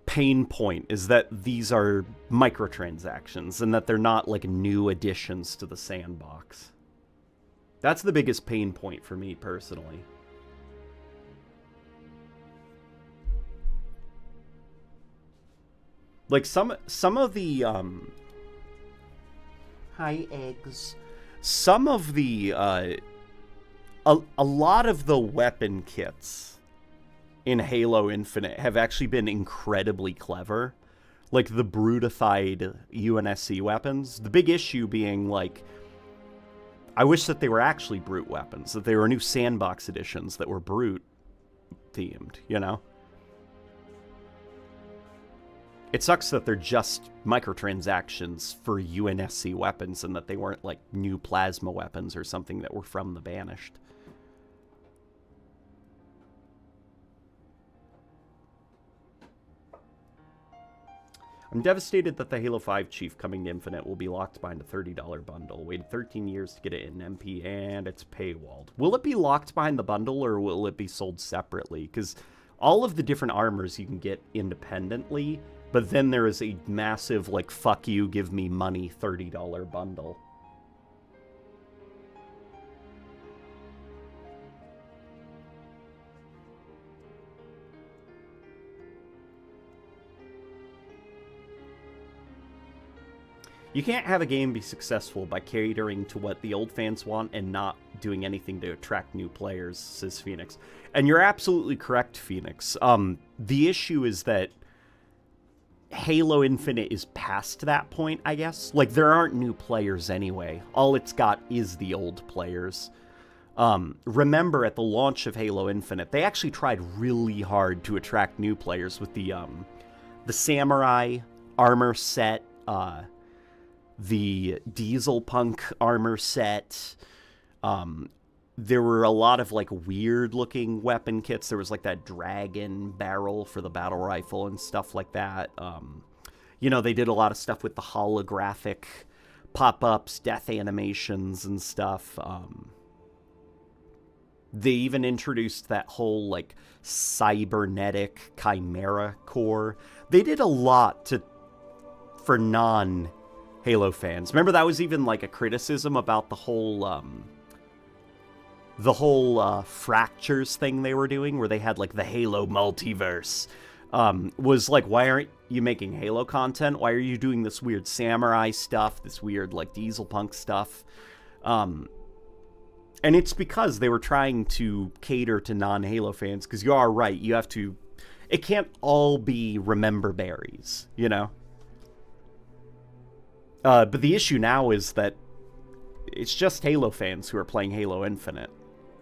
pain point is that these are microtransactions and that they're not like new additions to the sandbox. That's the biggest pain point for me personally. Like some of the hi eggs. Some of the a lot of the weapon kits in Halo Infinite have actually been incredibly clever. Like the brutified UNSC weapons. The big issue being like, I wish that they were actually brute weapons, that they were new sandbox editions that were brute themed, you know? It sucks that they're just microtransactions for UNSC weapons and that they weren't like new plasma weapons or something that were from the Banished. I'm devastated that the Halo 5 Chief coming to Infinite will be locked behind a $30 bundle. Waited 13 years to get it in MP and it's paywalled. Will it be locked behind the bundle or will it be sold separately? Because all of the different armors you can get independently, but then there is a massive, like, fuck you, give me money $30 bundle. You can't have a game be successful by catering to what the old fans want and not doing anything to attract new players, says Phoenix. And you're absolutely correct, Phoenix. The issue is that Halo Infinite is past that point, I guess. Like, there aren't new players anyway. All it's got is the old players. Remember, at the launch of Halo Infinite, they actually tried really hard to attract new players with the Samurai armor set, the Diesel Punk armor set. There were a lot of, like, weird-looking weapon kits. There was, like, that dragon barrel for the battle rifle and stuff like that. They did a lot of stuff with the holographic pop-ups, death animations, and stuff. They even introduced that whole, like, cybernetic chimera core. They did a lot for non-Halo fans. Remember, that was even, like, a criticism about the whole fractures thing they were doing, where they had, like, the Halo multiverse. Was like, why aren't you making Halo content? Why are you doing this weird samurai stuff, this weird, like, diesel punk stuff? And it's because they were trying to cater to non-Halo fans, because you are right, you have to... It can't all be remember berries, you know? But the issue now is that it's just Halo fans who are playing Halo Infinite.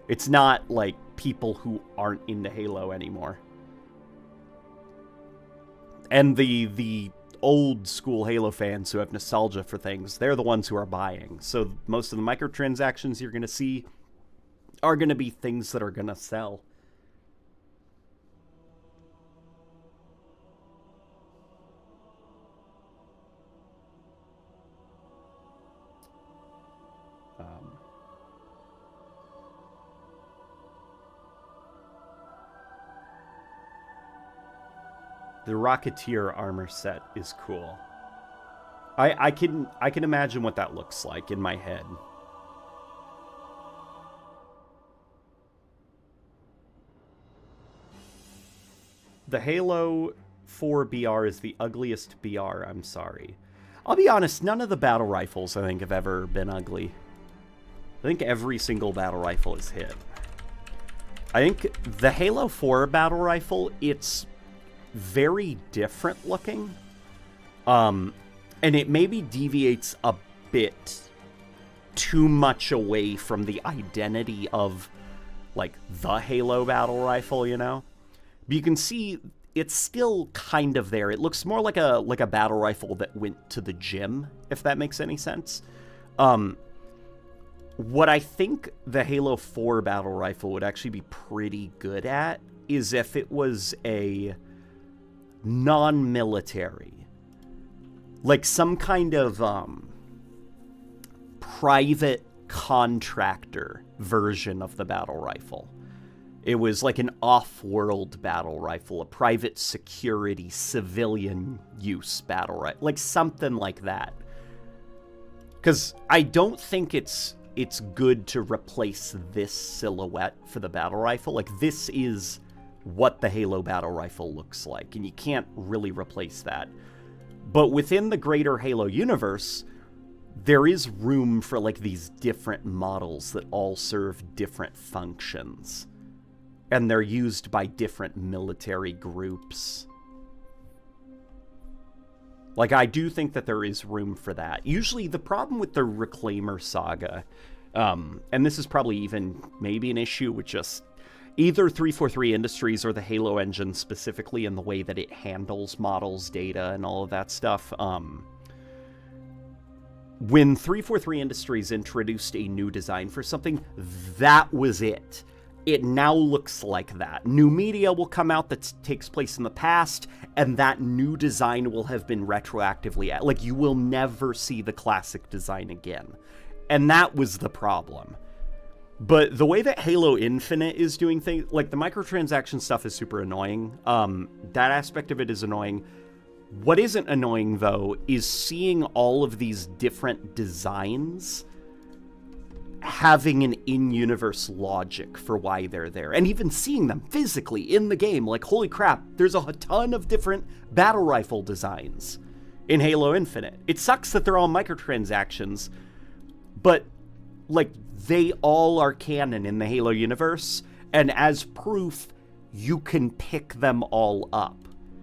It's not, like, people who aren't into Halo anymore. And the old school Halo fans who have nostalgia for things, they're the ones who are buying. So most of the microtransactions you're going to see are going to be things that are going to sell. The Rocketeer armor set is cool. I can imagine what that looks like in my head. The Halo 4 BR is the ugliest BR, I'm sorry. I'll be honest, none of the battle rifles, I think, have ever been ugly. I think every single battle rifle is hit. I think the Halo 4 battle rifle, it's very different looking. And it maybe deviates a bit too much away from the identity of, like, the Halo battle rifle, you know? But you can see it's still kind of there. It looks more like a battle rifle that went to the gym, if that makes any sense. What I think the Halo 4 battle rifle would actually be pretty good at is if it was a non-military, like some kind of private contractor version of the battle rifle. It was like an off-world battle rifle, a private security, civilian use battle rifle, like something like that. Because I don't think it's good to replace this silhouette for the battle rifle. Like, this is what the Halo battle rifle looks like, and you can't really replace that. But within the greater Halo universe, there is room for, like, these different models that all serve different functions. And they're used by different military groups. Like, I do think that there is room for that. Usually, the problem with the Reclaimer saga, and this is probably even maybe an issue with just either 343 Industries or the Halo engine specifically in the way that it handles models, data, and all of that stuff. When 343 Industries introduced a new design for something, that was it. It now looks like that. New media will come out that takes place in the past, and that new design will have been retroactively... Like, you will never see the classic design again. And that was the problem. But the way that Halo Infinite is doing things... Like, the microtransaction stuff is super annoying. That aspect of it is annoying. What isn't annoying, though, is seeing all of these different designs having an in-universe logic for why they're there, and even seeing them physically in the game. Like, holy crap, there's a ton of different battle rifle designs in Halo Infinite. It sucks that they're all microtransactions, but, like, they all are canon in the Halo universe, and as proof, you can pick them all up.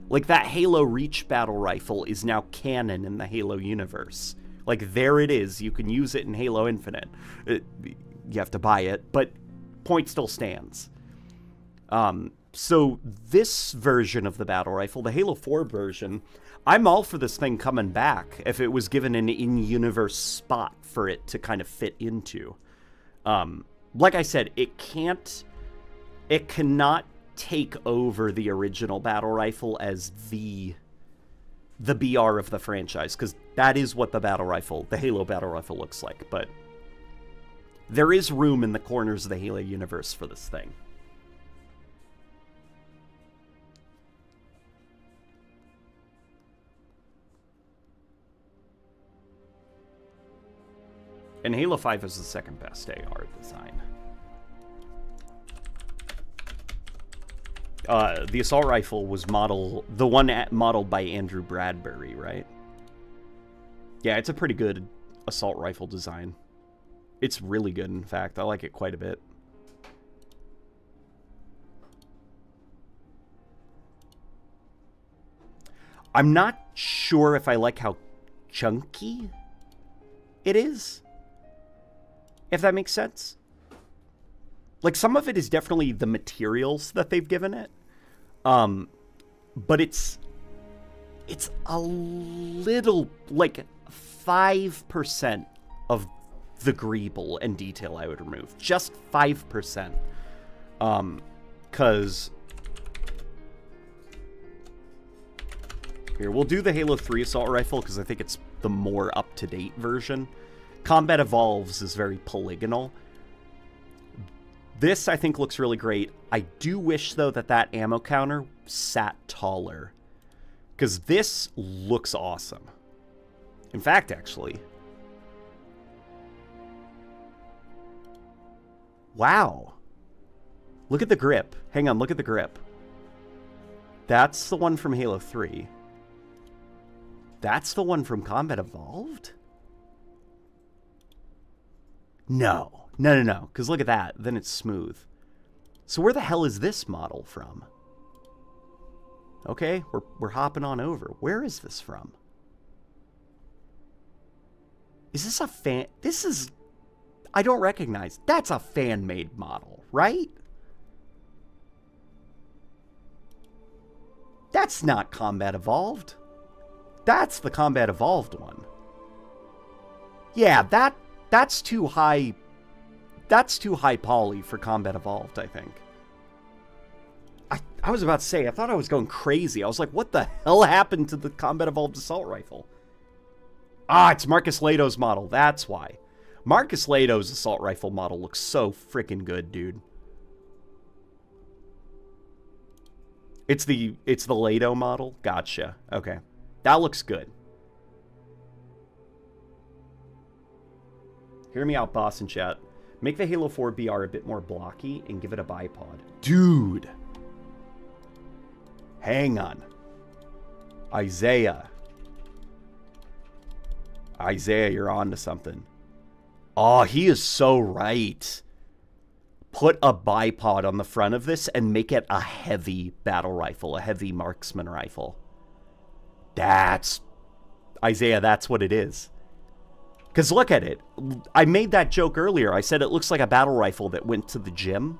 Like, that Halo Reach battle rifle is now canon in the Halo universe. Like, there it is. You can use it in Halo Infinite. You have to buy it, but point still stands. So this version of the battle rifle, the Halo 4 version, I'm all for this thing coming back if it was given an in-universe spot for it to kind of fit into. Like I said, it cannot take over the original battle rifle as the BR of the franchise, because that is what the Halo battle rifle looks like. But there is room in the corners of the Halo universe for this thing. And Halo 5 is the second best AR design. The assault rifle was modeled by Andrew Bradbury, right? Yeah, it's a pretty good assault rifle design. It's really good, in fact. I like it quite a bit. I'm not sure if I like how chunky it is, if that makes sense. Like, some of it is definitely the materials that they've given it. But it's a little, like, 5% of the greeble and detail I would remove. Just 5%. Because... Here, we'll do the Halo 3 assault rifle, because I think it's the more up-to-date version. Combat Evolves is very polygonal. This, I think, looks really great. I do wish, though, that ammo counter sat taller, because this looks awesome. In fact, actually. Wow. Look at the grip. Hang on, look at the grip. That's the one from Halo 3. That's the one from Combat Evolved? No. No. Because look at that. Then it's smooth. So where the hell is this model from? Okay, we're hopping on over. Where is this from? Is this a fan... This is... I don't recognize. That's a fan-made model, right? That's not Combat Evolved. That's the Combat Evolved one. Yeah, that's too high... That's too high poly for Combat Evolved, I think. I was about to say, I thought I was going crazy. I was like, what the hell happened to the Combat Evolved assault rifle? Ah, it's Marcus Lato's model. That's why. Marcus Lato's assault rifle model looks so freaking good, dude. It's the Lato model? Gotcha. Okay. That looks good. Hear me out, boss and chat. Make the Halo 4 BR a bit more blocky and give it a bipod. Dude! Hang on. Isaiah, you're on to something. Oh, he is so right. Put a bipod on the front of this and make it a heavy battle rifle, a heavy marksman rifle. Isaiah, that's what it is. Because look at it. I made that joke earlier. I said it looks like a battle rifle that went to the gym.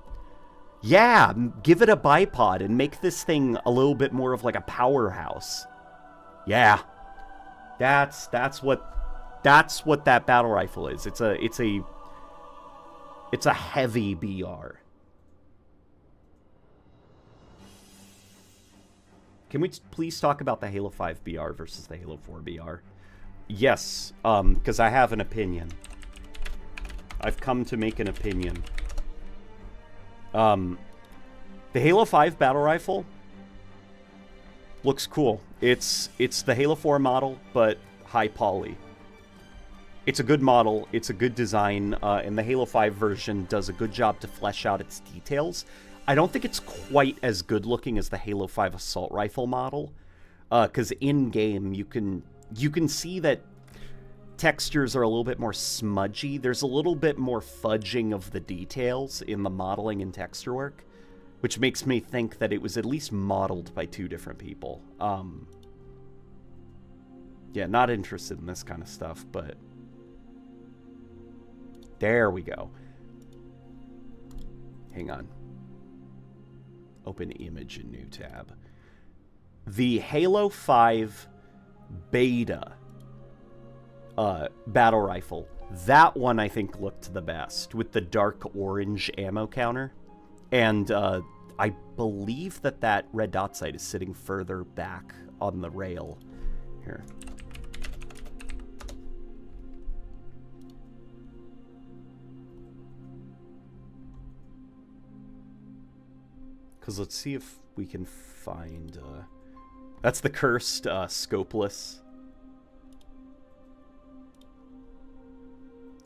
Yeah, give it a bipod and make this thing a little bit more of like a powerhouse. Yeah. That's what that battle rifle is. It's a heavy BR. Can we please talk about the Halo 5 BR versus the Halo 4 BR? Yes, because I have an opinion. I've come to make an opinion. The Halo 5 battle rifle looks cool. It's the Halo 4 model, but high poly. It's a good model, it's a good design, and the Halo 5 version does a good job to flesh out its details. I don't think it's quite as good looking as the Halo 5 assault rifle model, because in-game you can see that textures are a little bit more smudgy. There's a little bit more fudging of the details in the modeling and texture work, which makes me think that it was at least modeled by two different people. Yeah, not interested in this kind of stuff, but there we go. Hang on. Open image in new tab. The Halo 5 beta battle rifle. That one I think looked the best with the dark orange ammo counter. And I believe that that red dot sight is sitting further back on the rail. Here. Because let's see if we can find... that's the cursed scopeless.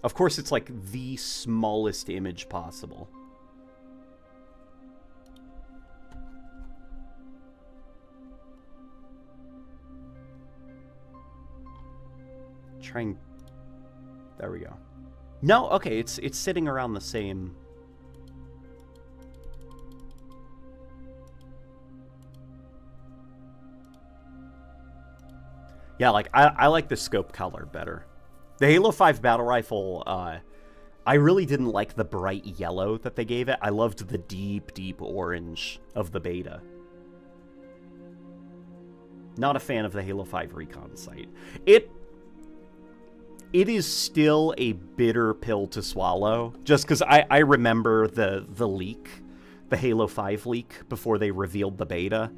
Of course, it's like the smallest image possible. Trying... There we go. No, okay, it's sitting around the same... Yeah, like, I like the scope color better. The Halo 5 battle rifle, I really didn't like the bright yellow that they gave it. I loved the deep, deep orange of the beta. Not a fan of the Halo 5 recon sight. It is still a bitter pill to swallow, just because I remember the leak, the Halo 5 leak, before they revealed the beta.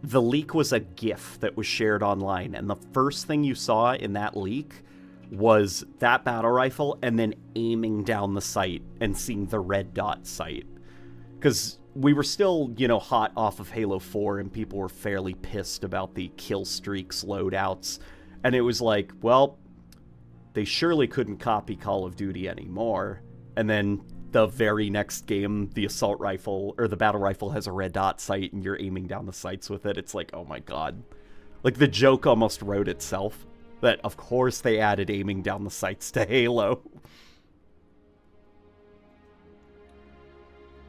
The leak was a GIF that was shared online, and the first thing you saw in that leak was that battle rifle and then aiming down the sight and seeing the red dot sight. Because we were still, you know, hot off of Halo 4, and people were fairly pissed about the kill streaks loadouts. And it was like, well, they surely couldn't copy Call of Duty anymore. And then the very next game, the assault rifle, or the battle rifle has a red dot sight, and you're aiming down the sights with it. It's like, oh my god. Like, the joke almost wrote itself. That, of course, they added aiming down the sights to Halo.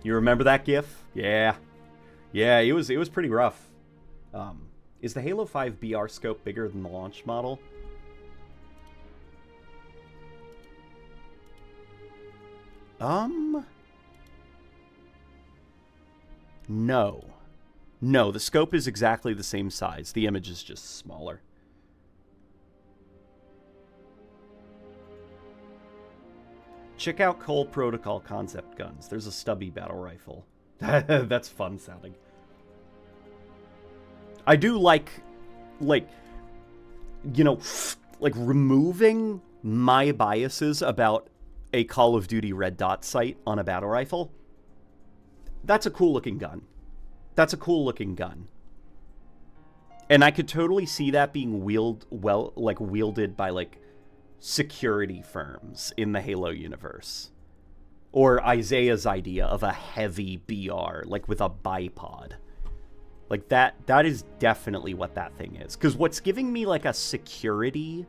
You remember that GIF? Yeah. Yeah, it was pretty rough. Is the Halo 5 BR scope bigger than the launch model? No. No, the scope is exactly the same size. The image is just smaller. Check out Cole Protocol concept guns. There's a stubby battle rifle. That's fun sounding. I do like, you know, like removing my biases about a Call of Duty red dot sight on a battle rifle. That's a cool looking gun. That's a cool looking gun. And I could totally see that being wielded by like security firms in the Halo universe. Or Isaiah's idea of a heavy BR, like with a bipod. Like that is definitely what that thing is. Because what's giving me like a security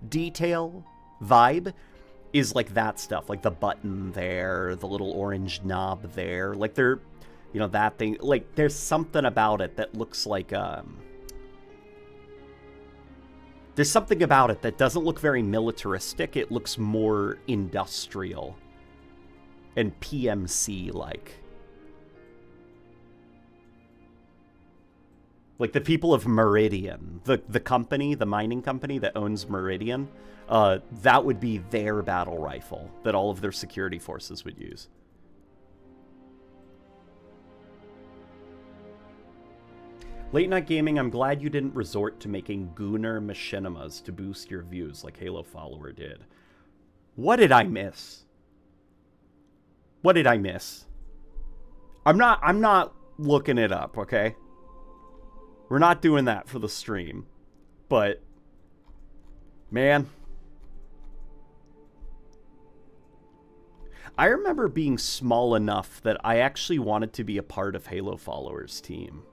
detail vibe is like that stuff, like the button there, the little orange knob there, like they're, you know, that thing, like there's something about it that looks like, there's something about it that doesn't look very militaristic. It looks more industrial and PMC-like. Like the people of Meridian, the company, the mining company that owns Meridian, that would be their battle rifle that all of their security forces would use. Late Night Gaming, I'm glad you didn't resort to making Gooner machinimas to boost your views like Halo Follower did. What did I miss? What did I miss? I'm not looking it up, okay? We're not doing that for the stream. But, man, I remember being small enough that I actually wanted to be a part of Halo Followers' team.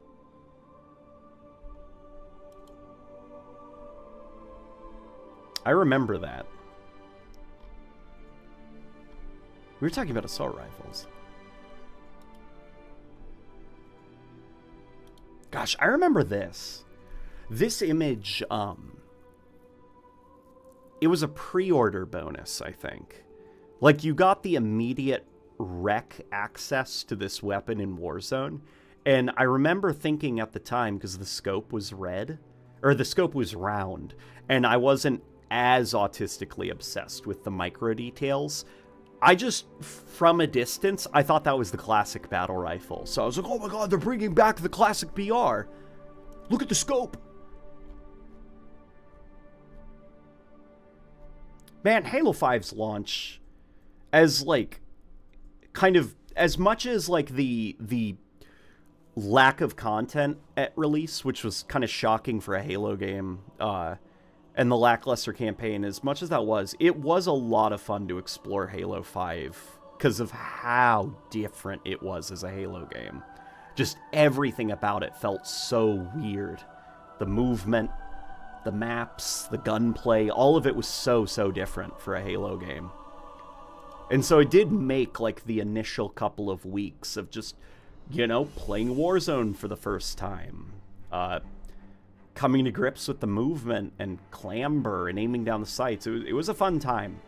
I remember that. We were talking about assault rifles. Gosh, I remember this. This image, it was a pre-order bonus, I think. Like, you got the immediate rec access to this weapon in Warzone, and I remember thinking at the time, because the scope was red, or the scope was round, and I wasn't as autistically obsessed with the micro details. I just, from a distance, I thought that was the classic battle rifle. So I was like, oh my god, they're bringing back the classic BR. Look at the scope. Man, Halo 5's launch, as, like, kind of, as much as, like, the lack of content at release, which was kind of shocking for a Halo game, and the lackluster campaign, as much as that was, it was a lot of fun to explore Halo 5 because of how different it was as a Halo game. Just everything about it felt so weird. The movement, the maps, the gunplay, all of it was so different for a Halo game. And so it did make, like, the initial couple of weeks of just, you know, playing Warzone for the first time, coming to grips with the movement and clamber and aiming down the sights. It was a fun time.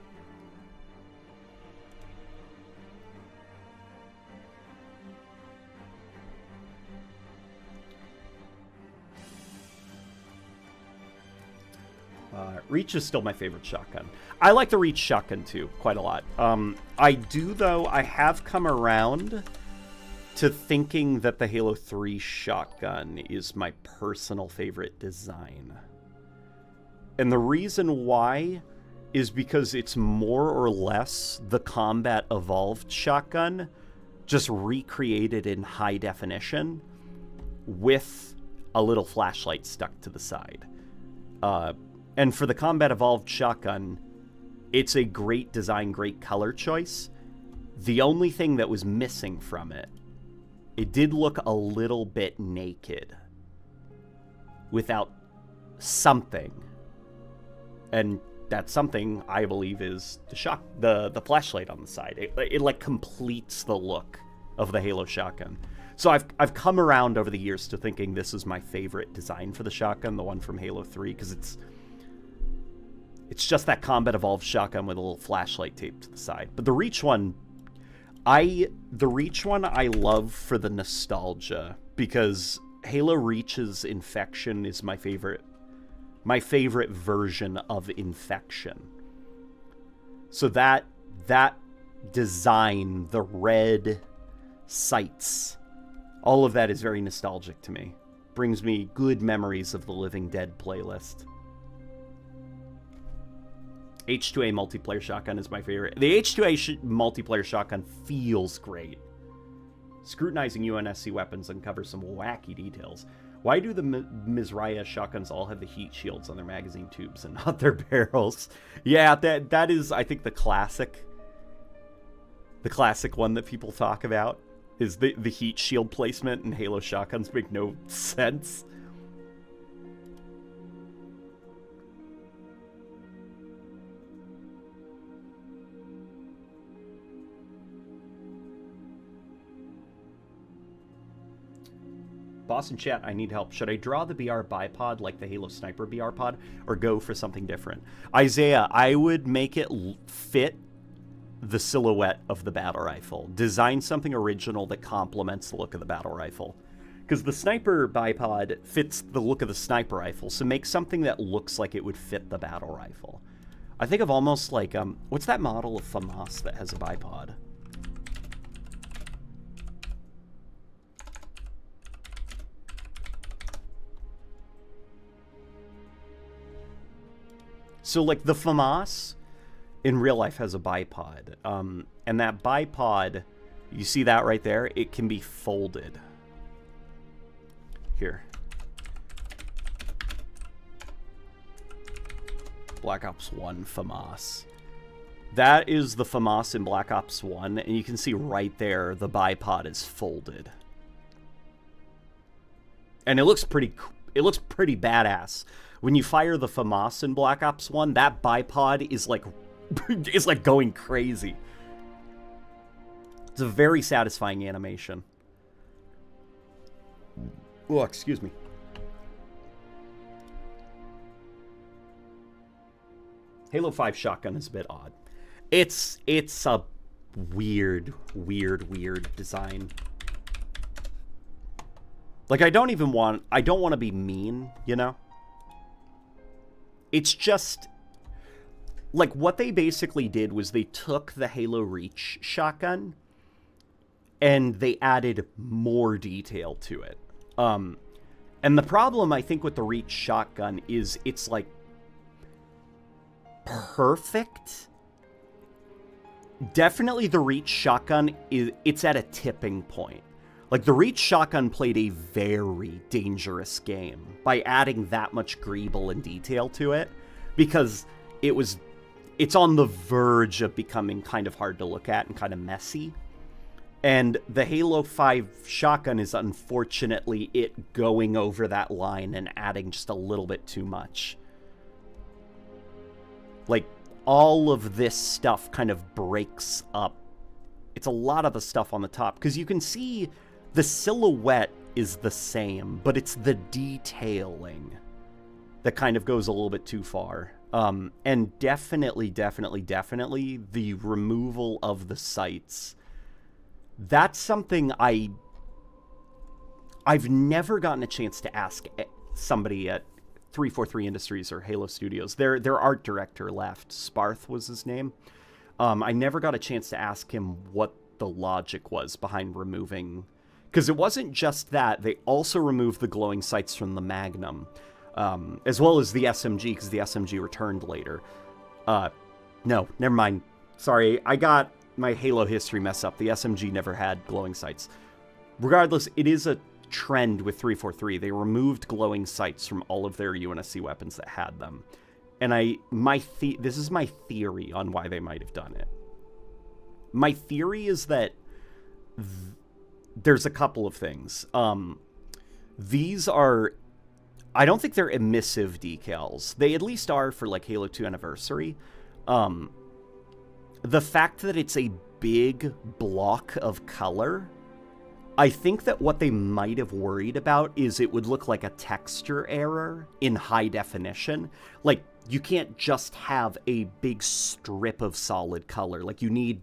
Reach is still my favorite shotgun. I like the Reach shotgun too, quite a lot. I do, though, I have come around to thinking that the Halo 3 shotgun is my personal favorite design. And the reason why is because it's more or less the Combat Evolved shotgun, just recreated in high definition with a little flashlight stuck to the side. And for the Combat Evolved shotgun, it's a great design, great color choice. The only thing that was missing from it did look a little bit naked without something. And that something, I believe, is the flashlight on the side. It like completes the look of the Halo shotgun. So I've come around over the years to thinking this is my favorite design for the shotgun, the one from Halo 3, because it's just that Combat Evolved shotgun with a little flashlight taped to the side. But the Reach one, I love for the nostalgia, because Halo Reach's Infection is my favorite version of Infection. So that design, the red sights, all of that is very nostalgic to me. Brings me good memories of the Living Dead playlist. H2A multiplayer shotgun is my favorite. The H2A multiplayer shotgun feels great. Scrutinizing UNSC weapons uncovers some wacky details. Why do the Mizraya shotguns all have the heat shields on their magazine tubes and not their barrels? Yeah, that is, I think, the classic one that people talk about, is the heat shield placement in Halo shotguns make no sense. Boss in chat, I need help. Should I draw the BR bipod like the Halo Sniper BR pod, or go for something different? Isaiah, I would make it fit the silhouette of the battle rifle. Design something original that complements the look of the battle rifle. Because the Sniper bipod fits the look of the sniper rifle, so make something that looks like it would fit the battle rifle. I think of almost like, what's that model of FAMAS that has a bipod? So, like, the FAMAS in real life has a bipod. And that bipod, you see that right there? It can be folded. Here. Black Ops 1 FAMAS. That is the FAMAS in Black Ops 1, and you can see right there the bipod is folded. And it looks pretty badass. When you fire the FAMAS in Black Ops 1, that bipod is like going crazy. It's a very satisfying animation. Oh, excuse me. Halo 5 shotgun is a bit odd. It's a weird design. Like, I don't want to be mean, you know? It's just, like, what they basically did was they took the Halo Reach shotgun and they added more detail to it. And the problem, I think, with the Reach shotgun is it's, like, perfect. Definitely the Reach shotgun, it's at a tipping point. Like, the Reach shotgun played a very dangerous game by adding that much greeble and detail to it, because it's on the verge of becoming kind of hard to look at and kind of messy. And the Halo 5 shotgun is unfortunately it going over that line and adding just a little bit too much. Like, all of this stuff kind of breaks up. It's a lot of the stuff on the top, because you can see the silhouette is the same, but it's the detailing that kind of goes a little bit too far. And definitely the removal of the sights. That's something I've never gotten a chance to ask somebody at 343 Industries or Halo Studios. Their art director left. Sparth was his name. I never got a chance to ask him what the logic was behind removing... Because it wasn't just that. They also removed the glowing sights from the Magnum. As well as the SMG, because the SMG returned later. No, never mind. Sorry, I got my Halo history messed up. The SMG never had glowing sights. Regardless, it is a trend with 343. They removed glowing sights from all of their UNSC weapons that had them. And this is my theory on why they might have done it. My theory is that there's a couple of things. These are... I don't think they're emissive decals. They at least are for, like, Halo 2 Anniversary. The fact that it's a big block of color, I think that what they might have worried about is it would look like a texture error in high definition. Like, you can't just have a big strip of solid color. Like, you need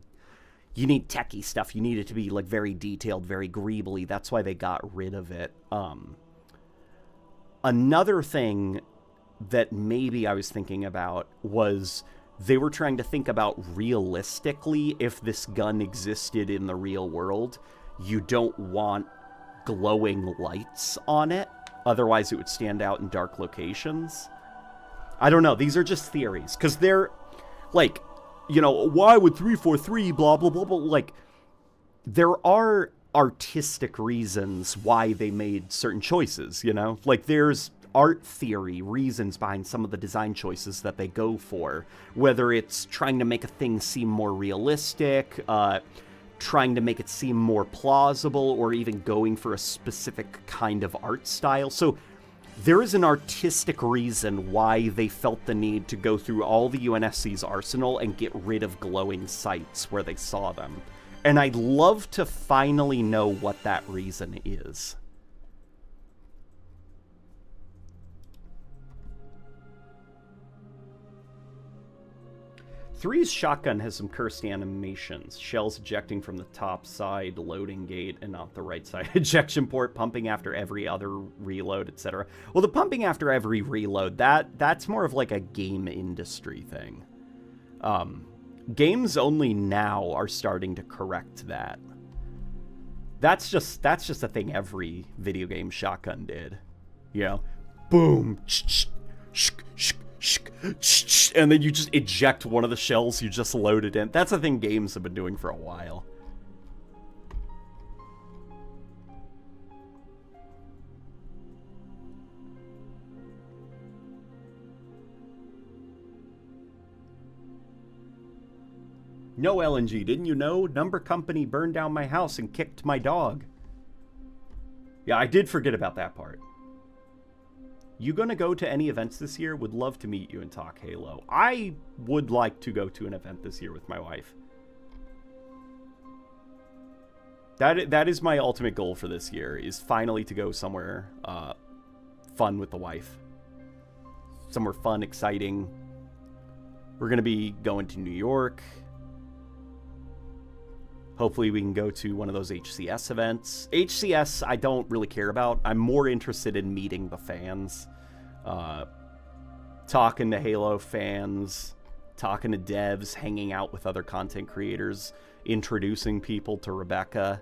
techie stuff. You need it to be, like, very detailed, very greebly. That's why they got rid of it. Another thing that maybe I was thinking about was they were trying to think about realistically if this gun existed in the real world. You don't want glowing lights on it. Otherwise, it would stand out in dark locations. I don't know. These are just theories. Because they're, like, you know, why would 343 blah, blah, blah, blah. Like, there are artistic reasons why they made certain choices, you know? Like, there's art theory reasons behind some of the design choices that they go for. Whether it's trying to make a thing seem more realistic, trying to make it seem more plausible, or even going for a specific kind of art style. So there is an artistic reason why they felt the need to go through all the UNSC's arsenal and get rid of glowing sights where they saw them. And I'd love to finally know what that reason is. Three's shotgun has some cursed animations. Shells ejecting from the top side, loading gate, and not the right side. Ejection port, pumping after every other reload, etc. Well, the pumping after every reload, that's more of like a game industry thing. Games only now are starting to correct that. That's just a thing every video game shotgun did. You know? Boom! And then you just eject one of the shells you just loaded in. That's a thing games have been doing for a while. No, LNG, didn't you know? Number company burned down my house and kicked my dog. Yeah, I did forget about that part. You gonna go to any events this year? Would love to meet you and talk Halo. I would like to go to an event this year with my wife. That is my ultimate goal for this year, is finally to go somewhere fun with the wife. Somewhere fun, exciting. We're going to be going to New York. Hopefully we can go to one of those HCS events. HCS I don't really care about. I'm more interested in meeting the fans. Talking to Halo fans. Talking to devs. Hanging out with other content creators. Introducing people to Rebecca.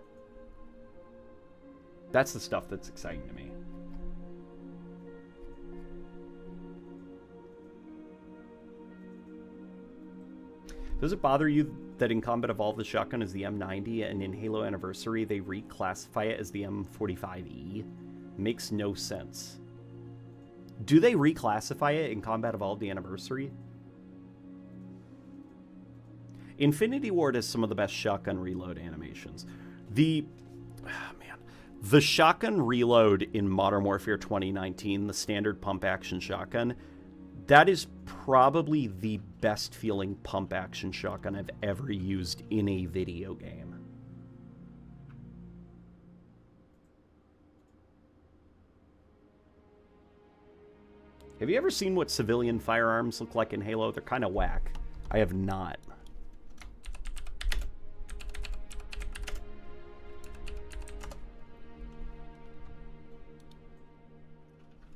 That's the stuff that's exciting to me. Does it bother you that in Combat Evolved the shotgun is the M90 and in Halo Anniversary they reclassify it as the M45E? Makes no sense. Do they reclassify it in Combat Evolved the Anniversary? Infinity Ward has some of the best shotgun reload animations. The shotgun reload in Modern Warfare 2019, the standard pump action shotgun, that is probably the best feeling pump action shotgun I've ever used in a video game. Have you ever seen what civilian firearms look like in Halo? They're kind of whack. I have not.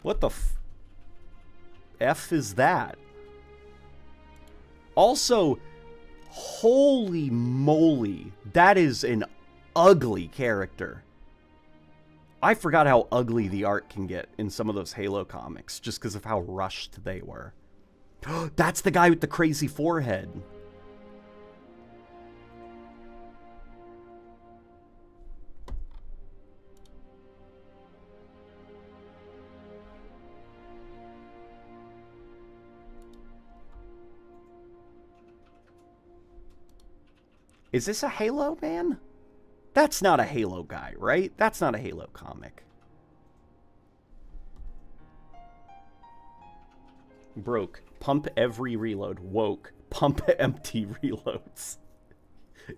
What the F is that? Also, holy moly, that is an ugly character. I forgot how ugly the art can get in some of those Halo comics just because of how rushed they were. That's the guy with the crazy forehead. Is this a Halo man? That's not a Halo guy, right? That's not a Halo comic. Broke. Pump every reload. Woke. Pump empty reloads.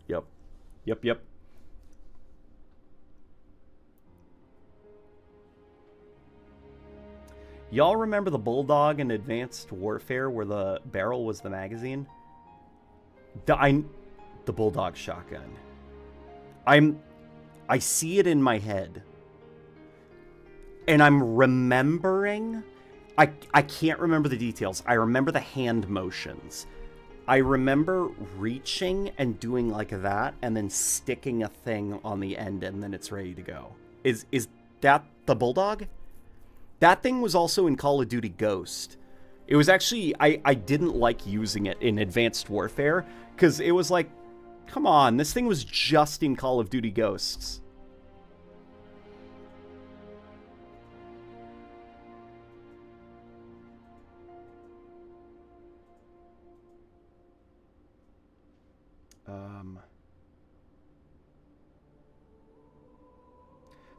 Yep. Yep. Y'all remember the Bulldog in Advanced Warfare where the barrel was the magazine? The Bulldog shotgun. I see it in my head. And I'm remembering... I can't remember the details. I remember the hand motions. I remember reaching and doing like that and then sticking a thing on the end and then it's ready to go. Is that the Bulldog? That thing was also in Call of Duty Ghost. It was actually... I didn't like using it in Advanced Warfare because it was like, come on, this thing was just in Call of Duty Ghosts.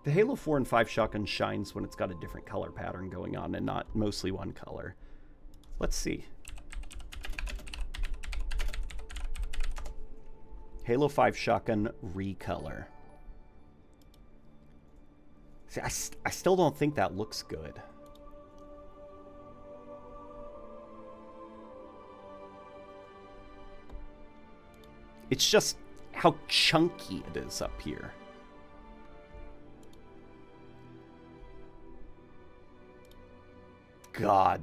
The Halo 4 and 5 shotgun shines when it's got a different color pattern going on and not mostly one color. Let's see. Halo 5 shotgun recolor. See, I still don't think that looks good. It's just how chunky it is up here. God.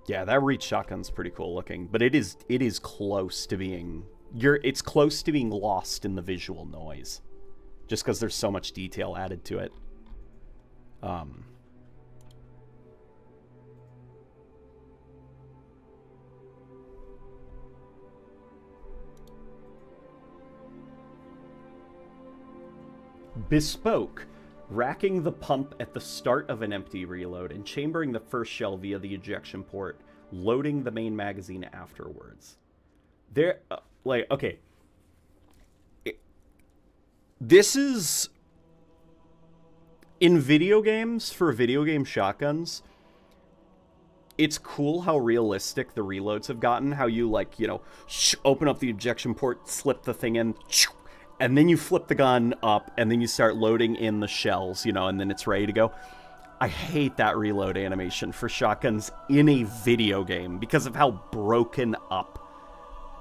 Yeah, that reach shotgun's pretty cool looking, but it is close to being it's close to being lost in the visual noise. Just because there's so much detail added to it. Bespoke. Racking the pump at the start of an empty reload and chambering the first shell via the ejection port, loading the main magazine afterwards. Okay. This is... In video games, for video game shotguns, it's cool how realistic the reloads have gotten. How you, open up the ejection port, slip the thing in, and then you flip the gun up, and then you start loading in the shells, you know, and then it's ready to go. I hate that reload animation for shotguns in a video game because of how broken up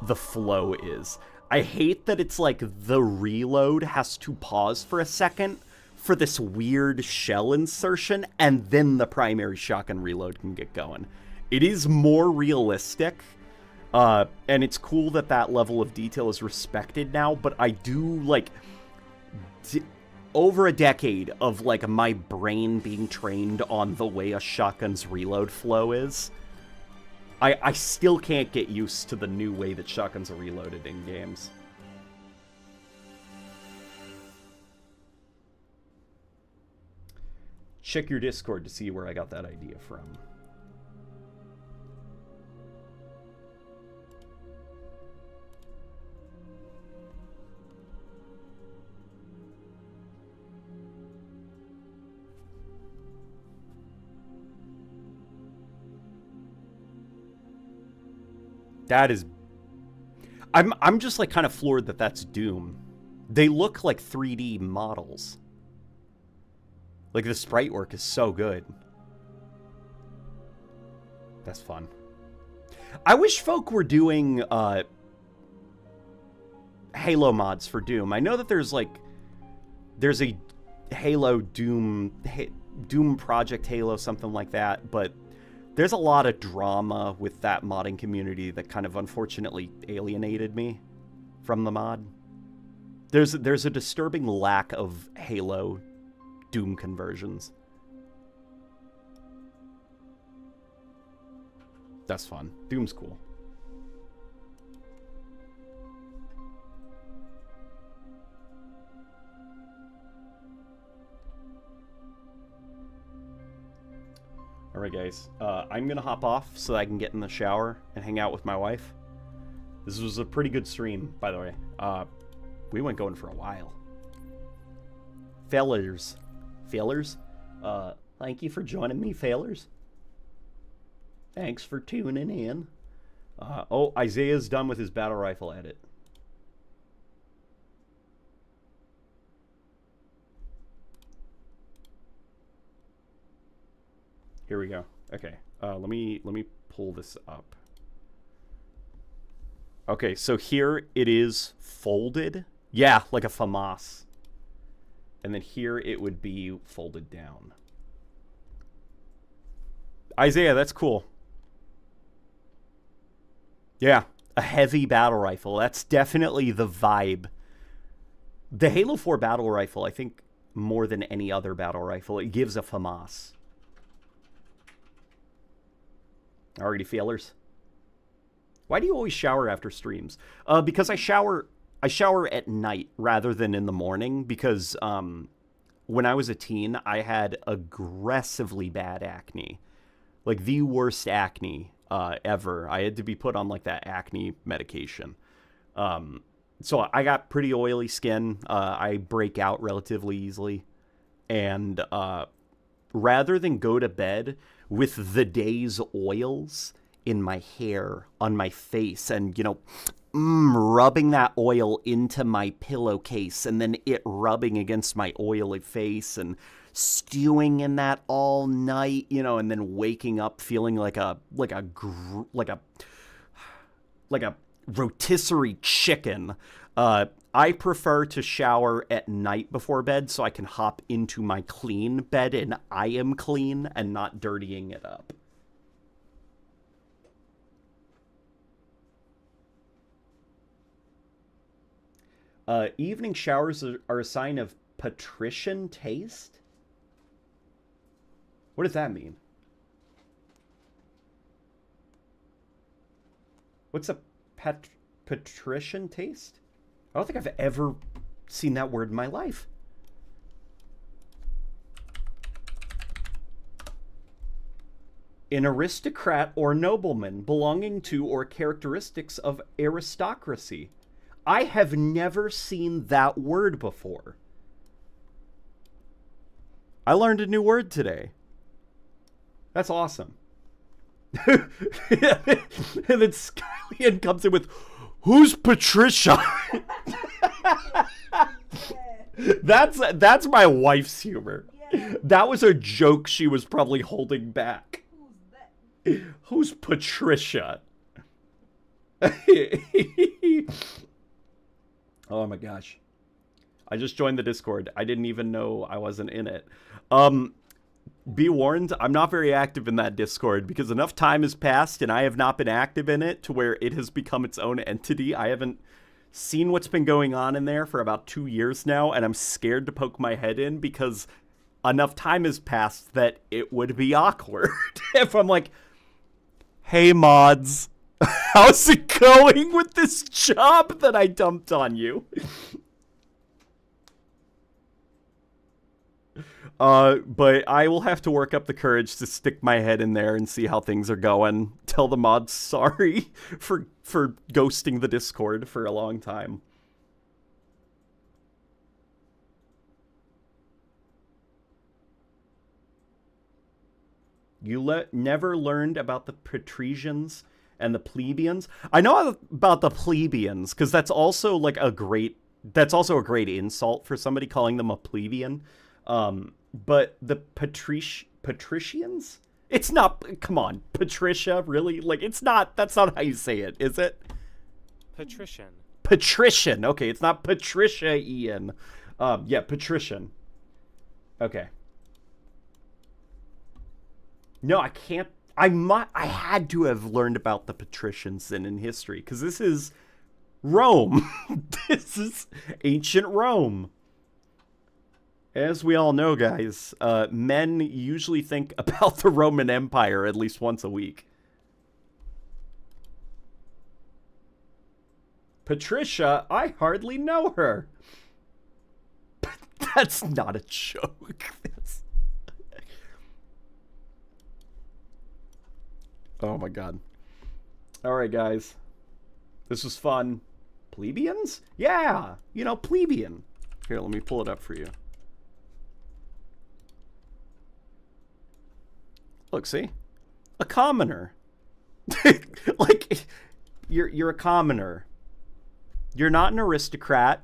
the flow is. I hate that it's like the reload has to pause for a second for this weird shell insertion, and then the primary shotgun reload can get going. It is more realistic, and it's cool that that level of detail is respected now, but I do, like, over a decade of, like, my brain being trained on the way a shotgun's reload flow is, I still can't get used to the new way that shotguns are reloaded in games. Check your Discord to see where I got that idea from. That is... I'm just, like, kind of floored that that's Doom. They look like 3D models. Like, the sprite work is so good. That's fun. I wish folk were doing, Halo mods for Doom. I know that there's, like... There's a Halo Doom... Doom Project Halo, something like that, but... There's a lot of drama with that modding community that kind of unfortunately alienated me from the mod. There's a disturbing lack of Halo Doom conversions. That's fun. Doom's cool. Alright guys, I'm gonna hop off so that I can get in the shower and hang out with my wife. This was a pretty good stream, by the way. We went going for a while. Fellers. Thank you for joining me, fellers. Thanks for tuning in. Oh, Isaiah's done with his battle rifle edit. Here we go. Okay, let me pull this up. Okay, so here it is folded. Yeah, like a FAMAS. And then here it would be folded down. Isaiah, that's cool. Yeah, a heavy battle rifle. That's definitely the vibe. The Halo 4 battle rifle, I think, more than any other battle rifle, it gives a FAMAS. Alrighty, feelers. Why do you always shower after streams? Because I shower at night rather than in the morning because when I was a teen, I had aggressively bad acne. Like the worst acne ever. I had to be put on like that acne medication. So I got pretty oily skin. I break out relatively easily. And rather than go to bed with the day's oils in my hair, on my face, and, you know, rubbing that oil into my pillowcase, and then it rubbing against my oily face, and stewing in that all night, you know, and then waking up feeling like a rotisserie chicken. I prefer to shower at night before bed so I can hop into my clean bed and I am clean and not dirtying it up. Evening showers are a sign of patrician taste? What does that mean? What's a patrician taste? I don't think I've ever seen that word in my life. An aristocrat or nobleman belonging to or characteristics of aristocracy. I have never seen that word before. I learned a new word today. That's awesome. And then Skylian comes in with, "Who's Patricia?" That's my wife's humor. Yeah. That was a joke she was probably holding back. Who's that? Who's Patricia? Oh my gosh. I just joined the Discord. I didn't even know I wasn't in it. Be warned, I'm not very active in that Discord because enough time has passed and I have not been active in it to where it has become its own entity. I haven't seen what's been going on in there for about 2 years now, and I'm scared to poke my head in because enough time has passed that it would be awkward if I'm like, hey mods, how's it going with this job that I dumped on you? But I will have to work up the courage to stick my head in there and see how things are going. Tell the mods sorry for ghosting the Discord for a long time. You never learned about the patricians and the plebeians? I know about the plebeians because that's also like a great insult for somebody calling them a plebeian. But the patricians? It's not, come on, Patricia, really? Like, it's not, that's not how you say it, is it? Patrician. Patrician, okay, it's not Patricia Ian. Yeah, patrician. Okay. No, I can't, I had to have learned about the patricians then in history, because this is Rome. This is ancient Rome. As we all know, guys, men usually think about the Roman Empire at least once a week. Patricia, I hardly know her. That's not a joke. Oh my god. Alright, guys. This was fun. Plebeians? Yeah! You know, plebeian. Here, let me pull it up for you. Look, see? A commoner. Like, you're a commoner. You're not an aristocrat.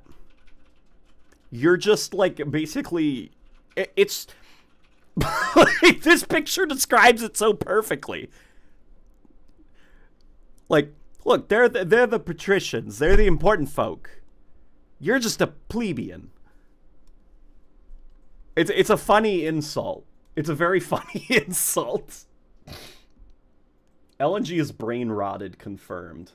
You're just, like, basically... It's... like, this picture describes it so perfectly. Like, look, they're the patricians. They're the important folk. You're just a plebeian. It's a funny insult. It's a very funny insult. LNG is brain rotted, confirmed.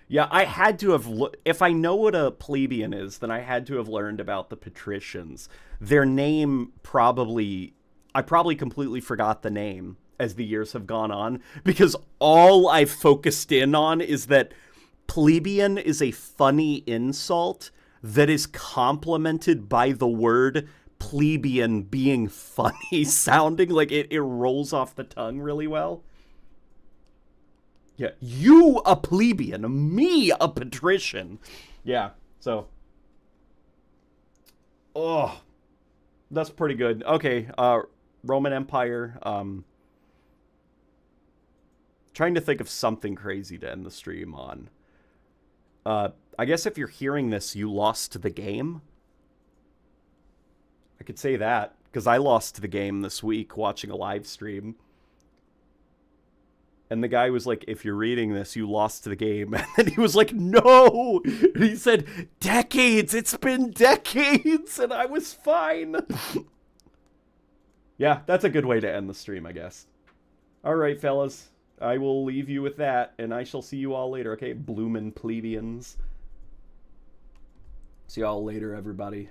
Yeah, I had to have... If I know what a plebeian is, then I had to have learned about the patricians. Their name probably... I probably completely forgot the name as the years have gone on, because all I've focused in on is that plebeian is a funny insult that is complemented by the word plebeian being funny sounding. Like, it rolls off the tongue really well. Yeah, you a plebeian, me a patrician. Yeah, so. Oh, that's pretty good. Okay, Roman Empire. Trying to think of something crazy to end the stream on. I guess if you're hearing this, you lost the game. I could say that, because I lost the game this week watching a live stream. And the guy was like, if you're reading this, you lost the game. And then he was like, no! And he said, decades! It's been decades! And I was fine! Yeah, that's a good way to end the stream, I guess. Alright, fellas. I will leave you with that, and I shall see you all later, okay? Bloomin' plebeians. See y'all later, everybody.